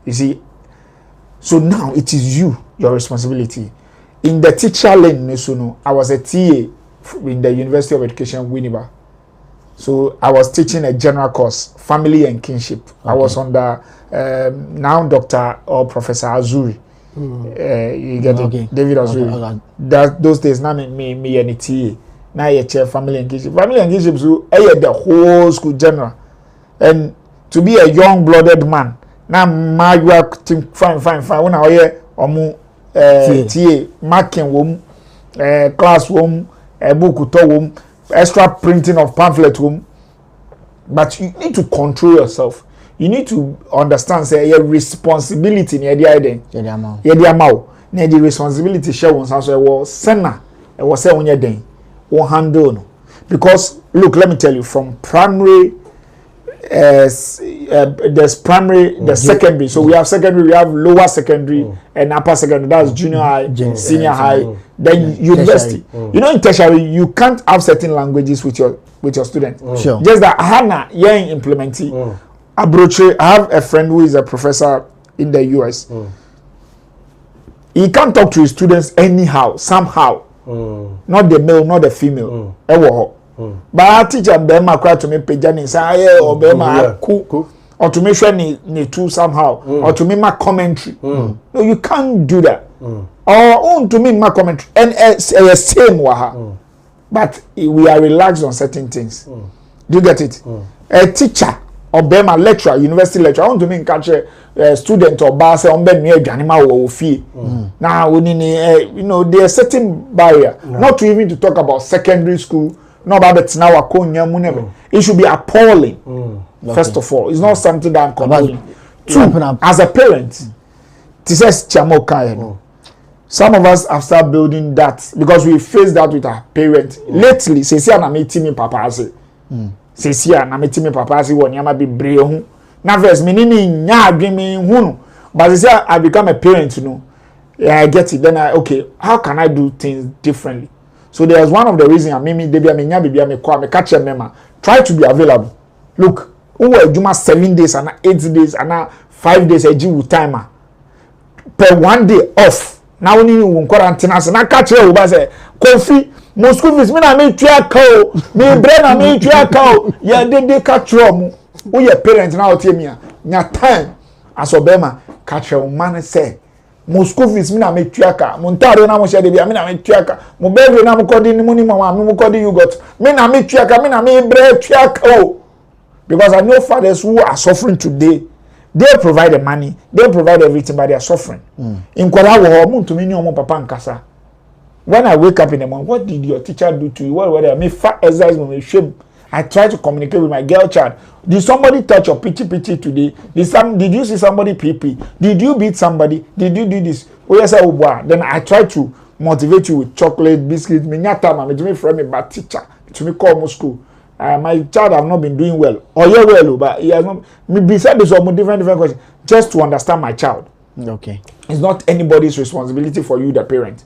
You see, so now it is your responsibility. In the teacher lane, I was a TA in the University of Education, Winneba. So I was teaching a general course, family and kinship. Okay. I was under now Dr. or Professor Azuri. You get it, David Azuri. Okay. That those days now me and TA. Now you chair family and kinship. Family and kinship so the whole school general. And to be a young blooded man, now my work fine. When I hear TA marking room, classroom. A book to extra printing of pamphlet room, but you need to control yourself. You need to understand say your responsibility near the idea. Near the responsibility share one sound so was sena it was say on your day one handle because look let me tell you from primary there's primary, the secondary. So we have secondary, we have lower secondary and upper secondary. That's junior high, senior high, then university. You know, in tertiary, you can't have certain languages with your student. Sure. Just that Hannah, implementing. Abroche, I have a friend who is a professor in the US. He can't talk to his students anyhow, somehow. Not the male, not the female. But our teacher Bema cry to me pejani say or Bema cool or to make sure ni two somehow or to make my commentary. No, you can't do that. Or on to make my commentary and same waha. But we are relaxed on certain things. Do you get it? A teacher or Bema lecturer, university lecturer, I want to make catch a student or bar say on Ben me animal or fee. Now we need you know there's a certain barrier. Not to even to talk about secondary school. No, but it's now a konya. It should be appalling. First of all, it's not something that I'm condoning. Two, as a parent, this is chamoka. Some of us have started building that because we face that with our parents. Lately, say na me timi papa say. Say na me timi papa say won yama be brave. Na first me ni nya adweme hu. But say I become a parent, you know. Yeah, I get it. Then okay, how can I do things differently? So there's one of the reasons I catch a mema. Try to be available. Look, who are you 7 days and 8 days and 5 days a G timer per 1 day off. Now we need quarantine and I catch you say coffee. Most school fees me na me tria cow. Me brain na me tria cow. Yeah, they catch you. Who your parents now tell me. Nya time as Obama catch your man say mo school fees me na me tuaka mo ntare na mo share de me na me tuaka mo baby na mo kodi ni mo ni mama mo kodi you got me na me tuaka me na me bre tuaka oh because I know fathers who are suffering today they provide the money they provide everything but they are suffering in kwala wo mo ntumi ni omo papa nkasa when I wake up in the morning what did your teacher do to you what were they me fa exercise me shame I try to communicate with my girl child. Did somebody touch your pitchy today? Did you see somebody pee? Did you beat somebody? Did you do this? Oh yes, I will. Then I try to motivate you with chocolate, biscuits. Me nyata ma me do me friend me bad teacher. To me call school. My child have not been doing well. Or yeah well, but he has not. Me beside this some different questions just to understand my child. Okay. It's not anybody's responsibility for you, the parent.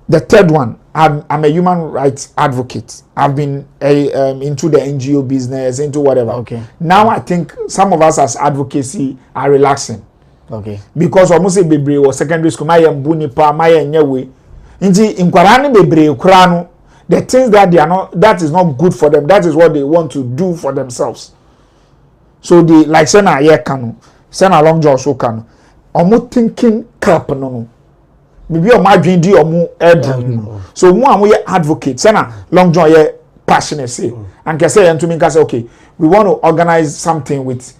The third one, I'm a human rights advocate. I've been into the NGO business, into whatever. Okay. Now I think some of us as advocacy are relaxing. Okay. Because almost a baby or secondary school, my bunipa, my nyewe. Inti inquarani baby krano. The things that they are not, that is not good for them. That is what they want to do for themselves. So they like sena ye kanu, sena long jaw so kanu. Omo thinking crap no. Bibi o ma dwen di omo edru so mo am ye advocate say na long john ye passionate say and can say to me can say okay we want to organize something with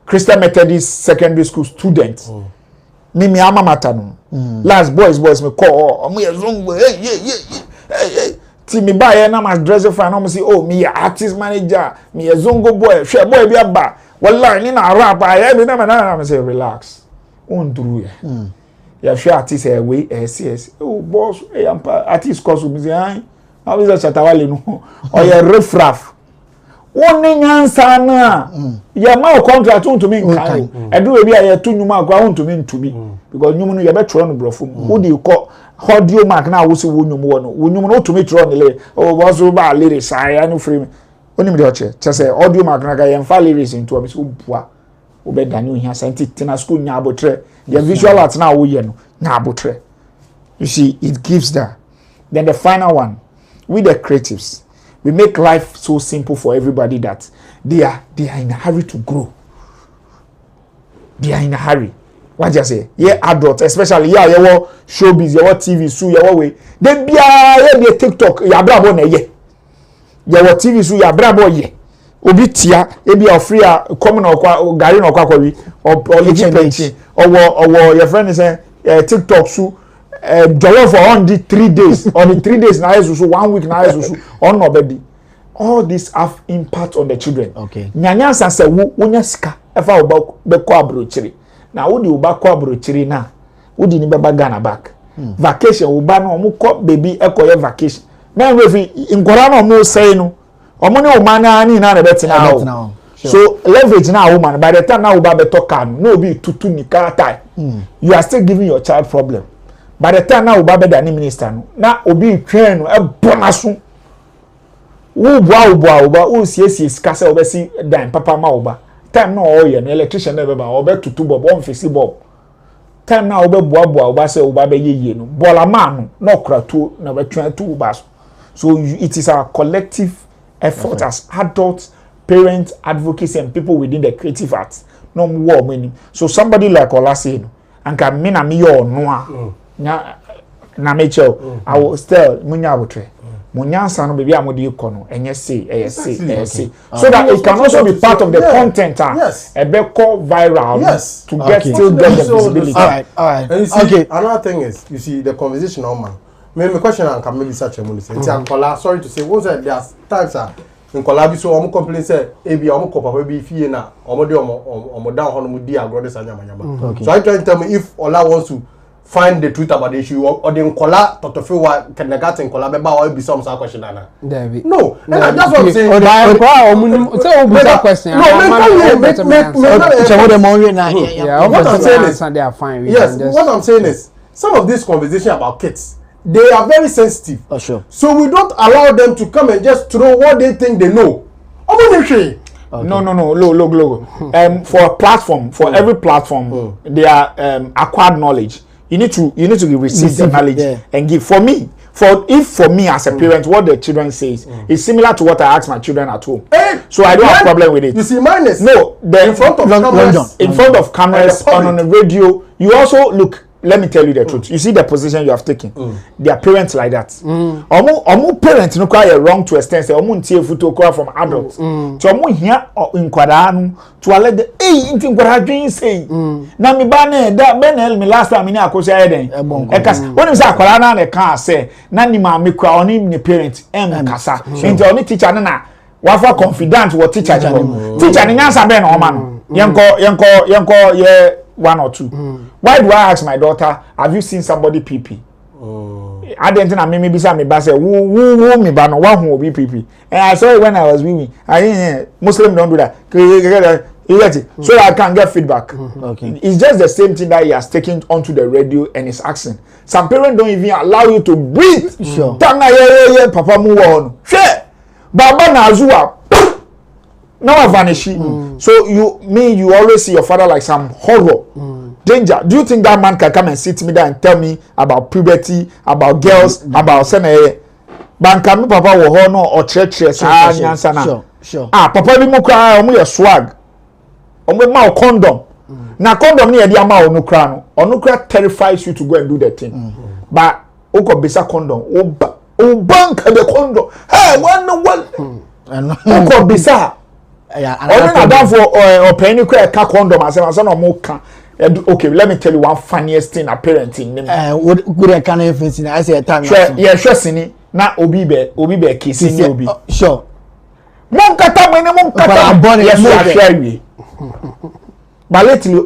Christian Methodist secondary school students me ama mata no last boys me call omo ye zongo hey ti me buy na ma dress for na mo say oh me artist manager me ye zongo boy hwe boy bi aba wallahi ni na rap I be na say relax on through ya ya sure artist we SS oh boss artist cause me say how is that Shatta no or ya refraf woni nyansa na ya ma contract to me nkan edu we bia ya tu nyuma akwa won to me ntumi because nyumu no ya be tro no brofo wo di ko audio mark na wo se wo nyumu wo no wo nyumu no to me tro no le oh boss wo ba lyrics ya no free me oni me de oche say audio mark na ga ya mfa lyrics into am so bua wo be dani ohia scientific tina school nya abotre the visual art na wo ye no nya abotre you see it gives that. Then the final one, we the creatives, we make life so simple for everybody that they are in a hurry to grow. They are in a hurry. What you say? Yeah, adults, especially yeah, you showbiz, you TV, so you way. They be a TikTok, you brabo na ye. You TV, so you brabo ye. Obi tia, ebi free common or gari no kwa wi or legit or your friend is saying TikTok so jollof for on the 3 days on the 3 days na so 1 week na so on nobody. All these have impact on the children. Okay. Nyanya say wonya sika efa oba be ko abrochiri. Na wo di oba ko abrochiri na wo di ni beba Ghana back. Vacation oba na omo ko baby ekoye vacation. Na we fi nkora na omo say no omo ne o mana ni na beti na so leverage na woman by the time na oba beto can no be tutu ni kata. You are still giving your child problem. By the time na oba be the minister no na obi twen no e bonaso wo boa wo siesie skase obesi dan papa ma oba time na o ye na electrician na be ba oba tutu bob on fisi bob time na oba boa oba se oba be yeye no bola ma no na okratu na be twen tu oba so it is our collective effort as adults, parents, advocates and people within the creative arts no more many so somebody like Olase no anka me na me yo no na me cho I will still munya abotre munyansa no baby amodi ikono enye say so that it can also be part of the content a be call viral to get still get the visibility. All right. And you see, another thing is you see the conversation on man. My question can maybe such a money. Sorry to say, was that there are times in collab so omo complain say e bia omo kopa be fie na omo de omo down hono mu di agro say nyama. So I try to tell me if Ola wants to find the truth about the issue or the nkola totofe wa kindergarten nkola be ba or be some question na. No, and that's what I'm saying. Say o buta question. What I'm saying is they are fine. Yes, what I'm saying is some of this conversation about kids, they are very sensitive. Oh, sure. So we don't allow them to come and just throw what they think they know. Okay. No. Look. For a platform, for every platform, they are acquired knowledge. You need to receive the knowledge and give. For me, for me as a parent, what the children says is similar to what I ask my children at home. So I don't have problem with it. You see, mine is no, in front of cameras. In front of cameras on the radio. You also look. Let me tell you the truth. You see the position you have taken. They are parents like that. Omu parents no cry wrong to extent. Omu ntie photo cry from adults. So omu here in kwadanu to let the inti kwada dream say. Na mi ba na da benel me last time ni akosi ayeden. Ekas when you say kwada na na kan say na ni ma me kwa oni ni parent kasa. Inti oni teacher na wafa confident what teacher jabo. Teacher ni nyansa be na o ma no. Yenko ye 1 or 2. Why do I ask my daughter, have you seen somebody pee? I didn't know me bisa me ba say woo me ba no wa hu obi pee. And I saw it when I was weeing. Muslim don't do that. So I can get feedback. Okay. It's just the same thing that he has taken onto the radio and is asking. Some parents don't even allow you to breathe. Sure. Tanga ye papa mu won. Share. Baba na azua. Now vanish. So you always see your father like some horror. Danger. Do you think that man can come and sit me there and tell me about puberty, about girls, about sene? Banka mi papa wo ho no or church nyansa na. Sure. Papa bi mu kra omo ye swag. Omo ma condom. Na condom ni e dia ma onu kra no. Onu kra terrifies you to go and do the thing. But oko besa condom. O bank the condom. Hey, one. Oko besa. Only na down for penny kra ka condom as no mo ka. Okay, let me tell you one funniest thing a parenting. What good can I say? I say a time. Yeah, sure, Sini. Na obi be kissing obi. Sure. Mon kata mo mon kata. Yes, I share you. But lately,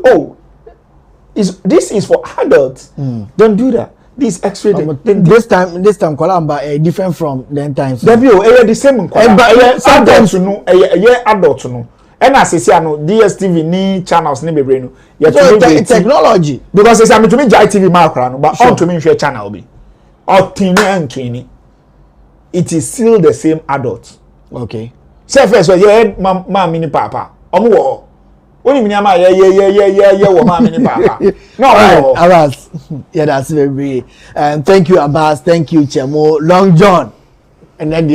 this is for adults. Don't do that. This X-ray. This time, Kolamba different from then times. The same. Adults no, adults no. And as I say, DSTV ni channels ni bebre no. Technology. Because it's to me TV macro, but on to me share channel be. Or tini and tini. It is still the same adult. Okay. Say first, yeah, ma mini papa. Omo. Only me ama yeah, wo ma mini papa. No. All right, Abbas. Yeah, that's very. Thank you, Abbas. Thank you, Chemo. Long John. And then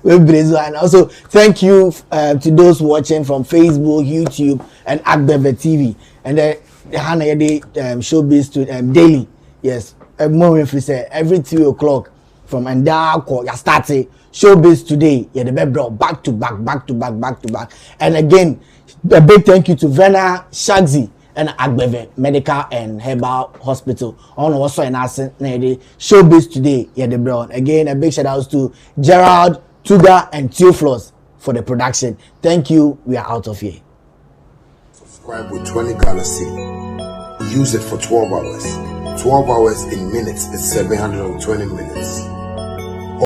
and also thank you to those watching from Facebook, YouTube, and Agbeve TV. And then showbiz to daily. Yes, every 3 o'clock from Andako, you started showbiz today. Yeah, the bro back to back. And again, a big thank you to Vena Shagzi and Agbeve Medical and Herbal Hospital. On also an asset showbiz today. Yeah, the brown. Again, a big shout out to Gerald, Tuga, and Theophilus for the production. Thank you. We are out of here. Subscribe with 20 Galaxy. Use it for 12 hours. 12 hours in minutes is 720 minutes.